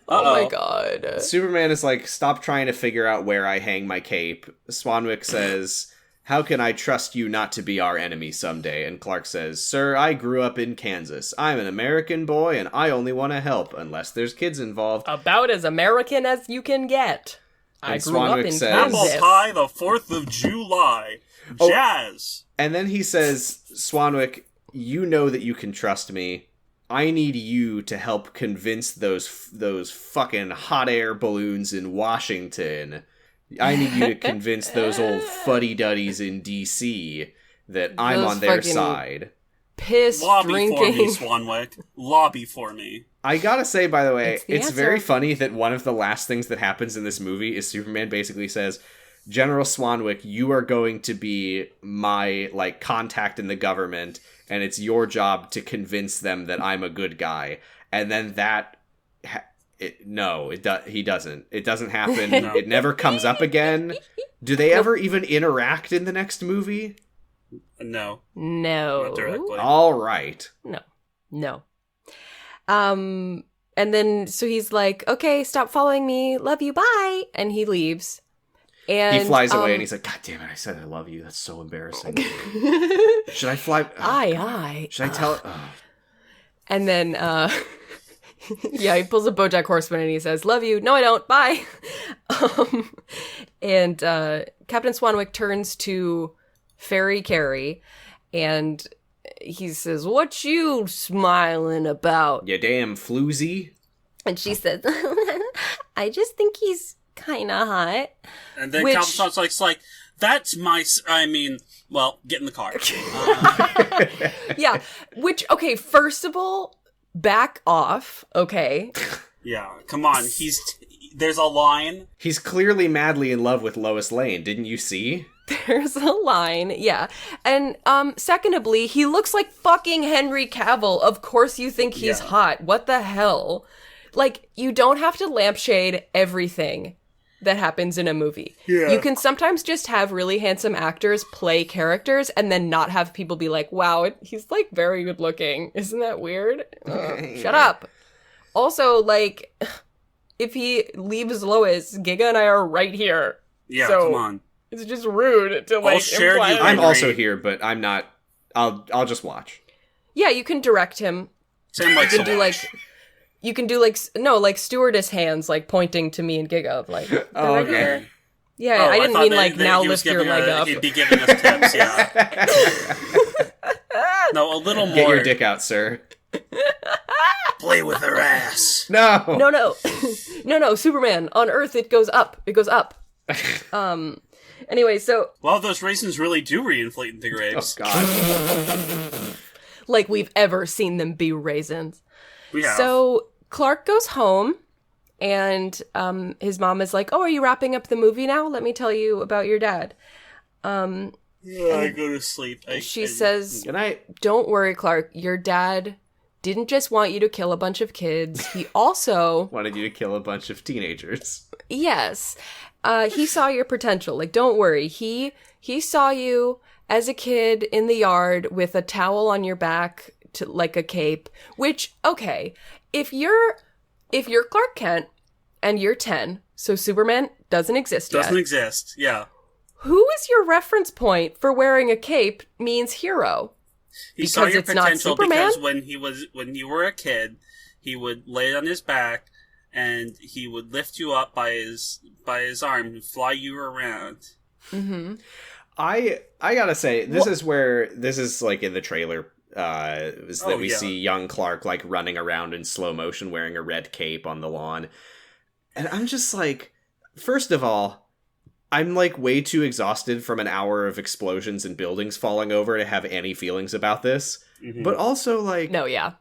Speaker 3: Oh my god.
Speaker 1: Superman is like, stop trying to figure out where I hang my cape. Swanwick says, how can I trust you not to be our enemy someday? And Clark says, sir, I grew up in Kansas. I'm an American boy, and I only want to help, unless there's kids involved.
Speaker 3: About as American as you can get.
Speaker 1: And
Speaker 3: I grew up in
Speaker 1: says,
Speaker 2: Apple
Speaker 3: Kansas.
Speaker 2: pie, the 4th of July. Jazz.
Speaker 1: And then he says, Swanwick, you know that you can trust me. I need you to help convince those fucking hot air balloons in Washington. I need you to convince those old fuddy-duddies in DC that I'm on their side.
Speaker 3: Piss
Speaker 2: Lobby
Speaker 3: drinking.
Speaker 2: for me, Swanwick. Lobby for me.
Speaker 1: I gotta say, by the way, it's
Speaker 3: answer.
Speaker 1: very funny that one of the last things that happens in this movie is Superman basically says, General Swanwick, you are going to be my, like, contact in the government, and it's your job to convince them that I'm a good guy. And then that... he doesn't. It doesn't happen.
Speaker 2: No.
Speaker 1: It never comes up again. Do they ever even interact in the next movie?
Speaker 2: No.
Speaker 3: No.
Speaker 2: Not directly.
Speaker 1: All right.
Speaker 3: No. And then, so he's like, okay, stop following me. Love you. Bye. And he leaves. And
Speaker 1: he flies away and he's like, God damn it, I said I love you. That's so embarrassing. Should I fly?
Speaker 3: Aye.
Speaker 1: Should I tell it? Oh.
Speaker 3: And then, yeah, he pulls a BoJack Horseman and he says, love you. No, I don't. Bye. And Captain Swanwick turns to Fairy Carrie and he says, what you smiling about?
Speaker 1: You damn floozy.
Speaker 3: And she says, I just think he's kind of hot.
Speaker 2: And then Captain Swanwick's like, that's my... get in the car.
Speaker 3: Yeah, which, okay, first of all, back off, okay?
Speaker 2: Yeah, come on. There's a line.
Speaker 1: He's clearly madly in love with Lois Lane, didn't you see?
Speaker 3: There's a line, yeah. And, secondly, he looks like fucking Henry Cavill. Of course you think he's hot. What the hell? Like, you don't have to lampshade everything that happens in a movie.
Speaker 2: Yeah.
Speaker 3: You can sometimes just have really handsome actors play characters and then not have people be like, wow, he's, like, very good looking. Isn't that weird? Shut up. Also, like, if he leaves Lois, Giga and I are right here.
Speaker 2: Yeah,
Speaker 3: so
Speaker 2: come on.
Speaker 3: It's just rude to, like,
Speaker 2: share
Speaker 3: imply
Speaker 2: you.
Speaker 3: that-
Speaker 1: I'm also here, but I'm not. I'll just watch.
Speaker 3: Yeah, you can direct him.
Speaker 2: Sam likes to watch.
Speaker 3: You can do, like, stewardess hands, like, pointing to me and Giga, like,
Speaker 1: Oh,
Speaker 3: right
Speaker 1: okay.
Speaker 3: here. Yeah,
Speaker 2: Oh,
Speaker 3: I didn't
Speaker 2: thought
Speaker 3: mean,
Speaker 2: that-
Speaker 3: like,
Speaker 2: that
Speaker 3: now
Speaker 2: he was
Speaker 3: lift your
Speaker 2: giving
Speaker 3: leg up.
Speaker 2: He'd be giving us tips, yeah. No, a little more.
Speaker 1: Get your dick out, sir.
Speaker 2: Play with her ass.
Speaker 1: No.
Speaker 3: No, Superman, on Earth, it goes up. It goes up. Anyway, so,
Speaker 2: Well, those raisins really do reinflate into grapes.
Speaker 1: Oh, God.
Speaker 3: like, we've ever seen them be raisins.
Speaker 2: We have.
Speaker 3: So, Clark goes home, and his mom is like, oh, are you wrapping up the movie now? Let me tell you about your dad.
Speaker 2: I go to sleep.
Speaker 3: She says,
Speaker 1: Good night.
Speaker 3: don't worry, Clark, your dad didn't just want you to kill a bunch of kids. He also...
Speaker 1: Wanted you to kill a bunch of teenagers.
Speaker 3: Yes. He saw your potential. Like, don't worry. He saw you as a kid in the yard with a towel on your back, to like a cape, which, okay, if you're Clark Kent and you're 10, so Superman doesn't exist yet.
Speaker 2: Doesn't exist, yeah.
Speaker 3: Who is your reference point for wearing a cape means hero?
Speaker 2: He saw
Speaker 3: Because
Speaker 2: your
Speaker 3: it's not
Speaker 2: potential
Speaker 3: Superman?
Speaker 2: because when you were a kid, he would lay on his back and he would lift you up by his arm and fly you around.
Speaker 3: Mm-hmm.
Speaker 1: I gotta say, this is like in the trailer, is that we see young Clark like running around in slow motion wearing a red cape on the lawn. And I'm just like, first of all, I'm like way too exhausted from an hour of explosions and buildings falling over to have any feelings about this.
Speaker 2: Mm-hmm.
Speaker 1: But also, like,
Speaker 3: No, yeah.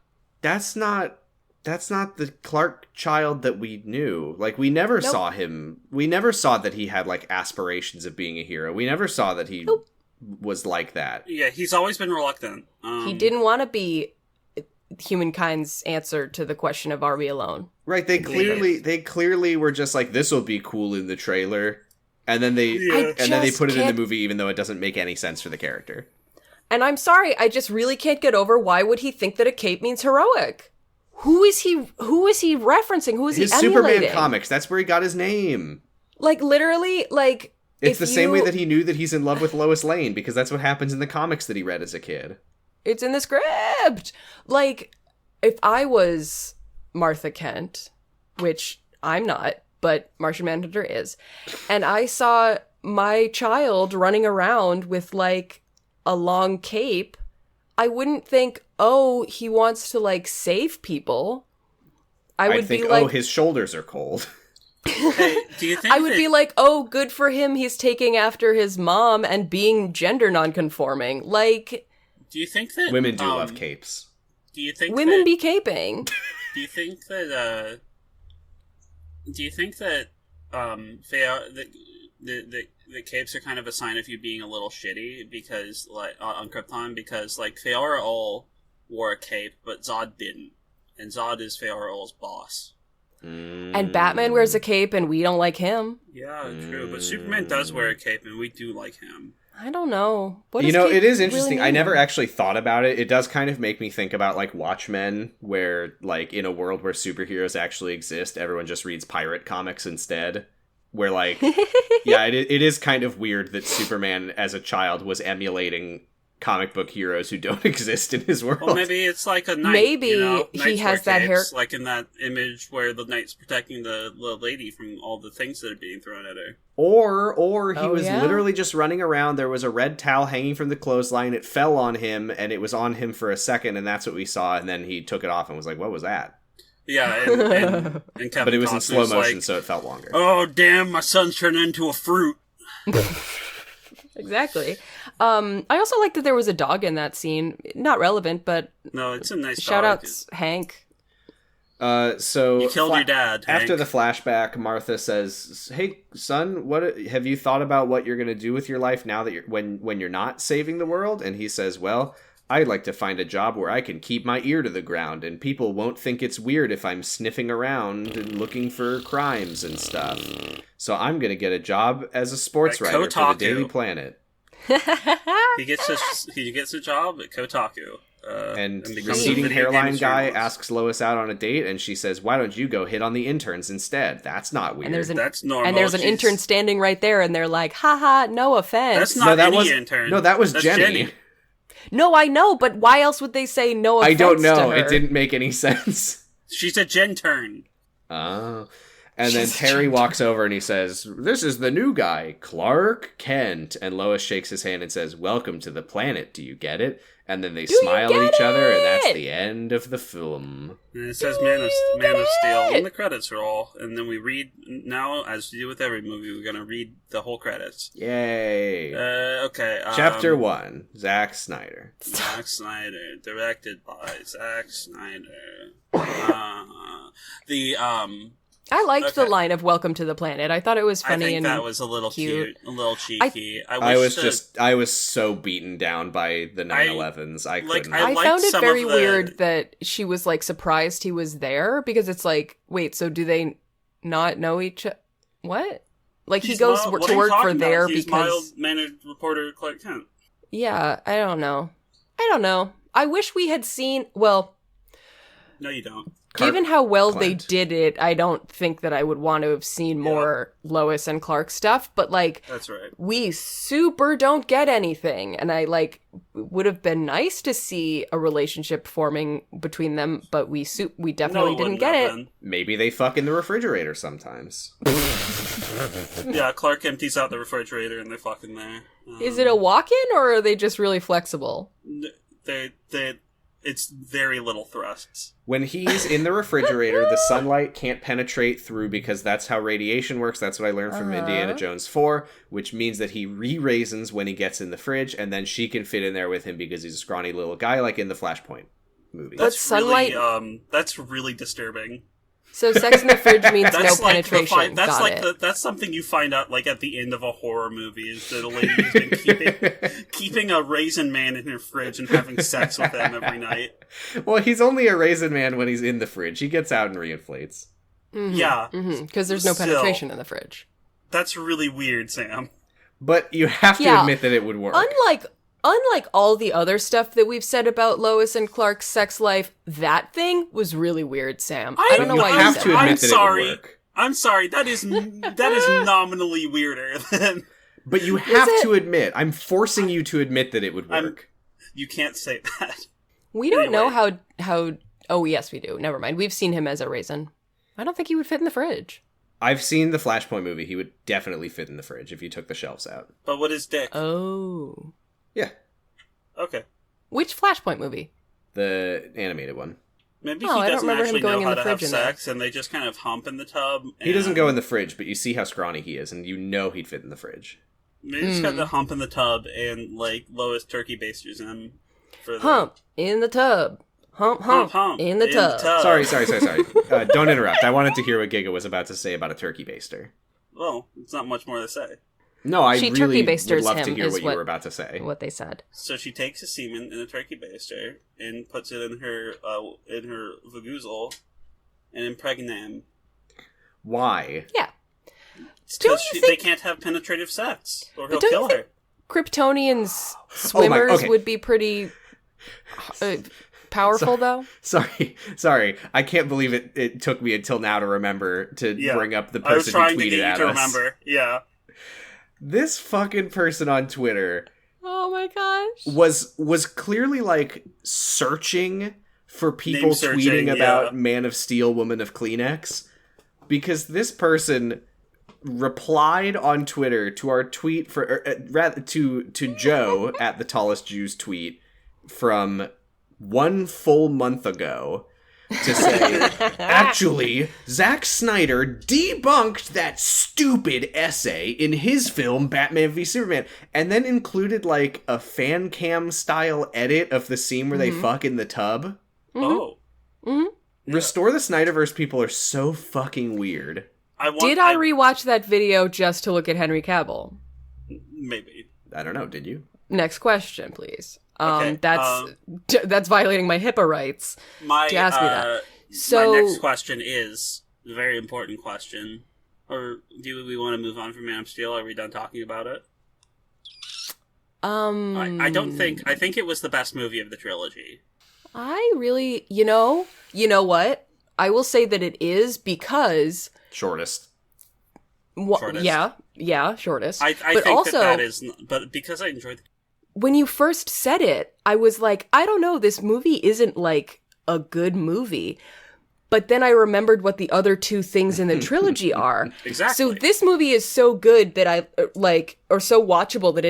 Speaker 1: that's not the Clark child that we knew. Like, we never saw him. We never saw that he had like aspirations of being a hero. We never saw that he was like that.
Speaker 2: Yeah, he's always been reluctant.
Speaker 3: He didn't want to be humankind's answer to the question of, are we alone?
Speaker 1: Right, they clearly were just like, this will be cool in the trailer. And then they put it in the movie even though it doesn't make any sense for the character.
Speaker 3: And I'm sorry, I just really can't get over why would he think that a cape means heroic? Who is he referencing? Who is
Speaker 1: his
Speaker 3: he emulating?
Speaker 1: Superman comics, that's where he got his name.
Speaker 3: Like, literally, like...
Speaker 1: It's the same way that he knew that he's in love with Lois Lane, because that's what happens in the comics that he read as a kid.
Speaker 3: It's in the script! Like, if I was Martha Kent, which I'm not, but Martian Manhunter is, and I saw my child running around with, like, a long cape, I wouldn't think, oh, he wants to, like, save people. I'd think, be like,
Speaker 1: oh, his shoulders are cold.
Speaker 2: Hey, do you think
Speaker 3: I would be like, oh, good for him, he's taking after his mom and being gender nonconforming. Like...
Speaker 2: Do you think that...
Speaker 1: Women do love capes.
Speaker 2: Do you think
Speaker 3: women be caping?
Speaker 2: Do you think that, the capes are kind of a sign of you being a little shitty because, like, on Krypton? Because, like, Feora Ul wore a cape, but Zod didn't. And Zod is Feora Ul's boss.
Speaker 3: And Batman wears a cape and we don't like him.
Speaker 2: Yeah, true. But Superman does wear a cape and we do like him.
Speaker 3: I don't know.
Speaker 1: It is interesting. Really I never actually thought about it. It does kind of make me think about, like, Watchmen, where, like, in a world where superheroes actually exist, everyone just reads pirate comics instead. Where, like, yeah, it is kind of weird that Superman, as a child, was emulating comic book heroes who don't exist in his world.
Speaker 2: Well, maybe it's like a knight.
Speaker 3: Maybe
Speaker 2: he
Speaker 3: has that hair,
Speaker 2: like in that image where the knight's protecting the lady from all the things that are being thrown at her.
Speaker 1: Or he was literally just running around. There was a red towel hanging from the clothesline. It fell on him, and it was on him for a second, and that's what we saw. And then he took it off and was like, "What was that?"
Speaker 2: Yeah, and Kevin
Speaker 1: but it was in slow motion,
Speaker 2: like,
Speaker 1: so it felt longer.
Speaker 2: Oh, damn! My son's turned into a fruit.
Speaker 3: Exactly. I also like that there was a dog in that scene. Not relevant, but
Speaker 2: no, it's a nice
Speaker 3: shout
Speaker 2: dog.
Speaker 3: outs, Hank.
Speaker 1: So
Speaker 2: you killed your dad, Hank.
Speaker 1: After the flashback, Martha says, "Hey, son, what have you thought about what you're going to do with your life now that when you're not saving the world?" And he says, "Well, I'd like to find a job where I can keep my ear to the ground and people won't think it's weird if I'm sniffing around and looking for crimes and stuff. So I'm going to get a job as a sports writer for the Daily Planet."
Speaker 2: He gets a job at Kotaku.
Speaker 1: And receding hairline guy asks Lois out on a date, and she says, "Why don't you go hit on the interns instead? That's not weird."
Speaker 2: That's normal.
Speaker 3: And there's an intern standing right there, and they're like, haha, no offense.
Speaker 2: That's not any intern.
Speaker 1: No, that was Jenny.
Speaker 3: No, I know, but why else would they say no offense?
Speaker 1: I don't know.
Speaker 3: To her?
Speaker 1: It didn't make any sense.
Speaker 2: She's a gentern.
Speaker 1: Oh. And then Terry walks over and he says, "This is the new guy, Clark Kent." And Lois shakes his hand and says, "Welcome to the planet. Do you get it?" And then they smile at each other, and that's the end of the film.
Speaker 2: And it says Man of Steel in the credits roll. And then we read, now, as we do with every movie, we're going to read the whole credits.
Speaker 1: Yay.
Speaker 2: Okay.
Speaker 1: Chapter 1, Zack Snyder.
Speaker 2: Zack Snyder, directed by Zack Snyder.
Speaker 3: I liked the line of "Welcome to the planet." I thought it was funny and
Speaker 2: that was a little cute, a little cheeky.
Speaker 1: I was so beaten down by the 9/11s. I couldn't.
Speaker 3: I found it very weird that she was like surprised he was there, because it's like, wait, so do they not know each other? What? Like, he goes to work for there because
Speaker 2: mild-mannered reporter Clark Kent.
Speaker 3: Yeah, I don't know. I wish we had seen. Well,
Speaker 2: no, you don't.
Speaker 3: Given how well they did it, I don't think that I would want to have seen more Lois and Clark stuff, but, like,
Speaker 2: that's right.
Speaker 3: We super don't get anything, and I, like, would have been nice to see a relationship forming between them, but we definitely didn't get it.
Speaker 1: Maybe they fuck in the refrigerator sometimes.
Speaker 2: Yeah, Clark empties out the refrigerator and they're fucking there.
Speaker 3: Is it a walk-in, or are they just really flexible?
Speaker 2: It's very little thrusts.
Speaker 1: When he's in the refrigerator, the sunlight can't penetrate through because that's how radiation works. That's what I learned from Indiana Jones 4, which means that he re-raisins when he gets in the fridge, and then she can fit in there with him because he's a scrawny little guy, like in the Flashpoint movie.
Speaker 2: That's sunlight. That's really disturbing.
Speaker 3: So sex in the fridge means no penetration.
Speaker 2: That's something you find out like at the end of a horror movie, is that a lady has been keeping a raisin man in her fridge and having sex with them every night.
Speaker 1: Well, he's only a raisin man when he's in the fridge. He gets out and reinflates.
Speaker 3: Mm-hmm.
Speaker 2: Yeah.
Speaker 3: Because there's no penetration in the fridge.
Speaker 2: That's really weird, Sam.
Speaker 1: But you have to admit that it would work.
Speaker 3: unlike all the other stuff that we've said about Lois and Clark's sex life, that thing was really weird, Sam. I don't know why you
Speaker 1: have
Speaker 3: said
Speaker 1: to
Speaker 3: that.
Speaker 1: admit that it would work.
Speaker 2: I'm sorry. That is nominally weirder than.
Speaker 1: But you have to admit. I'm forcing you to admit that it would work.
Speaker 2: You can't say that.
Speaker 3: We don't know how. Oh yes, we do. Never mind. We've seen him as a raisin. I don't think he would fit in the fridge.
Speaker 1: I've seen the Flashpoint movie. He would definitely fit in the fridge if you took the shelves out.
Speaker 2: But what is dick?
Speaker 3: Oh.
Speaker 1: Yeah.
Speaker 2: Okay.
Speaker 3: Which Flashpoint movie?
Speaker 1: The animated one.
Speaker 2: Maybe he doesn't actually know how to have sex,
Speaker 3: there.
Speaker 2: and they just kind of hump in the tub.
Speaker 1: He doesn't go in the fridge, but you see how scrawny he is, and you know he'd fit in the fridge.
Speaker 2: They just got the hump in the tub, and, like, Lois turkey basters him. For the...
Speaker 3: Hump in the tub. Hump, in the tub.
Speaker 1: Sorry. Don't interrupt. I wanted to hear what Giga was about to say about a turkey baster.
Speaker 2: Well, it's not much more to say.
Speaker 1: No, I really would
Speaker 3: would
Speaker 1: love to hear what you were about to say.
Speaker 3: What they said.
Speaker 2: So she takes a semen in a turkey baster and puts it in her vagoozle and impregnates him.
Speaker 1: Why?
Speaker 3: Yeah.
Speaker 2: Because they can't have penetrative sex, or he'll kill her.
Speaker 3: Kryptonians swimmers would be pretty powerful, though.
Speaker 1: Sorry. I can't believe it took me until now to remember to bring up the person who tweeted at us. I was trying to get you to remember.
Speaker 2: Yeah.
Speaker 1: This fucking person on Twitter,
Speaker 3: oh my gosh,
Speaker 1: was clearly like searching for people tweeting about Man of Steel, Woman of Kleenex, because this person replied on Twitter to our tweet to Joe at the Tallest Jews tweet from 1 full month ago. To say, actually, Zack Snyder debunked that stupid essay in his film Batman v Superman, and then included like a fan cam style edit of the scene where they fuck in the tub.
Speaker 2: Oh.
Speaker 3: Mm-hmm.
Speaker 1: Restore the Snyderverse people are so fucking weird.
Speaker 3: Did I rewatch that video just to look at Henry Cavill?
Speaker 2: Maybe.
Speaker 1: I don't know, did you?
Speaker 3: Next question, please.
Speaker 2: Okay,
Speaker 3: that's violating my HIPAA rights to ask me that. So
Speaker 2: my next question is a very important question. Or do we want to move on from Man of Steel? Are we done talking about it? I don't think. I think it was the best movie of the trilogy.
Speaker 3: I really, you know what? I will say that it is because
Speaker 1: shortest.
Speaker 2: Shortest.
Speaker 3: Yeah, shortest.
Speaker 2: I
Speaker 3: but
Speaker 2: think
Speaker 3: also,
Speaker 2: that is, but because I enjoyed.
Speaker 3: When you first said it, I was like, I don't know, this movie isn't like a good movie. But then I remembered what the other two things in the trilogy are.
Speaker 2: Exactly.
Speaker 3: So this movie is so good that I or so watchable that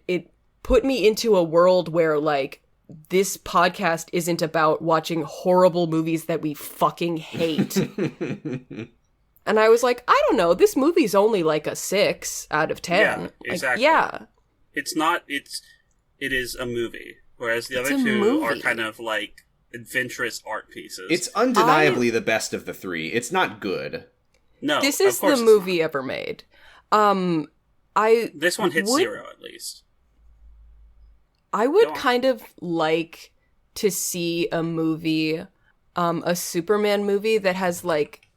Speaker 3: it put me into a world where like this podcast isn't about watching horrible movies that we fucking hate. And I was like, I don't know, this movie's only like a 6 out of 10.
Speaker 2: Yeah, exactly.
Speaker 3: Like, yeah.
Speaker 2: It's not, it is a movie. Whereas the other two are kind of like adventurous art pieces.
Speaker 1: It's undeniably the best of the three. It's not good.
Speaker 2: No,
Speaker 3: this is the movie ever made.
Speaker 2: This one hits 0 at least.
Speaker 3: I would kind of like to see a movie, a Superman movie that has like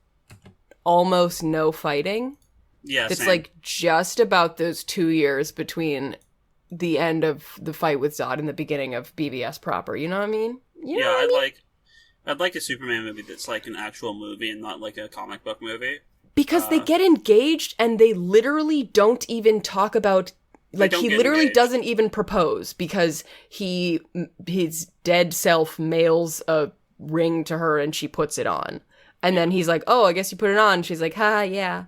Speaker 3: almost no fighting.
Speaker 2: Yeah,
Speaker 3: it's
Speaker 2: same.
Speaker 3: like just about those 2 years between the end of the fight with Zod and the beginning of BVS proper. You know what I mean?
Speaker 2: I'd like a Superman movie that's like an actual movie and not like a comic book movie.
Speaker 3: Because they get engaged and they literally don't even talk about, like, he literally doesn't even propose because his dead self mails a ring to her and she puts it on. And then he's like, oh, I guess you put it on. She's like, ha, yeah.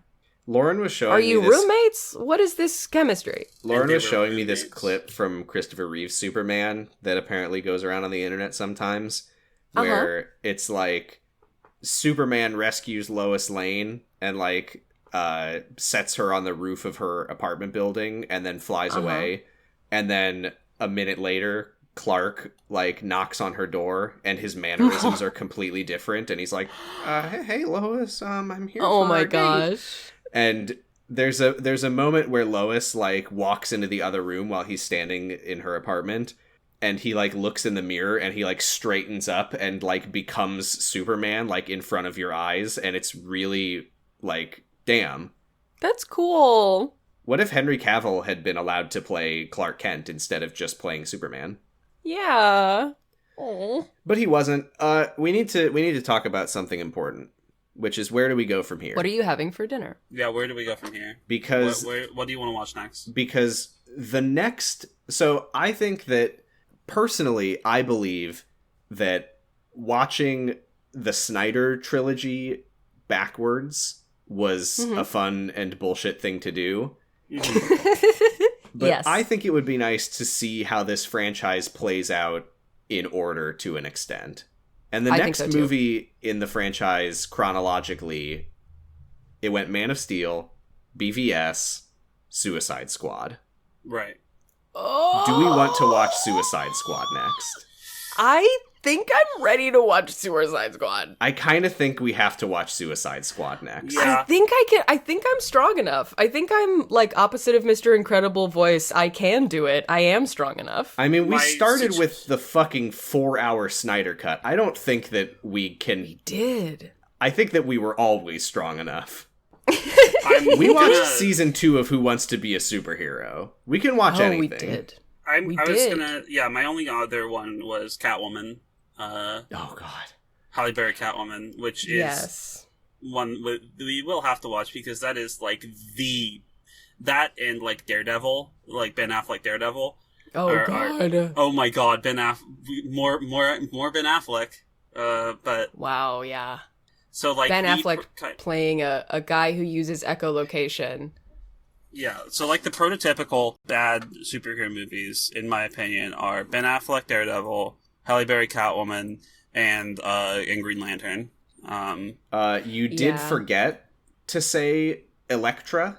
Speaker 1: Lauren was showing
Speaker 3: me this. Are you roommates? What is this chemistry?
Speaker 1: Lauren was showing me this clip from Christopher Reeve's Superman that apparently goes around on the internet sometimes, where it's like Superman rescues Lois Lane and like sets her on the roof of her apartment building and then flies away. And then a minute later, Clark like knocks on her door and his mannerisms are completely different. And he's like, hey Lois, I'm here.
Speaker 3: Oh my gosh.
Speaker 1: And there's a moment where Lois like walks into the other room while he's standing in her apartment, and he like looks in the mirror and he like straightens up and like becomes Superman like in front of your eyes, and it's really like, damn.
Speaker 3: That's cool.
Speaker 1: What if Henry Cavill had been allowed to play Clark Kent instead of just playing Superman?
Speaker 3: Yeah. Oh.
Speaker 1: But he wasn't. We need to talk about something important, which is where do we go from here?
Speaker 3: What are you having for dinner?
Speaker 2: Yeah, where do we go from here?
Speaker 1: Because
Speaker 2: what do you want to watch next?
Speaker 1: Because the next, so I think that personally, I believe that watching the Snyder trilogy backwards was a fun and bullshit thing to do. But
Speaker 3: yes.
Speaker 1: I think it would be nice to see how this franchise plays out in order to an extent. And the next movie in the franchise, chronologically, it went Man of Steel, BVS, Suicide Squad.
Speaker 2: Right.
Speaker 3: Oh.
Speaker 1: Do we want to watch Suicide Squad next?
Speaker 3: I think I'm ready to watch Suicide Squad.
Speaker 1: I kind of think we have to watch Suicide Squad next.
Speaker 2: Yeah.
Speaker 3: I think I'm strong enough. I think I'm like opposite of Mr. Incredible voice. I can do it. I am strong enough.
Speaker 1: I mean, we started with the fucking 4-hour Snyder cut. I don't think that we can...
Speaker 3: We did.
Speaker 1: I think that we were always strong enough. We watched season 2 of Who Wants to Be a Superhero. We can watch anything.
Speaker 3: We did.
Speaker 2: My only other one was Catwoman.
Speaker 1: Oh, God.
Speaker 2: Halle Berry Catwoman, which is one we will have to watch because that is like that and like Daredevil, like Ben Affleck Daredevil.
Speaker 3: Oh, God.
Speaker 2: Oh, my God. More Ben Affleck. But
Speaker 3: wow, yeah.
Speaker 2: So like
Speaker 3: Ben Affleck playing a guy who uses echolocation.
Speaker 2: Yeah, so like the prototypical bad superhero movies, in my opinion, are Ben Affleck Daredevil, Halle Berry Catwoman, and Green Lantern.
Speaker 1: You did forget to say Elektra.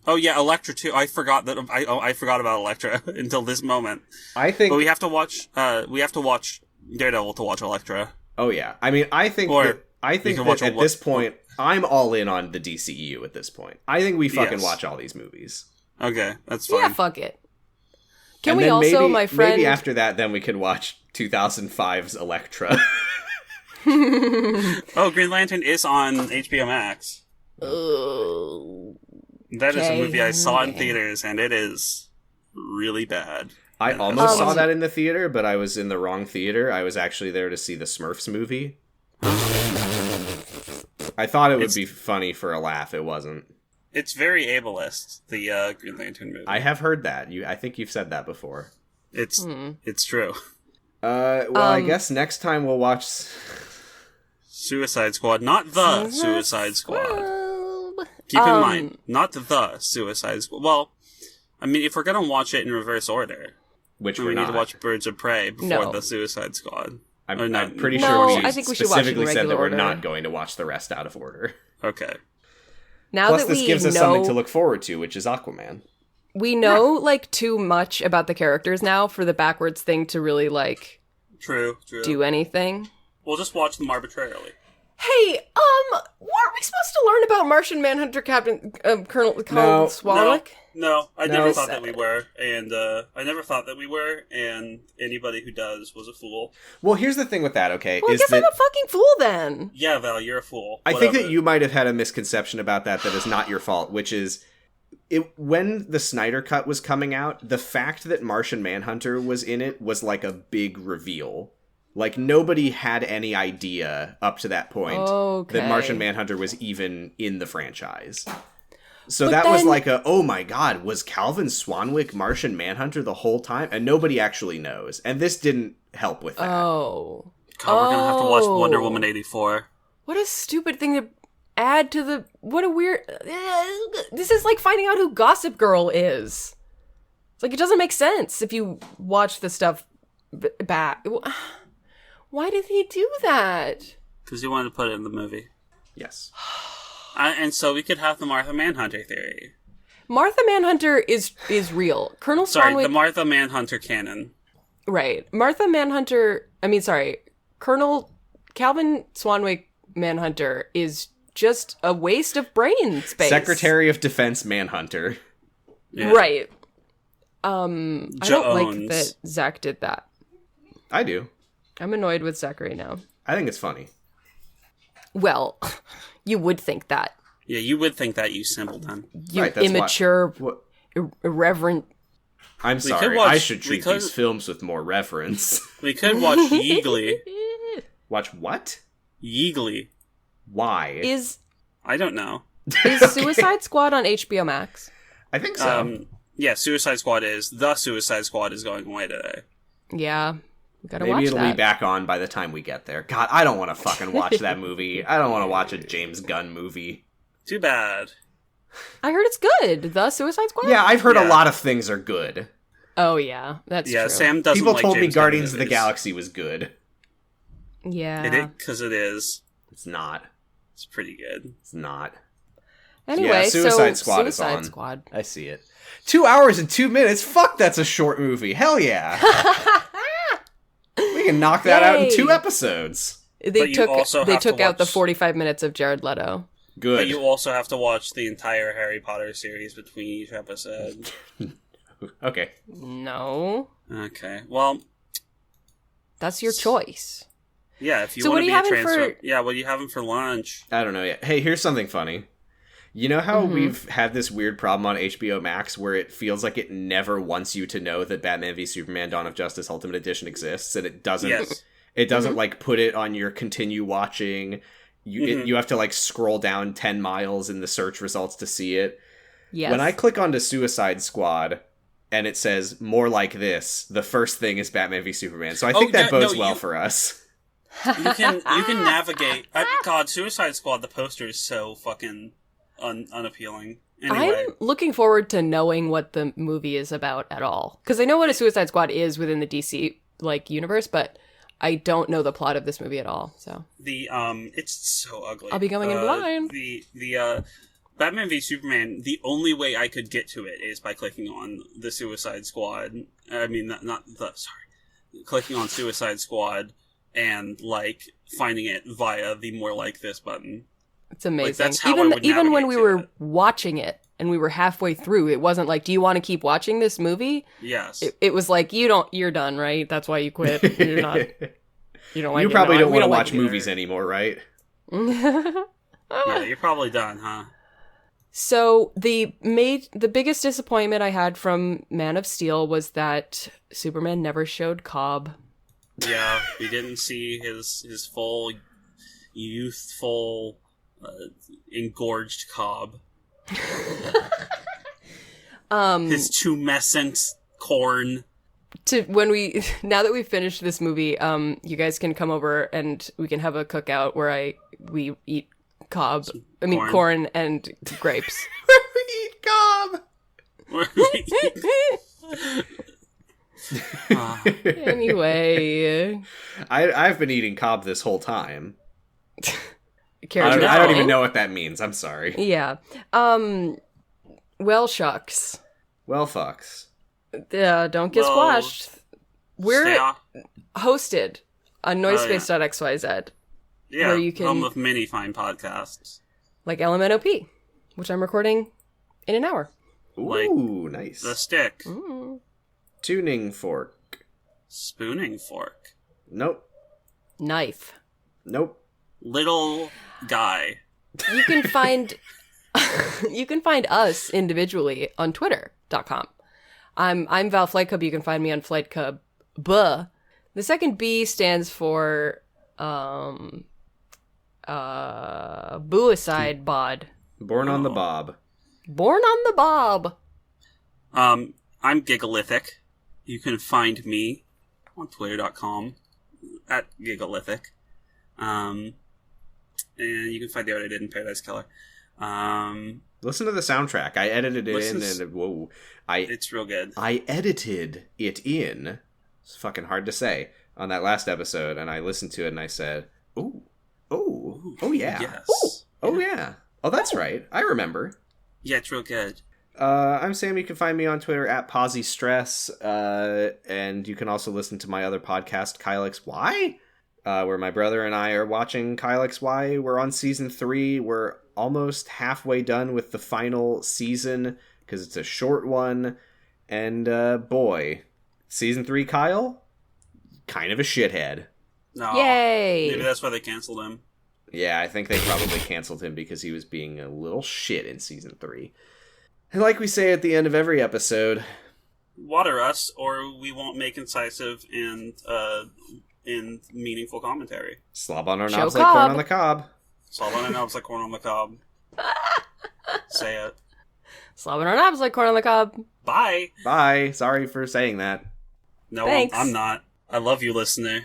Speaker 2: Oh yeah, Elektra too. I forgot that. I forgot about Elektra until this moment.
Speaker 1: I think,
Speaker 2: but we have to watch. We have to watch Daredevil to watch Elektra.
Speaker 1: Oh yeah, I mean, I think that at this point, I'm all in on the DCEU at this point. I think we fucking watch all these movies.
Speaker 2: Okay, that's fine.
Speaker 3: Yeah, fuck it. Can we also, my friend...
Speaker 1: Maybe after that, then we can watch 2005's Elektra.
Speaker 2: Oh, Green Lantern is on HBO Max. That is a movie I saw in theaters, and it is really bad.
Speaker 1: I almost saw that in the theater, but I was in the wrong theater. I was actually there to see the Smurfs movie. I thought it would be funny for a laugh. It wasn't.
Speaker 2: It's very ableist, the Green Lantern movie.
Speaker 1: I have heard that. I think you've said that before.
Speaker 2: It's true.
Speaker 1: Well, I guess next time we'll watch
Speaker 2: Suicide Squad, not the Suicide Squad. Keep in mind, not the Suicide Squad. Well, I mean, if we're gonna watch it in reverse order,
Speaker 1: which
Speaker 2: we need to watch Birds of Prey before the Suicide Squad.
Speaker 1: I'm pretty sure we
Speaker 3: I think we should watch it in
Speaker 1: specifically said that we're
Speaker 3: order.
Speaker 1: not going to watch the rest out of order.
Speaker 2: Okay.
Speaker 3: Now
Speaker 1: Plus,
Speaker 3: that
Speaker 1: this
Speaker 3: we
Speaker 1: gives us
Speaker 3: know,
Speaker 1: something to look forward to, which is Aquaman.
Speaker 3: We know like too much about the characters now for the backwards thing to really like
Speaker 2: True.
Speaker 3: do anything.
Speaker 2: We'll just watch them arbitrarily.
Speaker 3: Hey, what are we supposed to learn about Martian Manhunter Captain Colonel Swanwick?
Speaker 2: No, I never thought that we were, and anybody who does was a fool.
Speaker 1: Well, here's the thing with that, okay?
Speaker 3: Well, I guess I'm a fucking fool then.
Speaker 2: Yeah, Val, you're a fool.
Speaker 1: I think that you might have had a misconception about that is not your fault, which is when the Snyder Cut was coming out, the fact that Martian Manhunter was in it was like a big reveal. Like, nobody had any idea up to that point that Martian Manhunter was even in the franchise. So was like oh my god, was Calvin Swanwick Martian Manhunter the whole time? And nobody actually knows. And this didn't help with that.
Speaker 3: Oh.
Speaker 2: God, we're going to have to watch Wonder Woman 84.
Speaker 3: What a stupid thing to add to the... What a weird... This is like finding out who Gossip Girl is. It's like, it doesn't make sense if you watch the stuff back. Why did he do that?
Speaker 2: Because he wanted to put it in the movie.
Speaker 1: Yes.
Speaker 2: And so we could have the Martha Manhunter theory.
Speaker 3: Martha Manhunter is real. Colonel Swanwick...
Speaker 2: the Martha Manhunter canon.
Speaker 3: Right. Colonel Calvin Swanwick Manhunter is just a waste of brain space.
Speaker 1: Secretary of Defense Manhunter.
Speaker 3: Yeah. Right. I don't like that Zack did that.
Speaker 1: I do.
Speaker 3: I'm annoyed with Zack right now.
Speaker 1: I think it's funny.
Speaker 3: Well, you would think that.
Speaker 2: Yeah, you would think that, you simpleton.
Speaker 3: You
Speaker 1: Right, that's
Speaker 3: immature,
Speaker 1: What?
Speaker 3: irreverent.
Speaker 1: I'm
Speaker 2: We
Speaker 1: sorry.
Speaker 2: could watch-
Speaker 1: I should
Speaker 2: we
Speaker 1: treat
Speaker 2: could-
Speaker 1: these films with more reverence.
Speaker 2: We could watch Yeegly.
Speaker 1: Watch what?
Speaker 2: Yeegly.
Speaker 1: Why?
Speaker 3: Is
Speaker 2: I don't know.
Speaker 3: Suicide Squad on HBO Max?
Speaker 1: I think so.
Speaker 2: Yeah, Suicide Squad is. The Suicide Squad is going away today.
Speaker 3: Yeah. We gotta
Speaker 1: Maybe
Speaker 3: watch
Speaker 1: it'll
Speaker 3: that.
Speaker 1: be back on by the time we get there. God, I don't want to fucking watch that movie. I don't want to watch a James Gunn movie.
Speaker 2: Too bad.
Speaker 3: I heard it's good. The Suicide Squad?
Speaker 1: Yeah, I've heard a
Speaker 2: Yeah.
Speaker 1: lot of things are good.
Speaker 3: Oh, yeah. That's
Speaker 2: Yeah,
Speaker 3: true.
Speaker 2: Sam doesn't
Speaker 1: People
Speaker 2: like
Speaker 1: told me
Speaker 2: James Gunn
Speaker 1: Guardians of the
Speaker 2: movies.
Speaker 1: Galaxy was good.
Speaker 3: Yeah.
Speaker 2: It is, because it is.
Speaker 1: It's not.
Speaker 2: It's pretty good.
Speaker 1: It's not.
Speaker 3: Anyway,
Speaker 1: Yeah, Suicide
Speaker 3: so
Speaker 1: Squad is
Speaker 3: Suicide
Speaker 1: on.
Speaker 3: Squad.
Speaker 1: I see it. 2 hours and 2 minutes? Fuck, that's a short movie. Hell yeah. We can knock that out in
Speaker 3: Yay.
Speaker 1: 2 episodes.
Speaker 2: But
Speaker 3: They
Speaker 2: you
Speaker 3: took
Speaker 2: also have to
Speaker 3: out the
Speaker 2: watch-
Speaker 3: 45 minutes of Jared Leto.
Speaker 1: Good.
Speaker 2: But you also have to watch the entire Harry Potter series between each episode.
Speaker 1: Okay.
Speaker 3: No.
Speaker 2: Okay, well,
Speaker 3: That's your choice.
Speaker 2: yeah, if you
Speaker 3: So
Speaker 2: want
Speaker 3: what
Speaker 2: to
Speaker 3: are
Speaker 2: be
Speaker 3: you
Speaker 2: a
Speaker 3: having
Speaker 2: transfer...
Speaker 3: for-
Speaker 2: Yeah, what are you having for lunch?
Speaker 1: I don't know yet. Hey, here's something funny. You know how
Speaker 3: Mm-hmm.
Speaker 1: we've had this weird problem on HBO Max where it feels like it never wants you to know that Batman v Superman Dawn of Justice Ultimate Edition exists, and it doesn't
Speaker 2: Yes.
Speaker 1: it doesn't
Speaker 3: Mm-hmm.
Speaker 1: like put it on your continue watching. You have to like scroll down 10 miles in the search results to see it.
Speaker 3: Yes.
Speaker 1: When I click onto Suicide Squad and it says more like this, the first thing is Batman v Superman. So I think that bodes well for us.
Speaker 2: You can navigate... God, Suicide Squad, the poster is so fucking unappealing. Anyway.
Speaker 3: I'm looking forward to knowing what the movie is about at all. Because I know what a Suicide Squad is within the DC universe, but I don't know the plot of this movie at all. So
Speaker 2: It's so ugly.
Speaker 3: I'll be going in blind.
Speaker 2: The Batman v Superman, the only way I could get to it is by clicking on the Suicide Squad. I mean, clicking on Suicide Squad and, like, finding it via the more like this button.
Speaker 3: It's amazing.
Speaker 2: that's how I would
Speaker 3: even when
Speaker 2: navigate
Speaker 3: we
Speaker 2: to
Speaker 3: were
Speaker 2: it.
Speaker 3: watching it and we were halfway through, it wasn't like, do you want to keep watching this movie?
Speaker 2: Yes.
Speaker 3: It was like, you're done, right? That's why you quit. You're not. You don't like
Speaker 1: You
Speaker 3: it.
Speaker 1: probably
Speaker 3: No,
Speaker 1: don't
Speaker 3: we
Speaker 1: want to
Speaker 3: like
Speaker 1: watch
Speaker 3: it either.
Speaker 1: movies anymore, right?
Speaker 2: Yeah, you're probably done, huh?
Speaker 3: So the biggest disappointment I had from Man of Steel was that Superman never showed Cobb.
Speaker 2: Yeah, we didn't see his full, youthful, engorged Cobb. His tumescent corn.
Speaker 3: Now that we've finished this movie, you guys can come over and we can have a cookout where we eat corn and grapes.
Speaker 1: We eat Cobb!
Speaker 3: Anyway,
Speaker 1: I've been eating Cobb this whole time.
Speaker 3: Carrot
Speaker 1: I don't
Speaker 3: Top.
Speaker 1: even know what that means. I'm sorry.
Speaker 3: Yeah. Well, shucks.
Speaker 1: Well, fucks.
Speaker 3: Don't get
Speaker 2: Well,
Speaker 3: squashed. We're hosted on noisepace.xyz,
Speaker 2: Yeah,
Speaker 3: where you can-
Speaker 2: home of many fine podcasts.
Speaker 3: like LMNOP, which I'm recording in an hour.
Speaker 2: Like,
Speaker 1: Ooh, nice.
Speaker 2: The Stick.
Speaker 1: Tuning fork.
Speaker 2: Spooning Fork.
Speaker 1: Nope.
Speaker 3: Knife.
Speaker 1: Nope.
Speaker 2: Little Guy.
Speaker 3: You can find us individually on twitter.com. I'm Val Flight Cub. You can find me on Flight Cub. The second B stands for Buicide Bod.
Speaker 1: Born on the Bob.
Speaker 3: Born on the Bob.
Speaker 2: I'm Gigalithic. You can find me on twitter.com at Gigalithic. And you can find out what I did in Paradise Killer.
Speaker 1: Listen to the soundtrack. I edited it
Speaker 2: Listen-
Speaker 1: in, and whoa,
Speaker 2: It's real good.
Speaker 1: I edited it in. It's fucking hard to say on that last episode, and I listened to it and I said, "Oh yeah,
Speaker 2: Yes.
Speaker 1: oh yeah, oh that's right, I remember."
Speaker 2: Yeah, it's real good.
Speaker 1: I'm Sam. You can find me on Twitter at Posy Stress, and you can also listen to my other podcast, Kyle XY, where my brother and I are watching Kyle XY. We're on season 3. We're almost halfway done with the final season because it's a short one. And boy, season 3, Kyle, kind of a shithead.
Speaker 2: No.
Speaker 3: Yay.
Speaker 2: Maybe that's why they canceled him.
Speaker 1: Yeah, I think they probably canceled him because he was being a little shit in season 3. And like we say at the end of every episode,
Speaker 2: water us, or we won't make incisive and meaningful commentary.
Speaker 1: Slob on our
Speaker 3: Show
Speaker 1: knobs like
Speaker 3: cob.
Speaker 1: corn on the cob.
Speaker 2: Slob on our knobs like corn on the cob. Say it.
Speaker 3: Slobbing our knobs like corn on the cob.
Speaker 2: Bye.
Speaker 1: Bye. Sorry for saying that.
Speaker 2: No,
Speaker 3: Thanks.
Speaker 2: I'm not. I love you, listener.